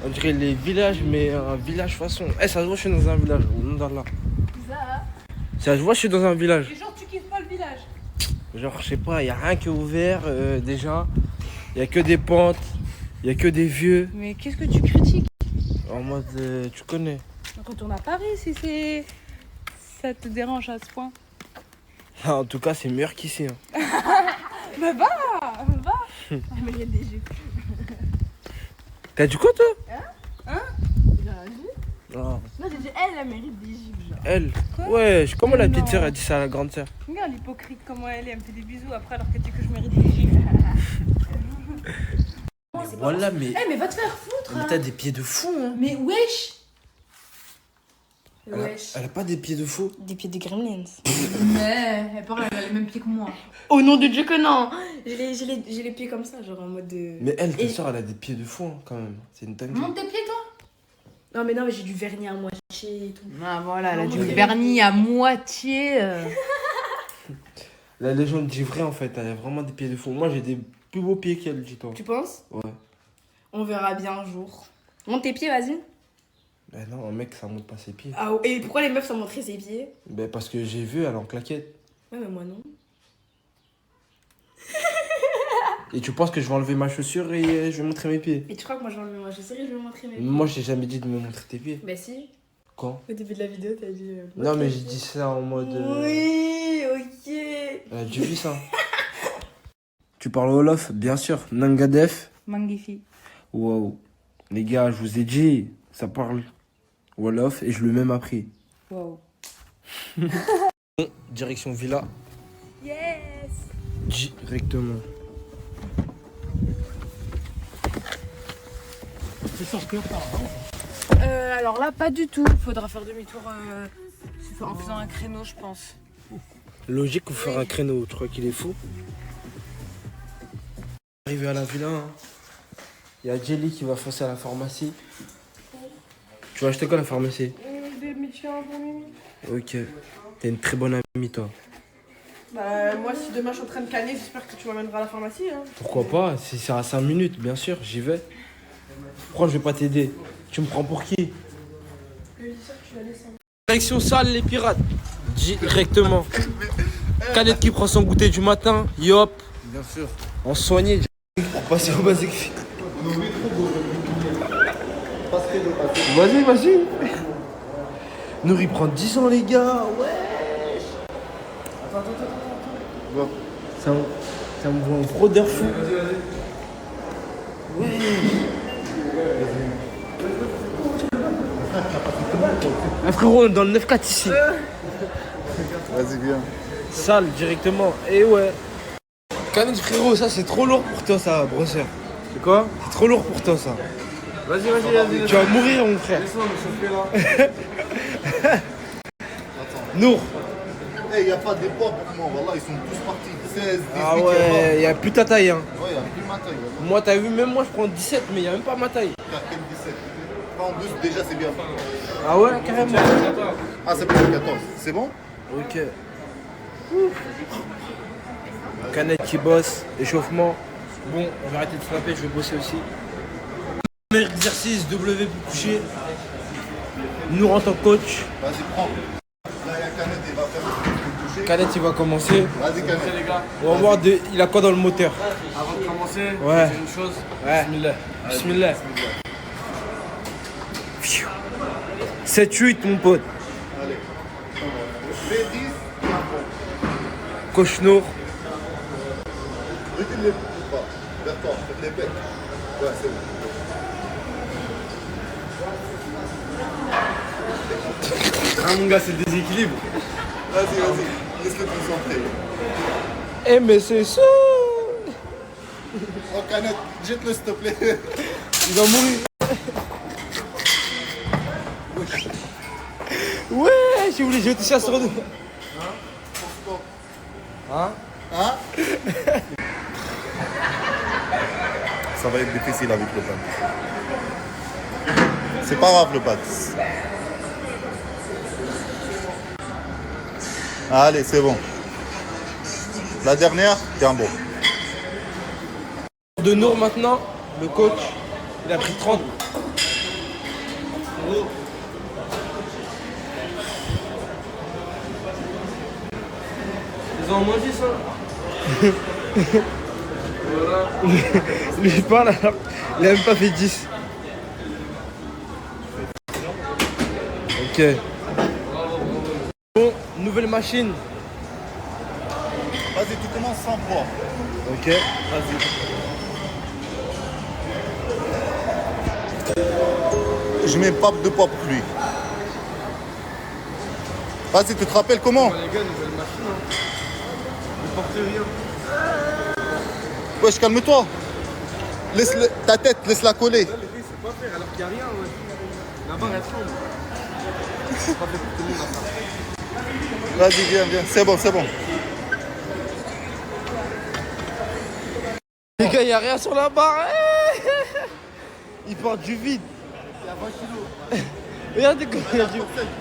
Speaker 3: On dirait les villages, mais un village façon. Eh, ça se voit, je suis dans un village. Au nom d'Allah. Ça se voit, je suis dans un village.
Speaker 13: Et genre, tu kiffes pas le village?
Speaker 3: Genre, je sais pas, y a rien qui est ouvert déjà. Y a que des pentes. Y a que des vieux.
Speaker 13: Mais qu'est-ce que tu critiques?
Speaker 3: En mode, tu connais.
Speaker 16: Retourne à Paris si c'est... ça te dérange à ce point.
Speaker 3: Ah, en tout cas, c'est meilleur qu'ici. Hein.
Speaker 16: Mais va. Mais il y a des jupes.
Speaker 3: T'as dit quoi, toi?
Speaker 16: Hein? J'ai rien dit.
Speaker 3: Non.
Speaker 16: Non, j'ai dit elle mérite des jupes, genre.
Speaker 3: Elle? Ouais, comment la petite sœur a dit ça à la grande sœur?
Speaker 16: Regarde l'hypocrite, comment elle est, elle me fait des bisous après alors qu'elle dit que je mérite des jupes.
Speaker 3: Voilà, mais.
Speaker 16: Eh, mais va te faire foutre.
Speaker 3: Mais t'as des pieds de fou, hein.
Speaker 16: Mais wesh.
Speaker 3: Elle a pas des pieds de fou?
Speaker 16: Des pieds de gremlins.
Speaker 13: Mais elle parle, elle a les mêmes pieds que moi.
Speaker 16: Au nom de Dieu que non. J'ai les pieds comme ça, genre en mode de...
Speaker 3: Mais elle, ta sœur, elle a des pieds de fou, hein, quand même. C'est une dinguerie.
Speaker 13: Monte tes pieds, toi.
Speaker 16: Non, mais j'ai du vernis à moitié et tout.
Speaker 13: Ah, voilà, elle a du vernis à moitié.
Speaker 3: La légende dit vrai, en fait. Elle a vraiment des pieds de fou. Moi, j'ai des plus beaux pieds qu'elle, dis-toi.
Speaker 16: Tu penses?
Speaker 3: Ouais.
Speaker 16: On verra bien un jour. Monte tes pieds, vas-y.
Speaker 3: Ben non, un mec, ça monte pas ses pieds.
Speaker 16: Ah, et pourquoi les meufs ça montrait ses pieds?
Speaker 3: Ben parce que j'ai vu, elle est en claquette.
Speaker 16: Ouais, mais moi non.
Speaker 3: Et tu penses que je vais enlever ma chaussure et je vais montrer mes pieds?
Speaker 16: Et tu crois que moi je vais enlever ma chaussure et je vais montrer mes pieds?
Speaker 3: Moi, je t'ai jamais dit de me montrer tes pieds.
Speaker 16: Bah si.
Speaker 3: Quand?
Speaker 16: Au début de la vidéo, t'as dit...
Speaker 3: Non, mais j'ai dit ça en mode...
Speaker 16: Oui, ok.
Speaker 3: Elle a dû vu ça. Tu parles Wolof, bien sûr. Nangadef.
Speaker 16: Magnifique.
Speaker 3: Wow. Les gars, je vous ai dit, ça parle Wolof et je l'ai même appris.
Speaker 16: Wow.
Speaker 3: Direction Villa.
Speaker 16: Yes.
Speaker 3: Directement.
Speaker 18: C'est sorti en retard.
Speaker 16: Alors là, pas du tout. Faudra faire demi-tour en faisant un créneau, je pense.
Speaker 3: Logique pour faire un créneau, tu crois qu'il est fou? Arrivé à la villa, hein. Il y a Jelly qui va foncer à la pharmacie. Tu vas acheter quoi à la pharmacie?
Speaker 16: Des médicaments pour Mimi.
Speaker 3: Ok. T'es une très bonne amie, toi.
Speaker 16: Bah, moi, si demain je suis en train de canner, j'espère que tu m'amèneras à la pharmacie. Hein.
Speaker 3: Pourquoi pas? Si c'est à 5 minutes, bien sûr, j'y vais. Pourquoi je vais pas t'aider? Tu me prends pour qui? Direction salle, les pirates. Directement. Canette qui prend son goûter du matin. Yop.
Speaker 22: Bien sûr.
Speaker 3: On soignait pour passer au basique. Vas-y, vas-y. Nourri prend 10 ans, les gars. Ouais. Attends. Ça me voit un fraudeur fou. Ouais. Ah, frérot, on est dans le 9-4 ici.
Speaker 19: Vas-y, viens.
Speaker 3: Sale, directement. Et ouais. Canette, frérot, ça c'est trop lourd pour toi, ça, brosseur. C'est quoi? C'est trop lourd pour toi, ça.
Speaker 22: Vas-y.
Speaker 3: Tu vas mourir, mon frère.
Speaker 22: Laisse-moi me chauffer là.
Speaker 3: Nour.
Speaker 19: Eh, y a pas des poids pour moi, voilà, ils sont tous partis. 16, 18,
Speaker 3: Ah ouais, y a plus ta taille, hein.
Speaker 19: Ouais, y a plus ma taille. Voilà.
Speaker 3: Moi, t'as vu, même moi je prends 17, mais y a même pas ma taille.
Speaker 19: T'as quel 17? En 12, déjà, c'est bien.
Speaker 3: Ah ouais, carrément.
Speaker 19: Ah, c'est pour le 14. C'est bon?
Speaker 3: Ok. Canette qui bosse, échauffement. Bon, je vais arrêter de frapper, je vais bosser aussi. Premier exercice, W pour coucher. Nous en tant que coach.
Speaker 19: Vas-y, prends. Là, il y a Canette, il va faire le toucher.
Speaker 3: Canette, il va commencer.
Speaker 19: Vas-y, Canette.
Speaker 22: Les gars.
Speaker 3: On va voir, il a quoi dans le moteur.
Speaker 22: Avant de commencer,
Speaker 3: Ouais.
Speaker 22: c'est une chose.
Speaker 3: Ouais.
Speaker 22: Bismillah.
Speaker 3: Bismillah. 7-8, mon pote.
Speaker 19: Allez. B10,
Speaker 3: Coach Nour.
Speaker 19: recule les bras. Vers toi, faites les pecs. Ouais, c'est bon.
Speaker 22: Ah mon gars, c'est le déséquilibre.
Speaker 19: Vas-y, laisse-le concentrer.
Speaker 3: Eh, mais c'est ça.
Speaker 19: Oh, Canette, jette-le s'il te plaît.
Speaker 3: Il va mourir. Ouais, j'ai voulu jeter ça sur nous. Hein?
Speaker 19: Hein? Ça va être difficile avec le pad. C'est pas grave le pad. Allez, c'est bon. La dernière, tiens bon.
Speaker 3: De Nour maintenant, le coach, il a pris 30.
Speaker 22: Ils ont moins 10 hein. Voilà.
Speaker 3: Lui il parle alors, il a même pas fait 10. Ok. Bon, nouvelle machine.
Speaker 19: Vas-y, tu commences sans poids.
Speaker 3: Ok, vas-y.
Speaker 19: Je mets pas de poids pour lui. Vas-y, tu te rappelles comment?
Speaker 3: Les gars, nouvelle machine. Hein. Ne portez rien.
Speaker 19: Wesh, calme-toi. Laisse ta tête, laisse-la coller.
Speaker 3: Là, les gars, c'est pas faire alors qu'il n'y a rien, ouais. La barre, elle tombe. C'est pas fait pour tout le monde, ça.
Speaker 19: Vas-y, viens. C'est bon.
Speaker 3: Les gars, il n'y a rien sur la barre. Il porte du vide.
Speaker 19: Il y a 20 kilos.
Speaker 3: Regardez comment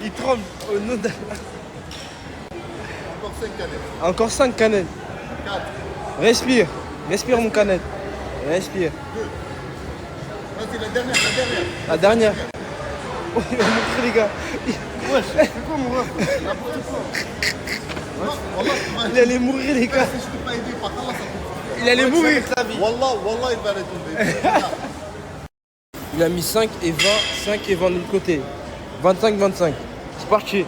Speaker 3: il tremble au nom de...
Speaker 19: Encore 5 canettes.
Speaker 3: Encore 5 canettes.
Speaker 19: 4.
Speaker 3: Respire mon canette. Respire.
Speaker 19: 2. Vas-y, la dernière.
Speaker 3: La dernière. Oh, il va montrer les gars.
Speaker 19: Wesh, c'est quoi mon ref? N'importe quoi.
Speaker 3: Il allait mourir les gars.
Speaker 19: Si je t'ai pas aidé, par là, ça te...
Speaker 3: Il allait mourir.
Speaker 19: Wallah, il va retomber.
Speaker 3: Il a mis 5 et 20, 5 et 20 de l'autre côté. 25. C'est parti.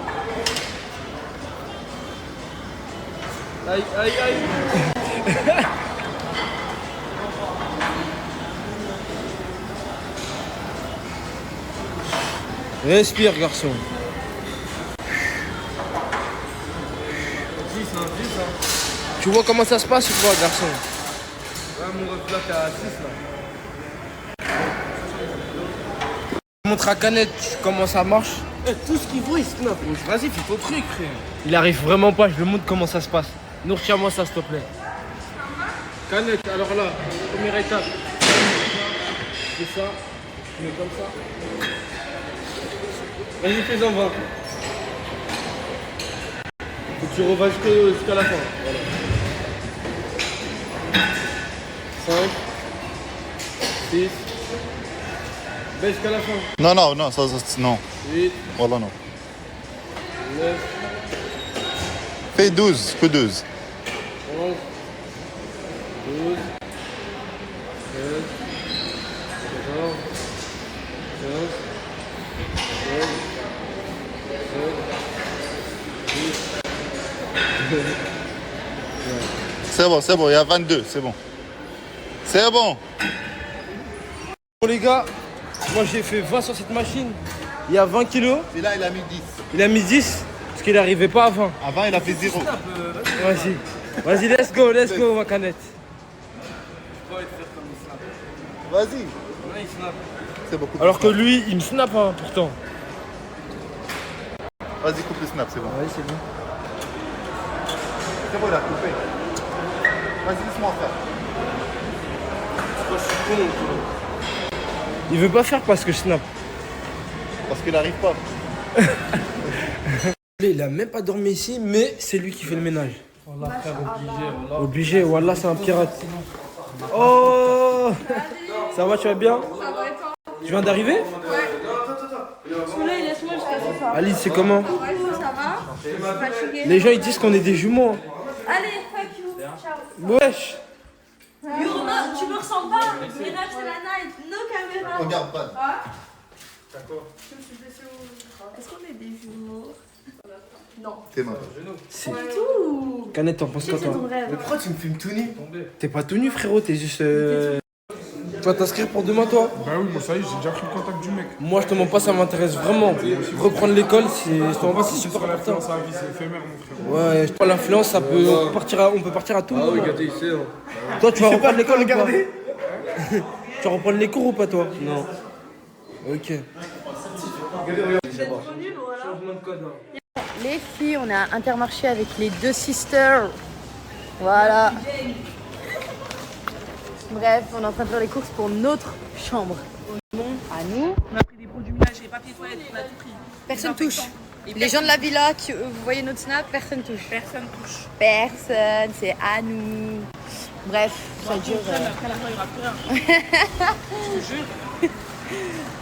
Speaker 3: Aïe. Respire, garçon. 10, hein. Tu vois comment ça se passe ou quoi, garçon? Ouais, mon ref là, t'es à 6 là. Montre à Canette comment ça marche. Tout ce qu'il voit, il snap. Vas-y, fais ton truc, frère. Il arrive vraiment pas, je lui montre comment ça se passe. Nous, retiens-moi ça, s'il te plaît. Canette, alors là, première étape. C'est ça. Tu mets comme ça. Vas-y, fais-en 20. Faut que tu revas jusqu'à la fin. Voilà. 5, 6. Baisse jusqu'à la fin.
Speaker 19: Non, non.
Speaker 3: 8.
Speaker 19: Wallah, non.
Speaker 3: 9.
Speaker 19: Fais 12, que 12.
Speaker 3: 11. 12. 13. 14. 15. 16. 17.
Speaker 19: C'est bon, il y a 22, c'est bon. C'est bon.
Speaker 3: Bon les gars, moi j'ai fait 20 sur cette machine. Il y a 20 kilos.
Speaker 19: Et là, il a mis 10.
Speaker 3: Il a mis 10 parce qu'il n'arrivait pas à 20.
Speaker 19: Avant, il a fait 0.
Speaker 3: Vas-y, let's go, ma canette.
Speaker 19: Vas-y. C'est beaucoup.
Speaker 3: Alors que lui, il me snap hein, pourtant.
Speaker 19: Vas-y, coupe le snap, c'est bon.
Speaker 3: Oui, c'est bon.
Speaker 19: C'est bon, il a coupé. Vas-y, laisse-moi faire.
Speaker 3: Il veut pas faire parce que je snap.
Speaker 19: Parce qu'il n'arrive pas.
Speaker 3: Il a même pas dormi ici, mais c'est lui qui fait le ménage.
Speaker 15: Wallah, frère,
Speaker 3: Obligé, Wallah, c'est un pirate. Oh. Ça va, tu vas bien? Tu viens d'arriver?
Speaker 13: Ouais. Celui-là, il laisse-moi jusqu'à ce soir.
Speaker 3: Alice, c'est comment?
Speaker 13: Ça va? Je suis fatiguée.
Speaker 3: Les gens ils disent qu'on est des jumeaux.
Speaker 13: Allez, fuck you. Ciao.
Speaker 3: Wesh.
Speaker 13: Yurma, tu me ressembles pas. Mirage, c'est la night. No caméra.
Speaker 19: Regarde pas.
Speaker 13: Ah. D'accord. Est-ce qu'on est des jumeaux? Non.
Speaker 19: T'es mort.
Speaker 3: C'est
Speaker 13: Pas du tout.
Speaker 3: Canette, t'en penses quoi toi?
Speaker 13: Mais
Speaker 3: pourquoi tu me filmes tout nu? T'es pas tout nu frérot, t'es juste... Tu vas t'inscrire pour demain toi?
Speaker 9: Bah oui, moi ça y est, j'ai déjà pris le contact du mec.
Speaker 3: Moi je te mens pas, ça m'intéresse vraiment. Reprendre l'école, c'est super important.
Speaker 9: L'influence à la vie, c'est éphémère mon frère.
Speaker 3: Ouais, je crois l'influence, ça peut... on peut partir à tout moment.
Speaker 9: regardez, il sait.
Speaker 3: Toi tu vas reprendre l'école ou pas? Tu vas reprendre les cours ou pas toi? Non. Ok.
Speaker 11: Les filles, on est à Intermarché avec les deux sisters. Voilà. Bref, on est en train de faire les courses pour notre chambre. Bon, à nous.
Speaker 5: On a pris des produits ménagers, papier toilette, on a tout pris.
Speaker 11: Personne touche. Les gens de la villa, vous voyez notre snap, personne touche.
Speaker 5: Personne touche.
Speaker 11: Personne, c'est à nous. Bref, ça dure.
Speaker 5: Après la fin, il n'y aura plus rien. Je te jure.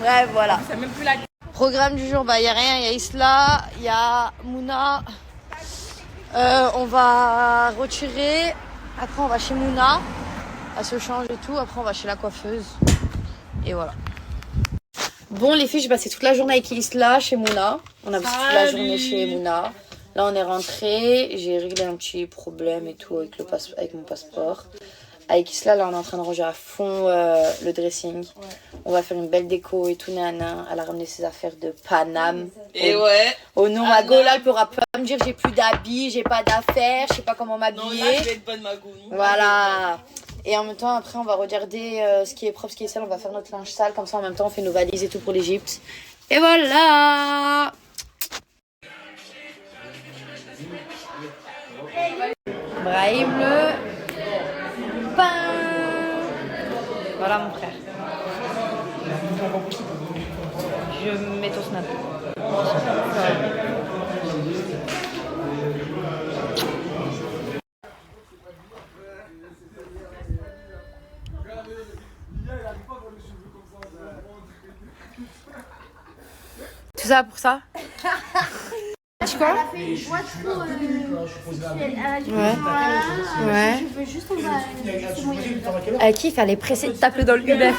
Speaker 11: Bref, voilà.
Speaker 5: C'est même plus la...
Speaker 11: Programme du jour, bah il y a rien, il y a Isla, il y a Mouna. On va retirer. Après on va chez Mouna. Elle se change et tout. Après on va chez la coiffeuse. Et voilà.
Speaker 10: Bon les filles, j'ai passé toute la journée avec Isla chez Mouna. On a passé toute la journée chez Mouna. Là on est rentré, j'ai réglé un petit problème et tout avec, avec mon passeport. Avec Isla, là on est en train de ranger à fond le dressing. Ouais. On va faire une belle déco et tout, nana. Elle a ramené ses affaires de Paname.
Speaker 5: Et ouais.
Speaker 10: Oh non, Mago, là elle pourra pas me dire j'ai plus d'habits, j'ai pas d'affaires, je sais pas comment m'habiller.
Speaker 5: Non, là je vais être bonne Mago.
Speaker 10: Voilà. Et en même temps, après, on va regarder ce qui est propre, ce qui est sale. On va faire notre linge sale. Comme ça, en même temps, on fait nos valises et tout pour l'Égypte. Et voilà. Brahim le pain. Voilà, mon frère. Je mets ton snap. Tout ça pour ça? Tu quoi? Ouais. Je veux juste à qui fallait presser de taper dans le Uber?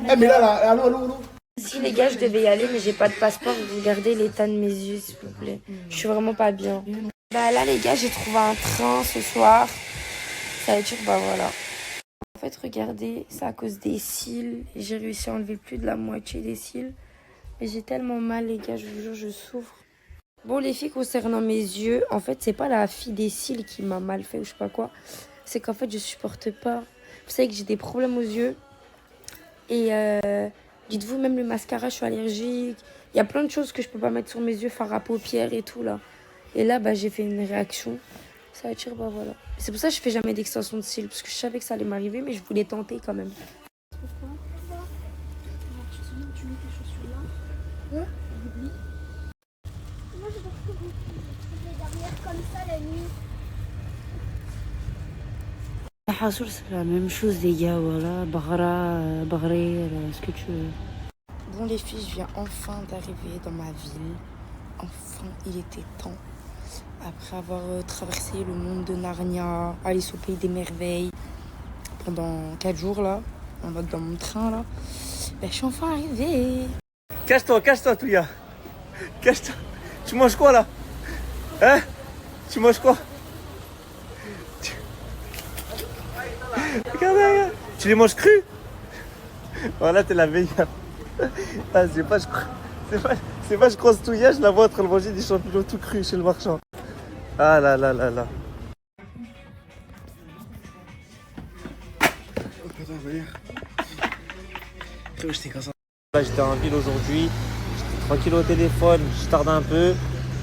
Speaker 18: Eh mais là, allô.
Speaker 10: Si les gars, je devais y aller, mais j'ai pas de passeport. Regardez l'état de mes yeux, s'il vous plaît. Je suis vraiment pas bien. Bah là, les gars, j'ai trouvé un train ce soir. Ça va être dur, bah voilà. En fait, regardez, c'est à cause des cils. J'ai réussi à enlever plus de la moitié des cils. Mais j'ai tellement mal, les gars, je vous jure, je souffre. Bon, les filles, concernant mes yeux, en fait, c'est pas la fille des cils qui m'a mal fait ou je sais pas quoi. C'est qu'en fait, je supporte pas. Vous savez que j'ai des problèmes aux yeux. Et dites-vous, même le mascara, je suis allergique. Il y a plein de choses que je peux pas mettre sur mes yeux, fard à paupières et tout, là. Et là, bah, j'ai fait une réaction. Ça attire, bah voilà. C'est pour ça que je fais jamais d'extension de cils, parce que je savais que ça allait m'arriver, mais je voulais tenter quand même.
Speaker 11: Moi, je pense que vous pouvez dormir comme ça la nuit.
Speaker 10: C'est la même chose, les gars, voilà. Baghra, ce que tu veux. Bon, les filles, je viens enfin d'arriver dans ma ville. Enfin, il était temps. Après avoir traversé le monde de Narnia, Alice au pays des merveilles, pendant 4 jours, là, en mode dans mon train, là, ben, je suis enfin arrivée.
Speaker 7: Cache-toi, Touya. Cache-toi. Tu manges quoi, là? Hein? Tu manges quoi? Regarde. Tu les manges crus? Voilà, t'es la meilleure. Ah, c'est pas, je croise Touya, je la vois en train de manger des champignons tout crus chez le marchand. Ah là.
Speaker 18: Là,
Speaker 7: j'étais en ville aujourd'hui, j'étais tranquille au téléphone, je tarde un peu,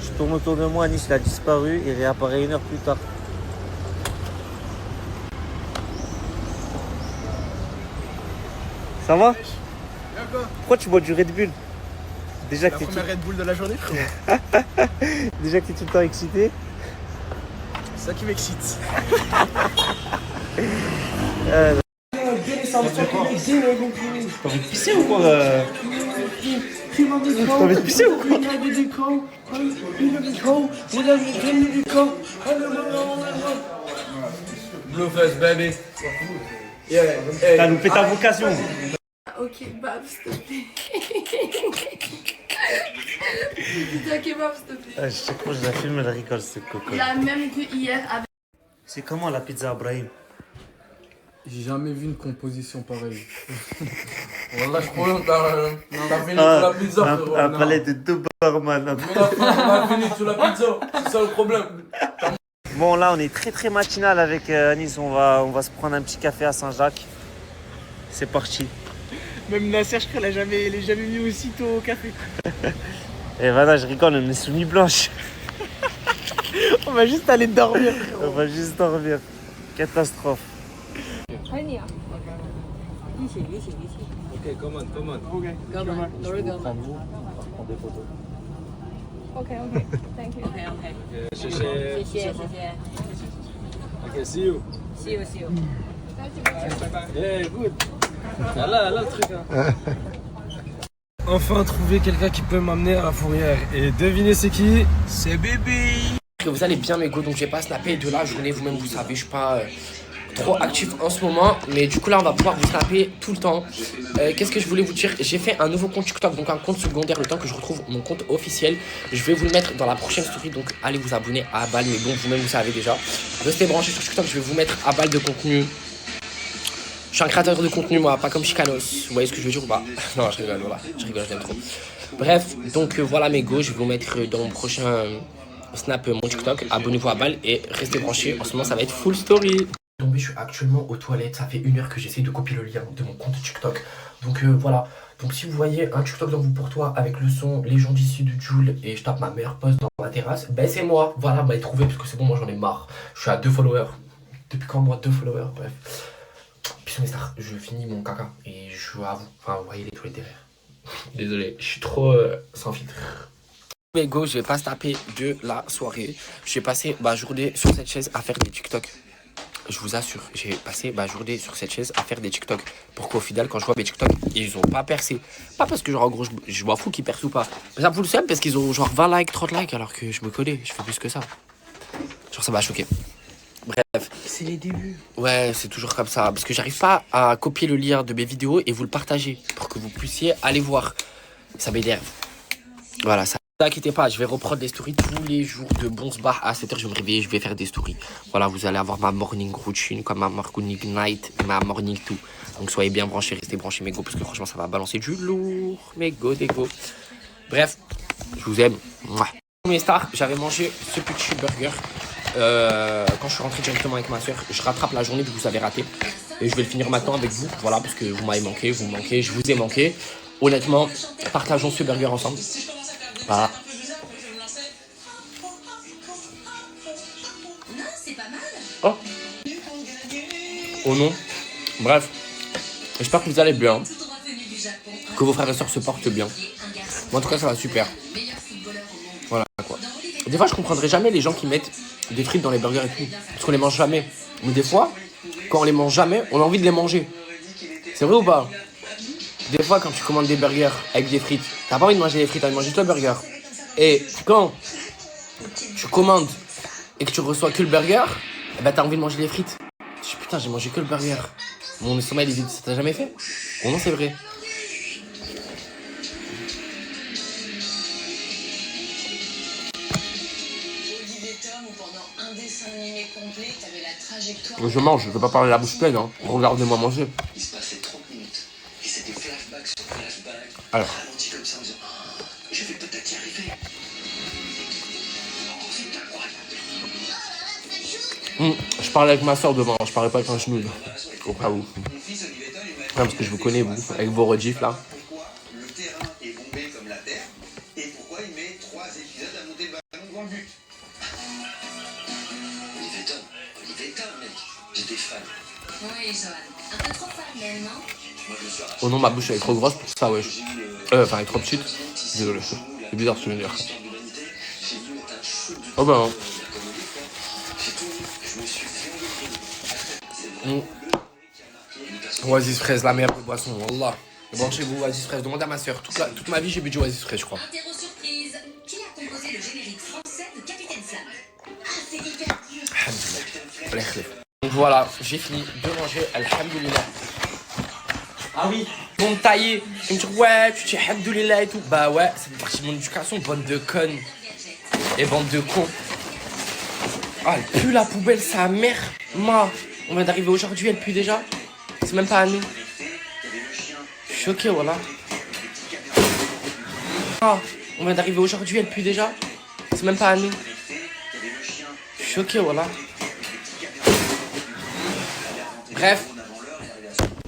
Speaker 7: je tourne autour de moi, Anis il a disparu, il réapparaît 1 heure plus tard. Ça va? Pourquoi tu bois du Red Bull? Déjà que
Speaker 18: la première Red Bull de la journée, frérot.
Speaker 7: Déjà que t'es tout le temps excité.
Speaker 18: C'est ça qui m'excite.
Speaker 7: T'as envie de pisser ou quoi? T'as envie de pisser ou quoi?
Speaker 15: Blueface, baby.
Speaker 7: T'as loupé ta vocation.
Speaker 16: Ok, Bab, s'il te plaît. Dis-toi kebab, s'il te plaît.
Speaker 7: Chaque fois que je la filme, elle rigole, c'est coco.
Speaker 16: La même que hier avec.
Speaker 7: C'est comment la pizza Brahim?
Speaker 9: J'ai jamais vu une composition pareille.
Speaker 15: Voilà, je crois que t'as fini sur la pizza, frérot.
Speaker 7: Un palais de 2 barman.
Speaker 15: On a fini sur la pizza, c'est ça le problème.
Speaker 7: Bon, là, on est très matinal avec Anis. On va se prendre un petit café à Saint-Jacques. C'est parti.
Speaker 2: Même Nasser, je crois, il a jamais mis aussitôt au café.
Speaker 7: Et voilà, je rigole, on est sous nuit blanche.
Speaker 2: On va juste aller dormir.
Speaker 7: On va juste dormir. Catastrophe.
Speaker 15: Ok, come on.
Speaker 2: Ok,
Speaker 15: Prends des photos.
Speaker 16: Ok, thank you.
Speaker 15: Ok, Ok, see you. Yeah, good. Là, le truc.
Speaker 3: Enfin trouver quelqu'un qui peut m'amener à la fourrière. Et devinez c'est qui? C'est Bibi.
Speaker 12: Vous allez bien mes go, donc j'ai pas snappé de la journée, vous-même vous savez, je suis pas
Speaker 1: trop actif en ce moment, mais du coup là on va pouvoir vous snapper tout le temps. Qu'est-ce que je voulais vous dire? J'ai fait un nouveau compte TikTok, donc un compte secondaire, le temps que je retrouve mon compte officiel. Je vais vous le mettre dans la prochaine story, donc allez vous abonner à Abal, mais bon vous-même vous savez déjà. Restez branchés sur TikTok, je vais vous mettre Abal de contenu. Je suis un créateur de contenu moi, pas comme Chicanos. Vous voyez ce que je veux dire ou pas? Non, je rigole, voilà, je rigole, je l'aime trop. Bref, donc voilà mes go, je vais vous mettre dans mon prochain snap mon TikTok. Abonnez-vous à Abal et restez branchés, en ce moment ça va être full story. Je suis actuellement aux toilettes, ça fait 1 heure que j'essaie de copier le lien de mon compte TikTok. Donc voilà, donc si vous voyez un TikTok dans vous pour toi avec le son Les gens d'ici de Jules et je tape ma meilleure post dans ma terrasse, ben c'est moi, voilà, vous m'avez trouvé parce que c'est bon, moi j'en ai marre. Je suis à 2 followers, depuis quand moi 2 followers, bref. Puis sur mes stars, je finis mon caca et je suis à vous, enfin vous voyez les toilettes derrière. Désolé, je suis trop sans filtre. Mais go, je vais pas se taper de la soirée. Je vais passer ma journée sur cette chaise à faire des TikTok. Je vous assure, j'ai passé ma journée sur cette chaise à faire des TikTok. Pour qu'au final, quand je vois mes TikTok, ils ont pas percé. Pas parce que genre en gros, je m'en fous qu'ils percent ou pas. Mais ça vous le savez parce qu'ils ont genre 20 likes, 30 likes alors que je me connais, je fais plus que ça. Genre ça m'a choqué. Bref.
Speaker 2: C'est les débuts.
Speaker 1: Ouais, c'est toujours comme ça. Parce que j'arrive pas à copier le lien de mes vidéos et vous le partager. Pour que vous puissiez aller voir. Ça m'énerve. Voilà, ça. Ne vous inquiétez pas, je vais reprendre des stories tous les jours de bon sbar. À 7h, je vais me réveiller, je vais faire des stories. Voilà, vous allez avoir ma morning routine, comme ma morning night et ma morning tout. Donc soyez bien branchés, restez branchés mes go, parce que franchement, ça va balancer du lourd. Mes go, des go. Bref, je vous aime. Mouah. Mes stars, j'avais mangé ce petit burger. Quand je suis rentré directement avec ma soeur, je rattrape la journée que vous avez raté. Et je vais le finir maintenant avec vous. Voilà, parce que vous m'avez manqué, vous me manquez, je vous ai manqué. Honnêtement, partageons ce burger ensemble. Voilà. Oh. Oh non. Bref. J'espère que vous allez bien. Que vos frères et sœurs se portent bien. Moi, en tout cas, ça va super. Voilà quoi. Des fois, je comprendrai jamais les gens qui mettent des frites dans les burgers et tout. Parce qu'on les mange jamais. Mais des fois, quand on les mange jamais, on a envie de les manger. C'est vrai ou pas? Des fois, quand tu commandes des burgers avec des frites, t'as pas envie de manger des frites, t'as envie de manger juste le burger. Et quand tu commandes et que tu reçois que le burger, eh ben t'as envie de manger les frites. Je dis putain, j'ai mangé que le burger. Mon estomac il est vide, ça t'a jamais fait? Oh non, c'est vrai. Je mange, je veux pas parler la bouche pleine, hein. Regardez-moi manger. Il se passait 30 minutes et c'était flashback sur flashback. Alors. Ralenti comme ça en disant je vais peut-être y arriver. Oh, c'est incroyable. Je parlais avec ma soeur devant, je parlais pas avec un chenouille. Au cas où. Ouais, parce que je vous connais, vous, avec vos rediffs là. Le terrain est bombé comme la terre. Et pourquoi il met 3 épisodes à monter le ballon devant le but? Olivier Tom, mec. J'étais fan. Oui, Johan. Un peu trop fan, même, non? Oh non, ma bouche elle est trop grosse pour ça, wesh. Enfin, elle est trop petite. Désolé, c'est bizarre ce que je veux dire. Oh ben. Oasis fraise, la meilleure boisson, wallah. Branchez-vous, Oasis fraise. Demandez à ma soeur. Toute ma vie, j'ai bu du Oasis fraise, je crois.
Speaker 21: Interro surprise. Qui a composé le générique français de Capitaine Flamme? Ah, c'est hyper dur.
Speaker 1: Donc voilà, j'ai fini de manger, alhamdoulilah. Ah oui. Bon taillé, ils me disent ouais, tu dis alhamdoulilah et tout. Bah ouais, ça fait partie de mon éducation, bande de connes. Et bande de cons. Ah, elle pue la poubelle, sa mère. Moi, on vient d'arriver aujourd'hui, elle pue déjà. C'est même pas à nous. Je suis choqué, voilà. Ah, on vient d'arriver aujourd'hui, elle pue déjà. C'est même pas à nous. Je suis choqué, voilà. Bref,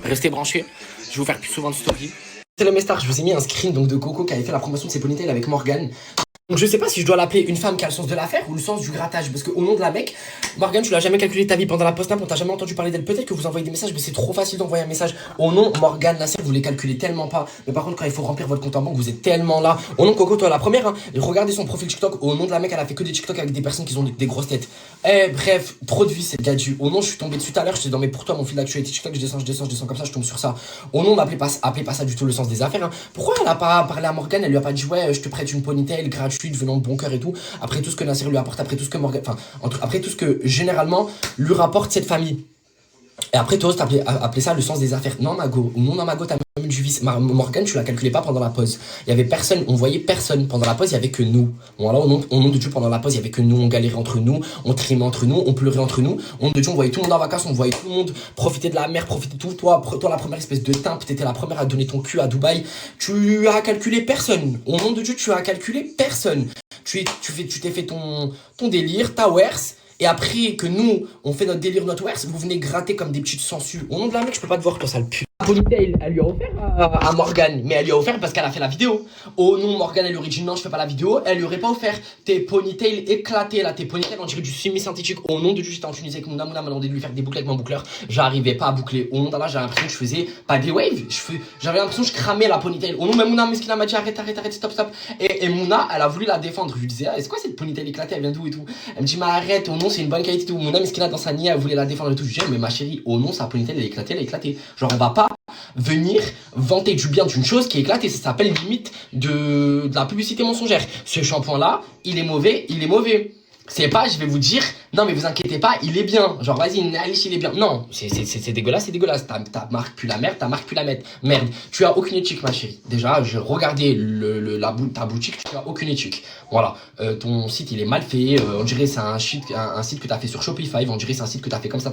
Speaker 1: restez branchés. Je vais vous faire plus souvent de story. C'est le Mestar, je vous ai mis un screen donc, de Coco qui avait fait la promotion de ses ponytails avec Morgane. Donc je sais pas si je dois l'appeler une femme qui a le sens de l'affaire ou le sens du grattage. Parce qu'au nom de la mec, Morgane, tu l'as jamais calculé ta vie pendant la post-nap, on t'a jamais entendu parler d'elle. Peut-être que vous envoyez des messages, mais c'est trop facile d'envoyer un message. Au nom Morgane Nasser, vous les calculez tellement pas. Mais par contre, quand il faut remplir votre compte en banque, vous êtes tellement là. Au nom Coco, toi la première, hein. Regardez son profil TikTok. Au nom de la mec, elle a fait que des TikTok avec des personnes qui ont des grosses têtes. Eh bref, trop de vie, c'est gadju. Au nom, je suis tombé dessus tout à l'heure, j'étais dans mes pour toi, mon fil d'actualité TikTok, je descends comme ça, je tombe sur ça. Au nom, appelez pas ça du tout le sens des affaires. Hein. Pourquoi elle a pas parlé à Morgane, elle lui a pas dit ouais, je te prête une ponytail gratuite venant de bon cœur et tout. Après tout ce que Nasser lui apporte, après tout ce que Morgane, enfin, après tout ce que généralement lui rapporte cette famille. Et après, toi, t'as appelé ça le sens des affaires. Non, Mago. Non, Mago, t'as même du vice. Morgane, tu la calculais pas pendant la pause. Il y avait personne, on voyait personne. Pendant la pause, il y avait que nous. Voilà, au nom de Dieu, pendant la pause, il y avait que nous. On galérait entre nous, on trimait entre nous, on pleurait entre nous. Au nom de Dieu, on voyait tout le monde en vacances, on voyait tout le monde profiter de la mer, profiter de tout. Toi, la première espèce de timpe, t'étais la première à donner ton cul à Dubaï. Tu as calculé personne. Au nom de Dieu, tu as calculé personne. Tu t'es fait ton délire, ta wers. Et après que nous, on fait notre délire, notre wers, vous venez gratter comme des petites sangsues. Au nom de la mec, je peux pas te voir, toi, sale pute. Ponytail, elle lui a offert à Morgane, mais elle lui a offert parce qu'elle a fait la vidéo. Oh non, Morgane, elle lui aurait dit non, je fais pas la vidéo, elle lui aurait pas offert. Tes ponytails éclatés là, tes ponytails, on dirait du semi-synthétique. Au nom de Dieu, j'étais en Tunisie avec Mouna m'a demandé de lui faire des boucles avec mon boucleur. J'arrivais pas à boucler. Au nom d'Allah, j'avais l'impression que je faisais pas des waves, j'avais l'impression que je cramais la ponytail. Au nom de Mouna, Meskina m'a dit arrête, stop. Et Mouna, elle a voulu la défendre. Je lui disais, est-ce quoi cette ponytail éclatée, elle vient d'où et tout. Elle me dit, mais arrête, au nom, c'est une bonne qualité et tout. Mouna, Meskina dans sa nia, elle voulait la défendre et tout. Je lui dis, mais ma chérie, au nom, sa ponytail, elle est éclatée. Genre, on va pas venir vanter du bien d'une chose qui est éclatée. Ça s'appelle limite de la publicité mensongère. Ce shampoing là, il est mauvais. C'est pas, je vais vous dire, non mais vous inquiétez pas, il est bien. Genre vas-y, Alice, il est bien. Non, c'est dégueulasse. Ta marque pue la merde, ta marque pue la merde. Tu as aucune éthique, ma chérie. Déjà, j'ai regardé ta boutique, tu as aucune éthique. Voilà, ton site il est mal fait. On dirait c'est un site que t'as fait sur Shopify. On dirait c'est un site que t'as fait comme ça.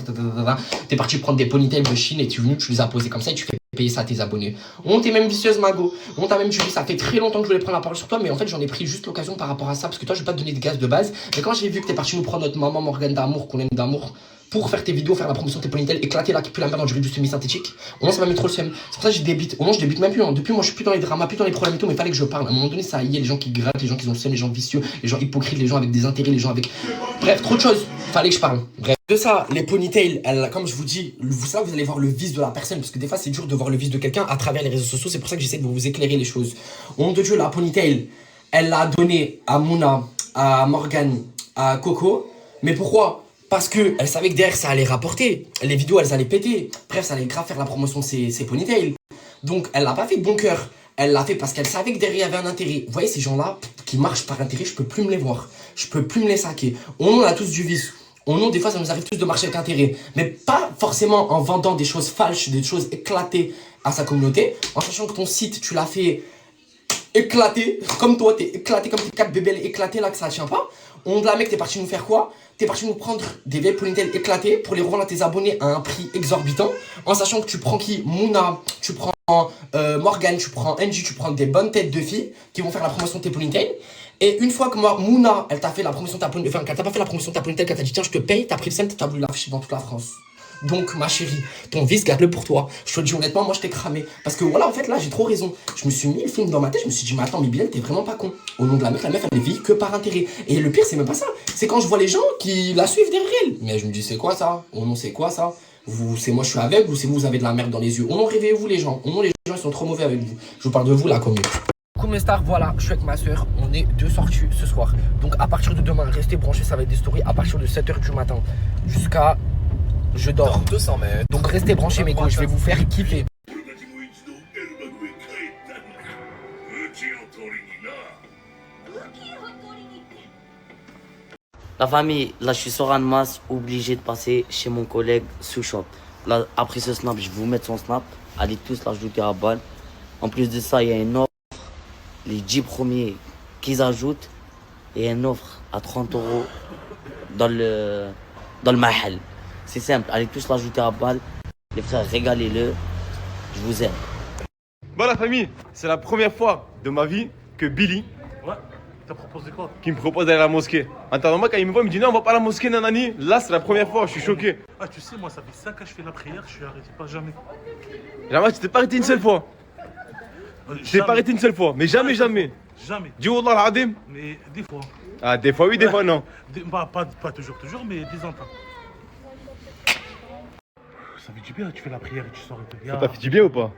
Speaker 1: T'es parti prendre des ponytails de Chine et tu les as posés comme ça et tu fais payer ça à tes abonnés. On t'es même vicieuse, Mago. On t'a même dit, ça fait très longtemps que je voulais prendre la parole sur toi, mais en fait j'en ai pris juste l'occasion par rapport à ça, parce que toi je vais pas te donner des gaz de base, mais quand j'ai vu que t'es parti nous prendre notre maman Morgane d'amour, qu'on aime d'amour, pour faire tes vidéos, faire la promotion de tes ponytails, éclater là qui pue la merde dans du semi-synthétique, au moins ça m'a mis trop le seum. C'est pour ça que je débite. Au moins je débite même plus. Depuis moi je suis plus dans les dramas, plus dans les problèmes et tout, mais fallait que je parle. À un moment donné ça y est, les gens qui grattent, les gens qui ont le seum, les gens vicieux, les gens hypocrites, les gens avec des intérêts, les gens avec. Bref, trop de choses. Fallait que je parle. Bref. De ça, les ponytails, comme je vous dis, vous allez voir le vice de la personne, parce que des fois c'est dur de voir le vice de quelqu'un à travers les réseaux sociaux, c'est pour ça que j'essaie de vous éclairer les choses. Au nom de Dieu, la ponytail, elle l'a donné à Mouna, à Morgane, à Coco, mais pourquoi ? Parce que elle savait que derrière ça allait rapporter, les vidéos elles allaient péter, bref ça allait grave faire la promotion de ses ponytails. Donc elle l'a pas fait de bon cœur, elle l'a fait parce qu'elle savait que derrière il y avait un intérêt. Vous voyez ces gens-là qui marchent par intérêt, je peux plus me les voir, je peux plus me les saquer. On a tous du vice. Des fois, ça nous arrive tous de marcher avec intérêt, mais pas forcément en vendant des choses falses, des choses éclatées à sa communauté, en sachant que ton site, tu l'as fait éclater, comme toi, t'es éclaté, comme tes 4 bébés éclatés là, que ça tient pas. De la mec, t'es parti nous faire quoi? T'es parti nous prendre des vieilles ponytails éclatées pour les revendre à tes abonnés à un prix exorbitant, en sachant que tu prends qui? Mouna, tu prends Morgane, tu prends Angie, tu prends des bonnes têtes de filles qui vont faire la promotion de tes ponytails. Et une fois que Mouna, elle t'a fait la promotion de ta ponytail, enfin, qu'elle t'a pas fait la promotion de ta ponytail, qu'elle t'a dit tiens, je te paye, t'as pris le cent, t'as voulu l'afficher dans toute la France. Donc, ma chérie, ton vice, garde-le pour toi. Je te le dis honnêtement, moi je t'ai cramé. Parce que voilà, en fait, là, j'ai trop raison. Je me suis mis le film dans ma tête, je me suis dit, mais attends, mais Bilal, t'es vraiment pas con. Au nom de la meuf, elle ne vit que par intérêt. Et le pire, c'est même pas ça. C'est quand je vois les gens qui la suivent derrière elle. Mais je me dis, c'est quoi ça? Oh non, c'est quoi ça? C'est moi, je suis aveugle ou c'est vous avez de la merde dans les yeux? Oh non, réveillez-vous les gens. Oh non, les gens, ils sont trop mauvais avec vous. Je vous parle de vous là, comme coucou mes stars, voilà, je suis avec ma soeur, on est deux sorties ce soir. Donc à partir de demain, restez branchés, ça va être des stories à partir de 7h du matin jusqu'à je dors. 200 mètres. Donc restez branchés mes gars, je vais vous faire kiffer.
Speaker 12: La famille, là je suis sur un masse, obligé de passer chez mon collègue Souchop. Là, après ce snap, je vais vous mettre son snap, allez tous l'ajouter à balle. En plus de ça, il y a une offre, les 10 premiers qu'ils ajoutent, et une offre à 30 € dans le mahal. C'est simple, allez tous l'ajouter à balle. Les frères, régalez-le, je vous aime.
Speaker 22: Bon la famille, c'est la première fois de ma vie que Billy
Speaker 14: t'as proposé quoi?
Speaker 22: Qui me propose d'aller à la mosquée. Attends, moi quand il me voit, il me dit non, on va pas à la mosquée, nanani. Là, c'est la première fois, je suis choqué.
Speaker 14: Ah, tu sais, moi, ça fait 5 ans que je fais la prière, je suis arrêté, pas jamais.
Speaker 22: Jamais, tu t'es pas arrêté une seule fois. Tu t'es pas arrêté une seule fois, mais jamais.
Speaker 14: Jamais.
Speaker 22: Dis Wallah al-Adim.
Speaker 14: Mais des fois.
Speaker 22: Ah, des fois oui, des fois non.
Speaker 14: Pas toujours, mais des temps. Ça fait du bien, tu fais la prière et tu sors et te
Speaker 22: Ça t'a fait du bien ou pas?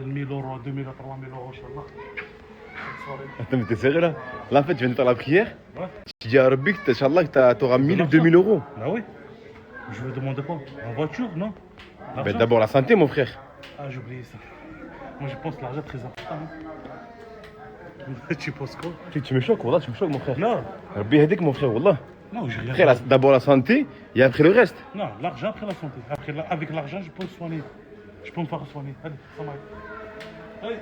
Speaker 14: 1000 €, 2000 €, 3000 €, Inch'Allah.
Speaker 22: Attends, mais t'es sérieux là? Là, en fait, tu viens de faire la prière.
Speaker 14: Ouais.
Speaker 22: Tu dis à Rabbi que Inch'Allah, que t'auras 1000 ou 2000 €.
Speaker 14: Bah oui. Je veux demander quoi? En voiture, non?
Speaker 22: Ben d'abord la santé, mon frère.
Speaker 14: Ah, j'ai oublié ça. Moi, je pense que l'argent est très important. Hein. Tu penses quoi?
Speaker 22: Tu me choques, Wallah, tu me choques, mon frère.
Speaker 14: Non.
Speaker 22: Rabbi Hadik, mon frère, Wallah.
Speaker 14: Non, je
Speaker 3: Après, d'abord la santé et après le reste.
Speaker 14: Non, l'argent après la santé. Avec l'argent, je peux me soigner. Je peux me faire soigner. Allez, ça m'aide. Allez.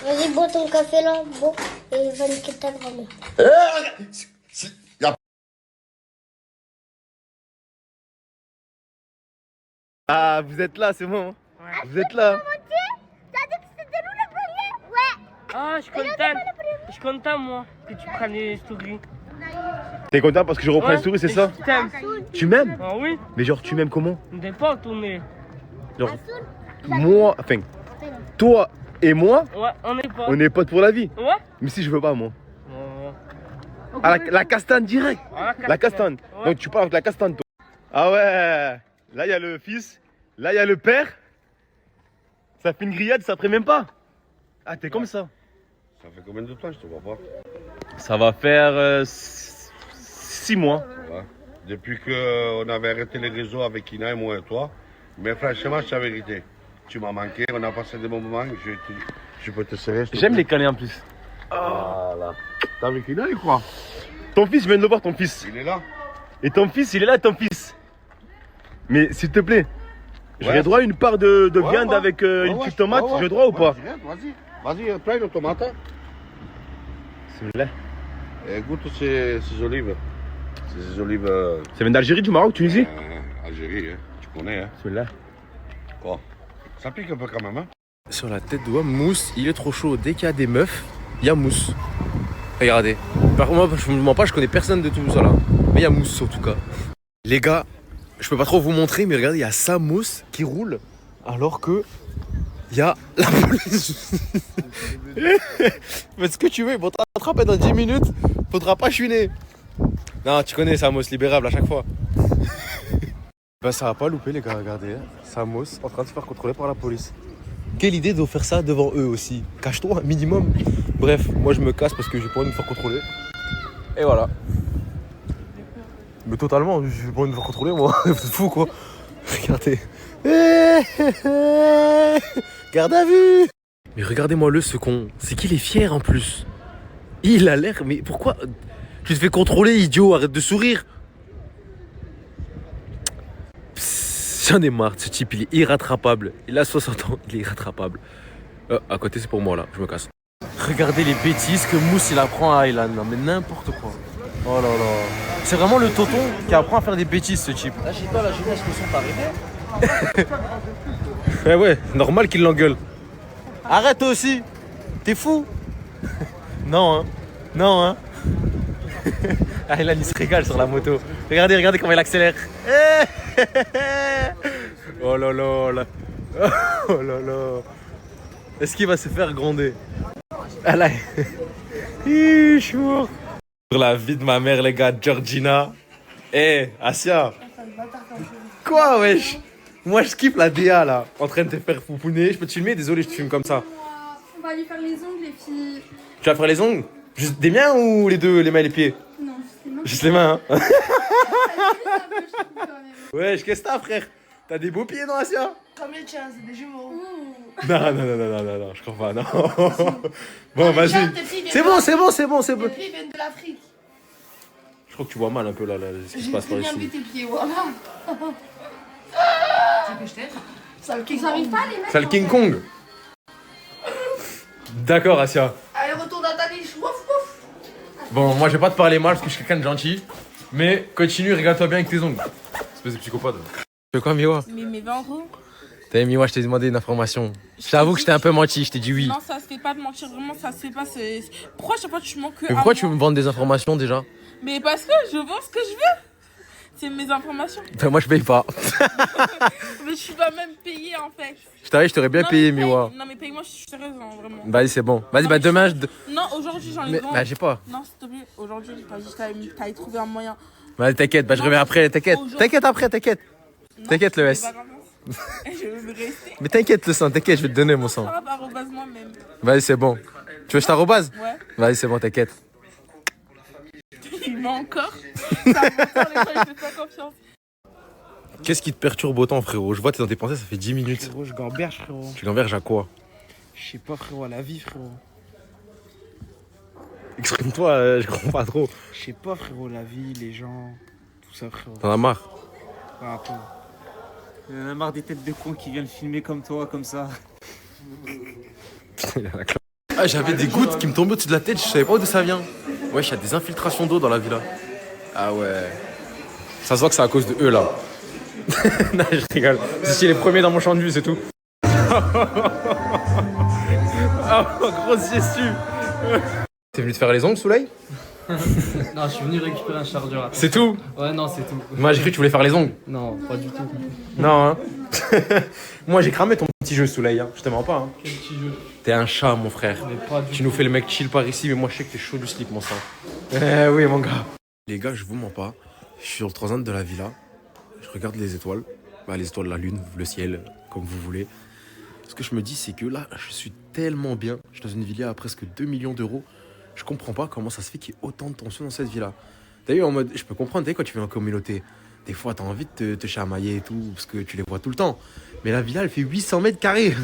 Speaker 6: Vas-y, bois ton café là, bon, et va niquer ta grand-mère.
Speaker 3: Ah, vous êtes là, c'est bon. Vous êtes là.
Speaker 5: Ah, je suis content. Je suis content, moi, que tu prennes les stories.
Speaker 3: T'es content parce que je reprends les stories, c'est ça?
Speaker 5: Je t'aime.
Speaker 3: Tu m'aimes?
Speaker 5: Ah oui.
Speaker 3: Mais genre, tu m'aimes comment?
Speaker 5: On n'est pas tourné.
Speaker 3: Genre, moi, enfin, toi et moi,
Speaker 5: Ouais, on est potes.
Speaker 3: on est potes pour la vie.
Speaker 5: Ouais.
Speaker 3: Mais si je veux pas, moi. Ah, la castane direct.
Speaker 5: Ah,
Speaker 3: La castane.
Speaker 5: Ouais.
Speaker 3: Donc tu parles avec la castane, toi. Ah ouais. Là, il y a le fils. Là, il y a le père. Ça fait une grillade, ça ferait même pas. Ah, t'es comme ça.
Speaker 20: Ça fait combien de temps je te vois pas?
Speaker 3: Ça va faire 6 mois.
Speaker 20: Ouais. Depuis qu'on avait arrêté les réseaux avec Ina et moi et toi. Mais franchement, c'est la vérité. Tu m'as manqué, on a passé des bons moments. Je peux te serrer.
Speaker 3: J'aime les câlins en plus.
Speaker 20: Voilà. T'es avec Ina, il croit?
Speaker 3: Ton fils, je viens de le voir, ton fils.
Speaker 20: Il est là.
Speaker 3: Et ton fils, il est là, ton fils. Mais s'il te plaît,
Speaker 20: Ouais.
Speaker 3: j'aurais droit à une part de
Speaker 20: Ouais,
Speaker 3: viande
Speaker 20: ouais.
Speaker 3: avec une
Speaker 20: Ouais,
Speaker 3: petite tomate,
Speaker 20: ouais,
Speaker 3: j'ai droit ou pas?
Speaker 20: Vas-y, vas-y, prends une tomate.
Speaker 3: Celui-là.
Speaker 20: Et goûte ces olives. Ces olives.
Speaker 3: Ça vient d'Algérie, du Maroc, Tunisie?
Speaker 20: Algérie, hein. Tu connais, hein.
Speaker 3: Celui-là.
Speaker 20: Quoi? Ça pique un peu quand même, hein.
Speaker 3: Sur la tête d'Oua, mousse, il est trop chaud. Dès qu'il y a des meufs, il y a mousse. Regardez. Par contre, moi, je ne mens pas, je connais personne de tout ça là. Mais il y a mousse en tout cas. Les gars, je peux pas trop vous montrer, mais regardez, il y a Samos qui roule alors que il y a la police. Faites ce que tu veux, ils vont t'attraper dans 10 minutes, faudra pas chouiner. Non, tu connais Samos, libérable à chaque fois. Bah ça va pas louper les gars, regardez. Hein. Samos en train de se faire contrôler par la police. Quelle idée de faire ça devant eux aussi. Cache-toi un minimum. Bref, moi je me casse parce que j'ai pas envie de me faire contrôler. Et voilà. Mais totalement, j'ai pas envie de me faire contrôler moi. C'est fou quoi. Regardez. Garde à vue. Mais regardez-moi le ce con. C'est qu'il est fier en plus. Il a l'air. Mais pourquoi? Tu te fais contrôler, idiot. Arrête de sourire. J'en ai marre de ce type, il est irrattrapable. Il a 60 ans, il est irrattrapable. À côté, c'est pour moi là, je me casse. Regardez les bêtises que Mousse il apprend à Aylan. Non mais n'importe quoi. Oh là là. C'est vraiment le tonton qui apprend à faire des bêtises ce type.
Speaker 2: Là, j'ai pas la jeunesse qui sont arrivés.
Speaker 3: Ouais, normal qu'il l'engueule. Arrête toi aussi. T'es fou. Non hein. Non hein. Aylan il se régale sur la moto. Regardez comment il accélère. Oh là là là. Oh là là. Est-ce qu'il va se faire gronder? Ah là. Je suis mort. Sur la vie de ma mère les gars, Georgina. Asia. Quoi wesh? Moi je kiffe la DA là. En train de te faire fouponner. Je peux te filmer? Désolé je te filme comme ça.
Speaker 16: On va lui faire les ongles les filles.
Speaker 3: Tu vas faire les ongles? Juste des miens ou les deux, les mains et les pieds?
Speaker 16: Non, juste les mains.
Speaker 3: Juste les mains hein. Wesh, qu'est-ce que t'as frère? T'as des beaux pieds non Asia?
Speaker 16: Comme les tiens, c'est des jumeaux.
Speaker 3: Non, je crois pas, non. Bon, vas-y. C'est bon.
Speaker 16: Les pieds viennent de l'Afrique.
Speaker 3: Je crois que tu vois mal un peu là ce qui se passe par
Speaker 16: J'ai bien vu
Speaker 3: ici.
Speaker 16: tes pieds, voilà. Tu veux que je t'aide? Ça arrive pas les mecs.
Speaker 3: C'est le King Kong. D'accord, Asia.
Speaker 16: Allez, retourne à ta niche. Wouf wouf.
Speaker 3: Bon, moi je vais pas te parler mal parce que je suis quelqu'un de gentil. Mais continue, regarde-toi bien avec tes ongles. Espèce de psychopathe. Tu veux quoi, Miwa?
Speaker 16: Mais 20 euros.
Speaker 3: T'as Miwa, je t'ai demandé une information. J'avoue que je t'ai un peu menti, je t'ai dit oui.
Speaker 16: Non, ça se fait pas de mentir, vraiment, ça se fait pas. Pourquoi chaque fois tu mens que.
Speaker 3: Mais pourquoi tu veux me vendre des informations déjà?
Speaker 16: Mais parce que je vends ce que je veux. C'est mes informations.
Speaker 3: Ben moi je paye pas.
Speaker 16: Mais je suis pas même payée en fait.
Speaker 3: Je t'aurais bien payé, Miwa.
Speaker 16: Non, mais paye-moi, je suis sérieuse, hein, vraiment.
Speaker 3: Vas-y, c'est bon. Vas-y, bah demain je.
Speaker 16: Non, aujourd'hui j'en ai
Speaker 3: Mais
Speaker 16: besoin.
Speaker 3: bah j'ai pas.
Speaker 16: Non, s'il te plaît, aujourd'hui t'as trouvé un moyen.
Speaker 3: Vas-y, t'inquiète, bah je reviens après, t'inquiète. T'inquiète après, t'inquiète. T'inquiète le S.
Speaker 16: Je vais me rester.
Speaker 3: Mais t'inquiète le sang, t'inquiète, je vais te donner mon sang.
Speaker 16: Ça va, arrobase moi-même.
Speaker 3: Vas-y, c'est bon. Tu veux que je t'arrobase?
Speaker 16: Ouais.
Speaker 3: Vas-y, c'est bon, t'inquiète.
Speaker 16: Il ment encore. Ça va, je fais pas confiance.
Speaker 3: Qu'est-ce qui te perturbe autant, frérot? Je vois, t'es dans tes pensées, ça fait 10 minutes.
Speaker 2: Frérot, je gamberge, frérot.
Speaker 3: Tu gamberges à quoi?
Speaker 2: Je sais pas, frérot, à la vie, frérot.
Speaker 3: Exprime-toi, je comprends pas trop.
Speaker 2: Je sais pas, frérot, la vie, les gens, tout ça, frérot.
Speaker 3: T'en as marre?
Speaker 2: Ouais, un peu. Il y en a marre des têtes de cons qui viennent filmer comme toi, comme ça.
Speaker 3: Ah, j'avais des gouttes qui me tombaient au-dessus de la tête, je savais pas d'où ça vient. Wesh, il y a des infiltrations d'eau dans la villa. Ah ouais. Ça se voit que c'est à cause de eux là. Non, je rigole. C'est les premiers dans mon champ de vue, c'est tout. Ah, grosse gestu. T'es venu te faire les ongles, Soleil?
Speaker 9: Non, je suis venu récupérer un chargeur.
Speaker 3: C'est tout?
Speaker 9: Ouais, non, c'est tout.
Speaker 3: Moi, j'ai cru que tu voulais faire les ongles.
Speaker 9: Non, pas du tout.
Speaker 3: Non, hein. Moi, j'ai cramé ton petit jeu, Soleil, hein. Je te mens pas, hein.
Speaker 9: Quel petit jeu?
Speaker 3: T'es un chat, mon frère.
Speaker 9: Mais pas du
Speaker 3: Tu nous fais le mec chill par ici, mais moi, je sais que t'es chaud du slip, mon sang. Eh oui, mon gars. Les gars, je vous mens pas. Je suis sur le transat de la villa. Je regarde les étoiles. Bah, les étoiles, la lune, le ciel, comme vous voulez. Ce que je me dis, c'est que là, je suis tellement bien. Je suis dans une villa à presque 2 millions d'euros. Je comprends pas comment ça se fait qu'il y ait autant de tension dans cette villa. T'as vu, en mode, je peux comprendre, t'as vu, quand tu viens en communauté, des fois, t'as envie de te chamailler et tout, parce que tu les vois tout le temps. Mais la villa, elle fait 800 mètres carrés.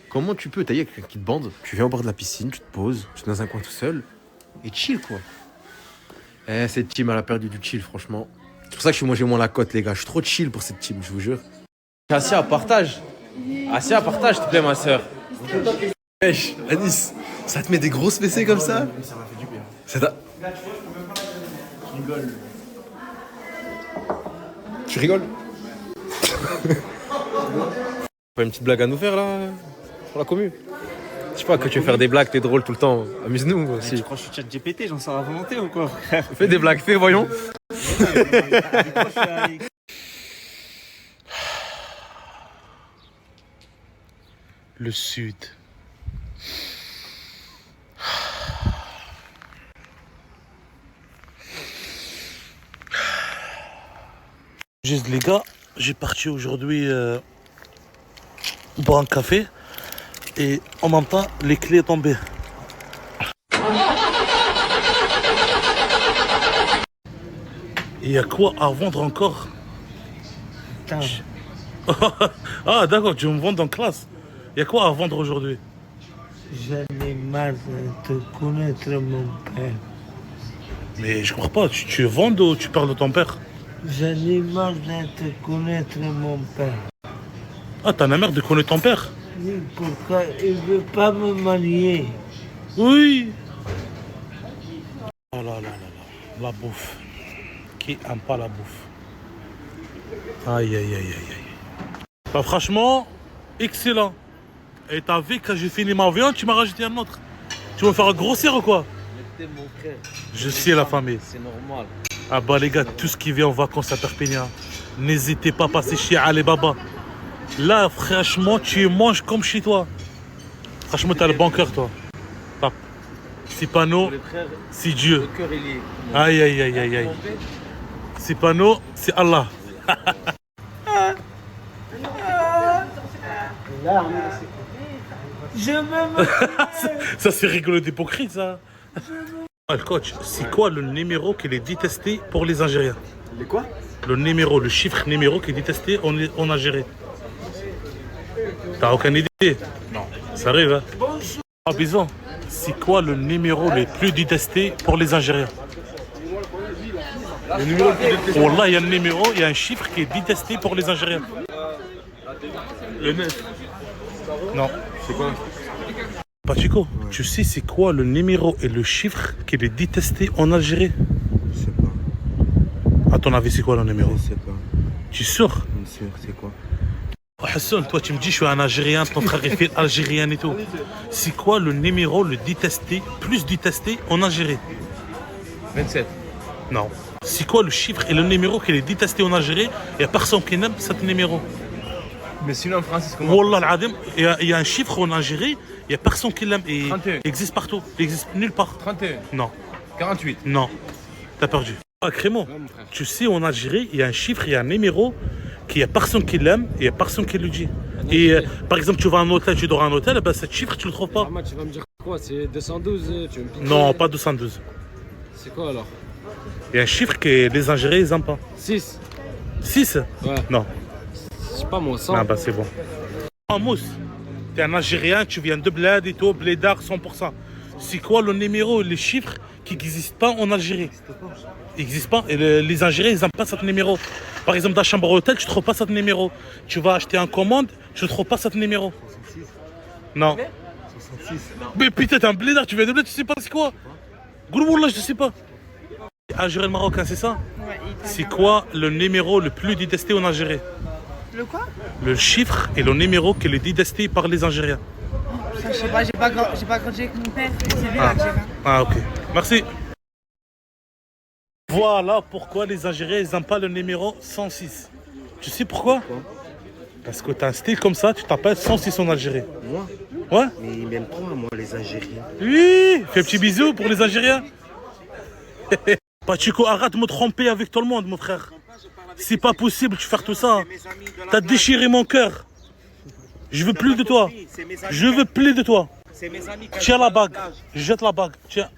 Speaker 3: Comment tu peux? T'as vu, quelqu'un qui te bande, tu viens au bord de la piscine, tu te poses, tu es dans un coin tout seul, et chill, quoi. Eh, cette team, elle a perdu du chill, franchement. C'est pour ça que j'ai moins la cote, les gars. Je suis trop chill pour cette team, je vous jure. Assia, partage. Assia, partage, s'il te plaît, ma soeur. Wesh, Anis, ça te met des grosses fessées comme ça?
Speaker 2: Ça m'a fait du bien.
Speaker 3: Ça t'a...
Speaker 2: Je rigole.
Speaker 3: Tu rigoles? Pas une petite blague à nous faire, là, pour la commu? Je sais pas, que tu veux faire des blagues, t'es drôle tout le temps. Amuse-nous aussi.
Speaker 2: Tu crois que je suis chat GPT, j'en sors à volonté ou quoi, frère?
Speaker 3: Fais des blagues, fais, voyons.
Speaker 14: Le sud. Juste les gars, j'ai parti aujourd'hui boire un café et en même temps les clés sont tombées. Il y a quoi à vendre encore? Ah d'accord, tu me vends en classe. Il y a quoi à vendre aujourd'hui?
Speaker 4: J'en ai marre de te connaître, mon père.
Speaker 14: Mais je crois pas, tu vends ou tu parles de ton père?
Speaker 4: J'en ai marre de te connaître, mon père.
Speaker 14: Ah, t'en as marre de connaître ton père?
Speaker 4: Oui, pourquoi il veut pas me marier?
Speaker 14: Oui. Oh là là là là, la bouffe. Qui aime pas la bouffe? Aïe aïe aïe aïe aïe. Bah franchement, excellent. Et t'as vu quand j'ai fini ma viande, tu m'as rajouté un autre. Tu vas me faire grossir ou quoi?
Speaker 12: T'es mon frère.
Speaker 14: Je sais la famille.
Speaker 12: C'est normal.
Speaker 14: Ah bah les gars, tout ce qui vient en vacances à Perpignan, n'hésitez pas à passer chez Alibaba. Là, franchement, tu manges comme chez toi. Franchement, t'as le bon cœur, toi. C'est pas nous, c'est Dieu.
Speaker 12: Le cœur, il est...
Speaker 14: Aïe, aïe, aïe, aïe, aïe. C'est pas nous, c'est Allah.
Speaker 4: Je veux me...
Speaker 14: Ça, c'est rigolo d'hypocrite, ça. Ah, coach, c'est quoi le numéro qui est détesté pour les Algériens?
Speaker 2: Les quoi?
Speaker 14: Le numéro, le chiffre numéro qui est détesté en Algérie. T'as aucune idée?
Speaker 2: Non.
Speaker 14: Ça arrive, hein? Ah, Bison, c'est quoi le numéro le plus détesté pour les Algériens?
Speaker 2: Le numéro le plus détesté?
Speaker 14: Wallah, il y a un numéro, il y a un chiffre qui est détesté pour les Algériens.
Speaker 2: Le 9.
Speaker 14: Non.
Speaker 2: C'est quoi?
Speaker 14: Pachico, tu sais c'est quoi le numéro et le chiffre qui est détesté en Algérie?
Speaker 3: Je sais pas.
Speaker 14: À ton avis, c'est quoi le numéro?
Speaker 3: Je sais pas.
Speaker 14: Tu es sûr?
Speaker 3: Sûr, c'est quoi?
Speaker 14: Hassan, toi tu me dis je suis un Algérien, ton frère est fait algérien et tout. C'est quoi le numéro le détesté, plus détesté en Algérie?
Speaker 3: 27.
Speaker 14: Non. C'est quoi le chiffre et le numéro qui est détesté en Algérie? Il n'y a personne qui n'aime ce numéro.
Speaker 3: Mais sinon en France, c'est comment?
Speaker 14: Wallah al-Adim, il y a un chiffre en Algérie, il n'y a personne qui l'aime. Il existe partout, il existe nulle part.
Speaker 3: 31.
Speaker 14: Non.
Speaker 3: 48.
Speaker 14: Non. T'as perdu. Ah, Crémon, tu sais, en Algérie, il y a un chiffre, il y a un numéro qu'il n'y a personne qui l'aime et il n'y a personne qui le dit. Et par exemple, tu vas à un hôtel, tu dors à un hôtel, ben, ce chiffre, tu le trouves pas.
Speaker 9: Tu vas me dire quoi? C'est 212? Tu veux me piquer?
Speaker 14: Non, pas 212.
Speaker 9: C'est quoi alors?
Speaker 14: Il y a un chiffre que les Algériens, ils n'aiment pas.
Speaker 9: 6.
Speaker 14: 6?
Speaker 9: Ouais.
Speaker 14: Non.
Speaker 9: Je sais pas moi, 100.
Speaker 14: Ah bah c'est bon. Ah Mousse, t'es un Algérien, tu viens de Bled et tout, Blédard 100%. C'est quoi le numéro, les chiffres qui n'existent pas en Algérie? Ils n'existent pas. Et les Algériens, ils n'ont pas ce numéro. Par exemple, dans la chambre d'hôtel, tu ne trouves pas ce numéro. Tu vas acheter un commande, tu ne trouves pas ce numéro. Non.
Speaker 3: 66.
Speaker 14: Mais putain, t'es un blédard, tu viens de bled, tu sais pas c'est quoi? Gros là, je sais pas. Algérien marocain, c'est ça?
Speaker 16: Ouais,
Speaker 14: c'est quoi le numéro le plus détesté en Algérie?
Speaker 16: Le quoi?
Speaker 14: Le chiffre et le numéro qui est détesté par les Algériens.
Speaker 16: Ça, je sais pas, j'ai pas grandi avec mon père. C'est lui l'Algérien.
Speaker 14: Ah, ok. Merci. Voilà pourquoi les Algériens, ils n'aiment pas le numéro 106. Tu sais pourquoi? Parce que t'as un style comme ça, tu t'appelles 106 en Algérie.
Speaker 3: Moi?
Speaker 14: Ouais?
Speaker 3: Mais ils m'aiment pas, moi, les Algériens.
Speaker 14: Oui! Fais un petit bisou pour les Algériens. Pachico, arrête de me tromper avec tout le monde, mon frère. C'est pas possible de faire tout ça. T'as déchiré mon cœur. Je veux plus de toi. Je veux plus de toi. Tiens la bague. Jette la bague. Tiens.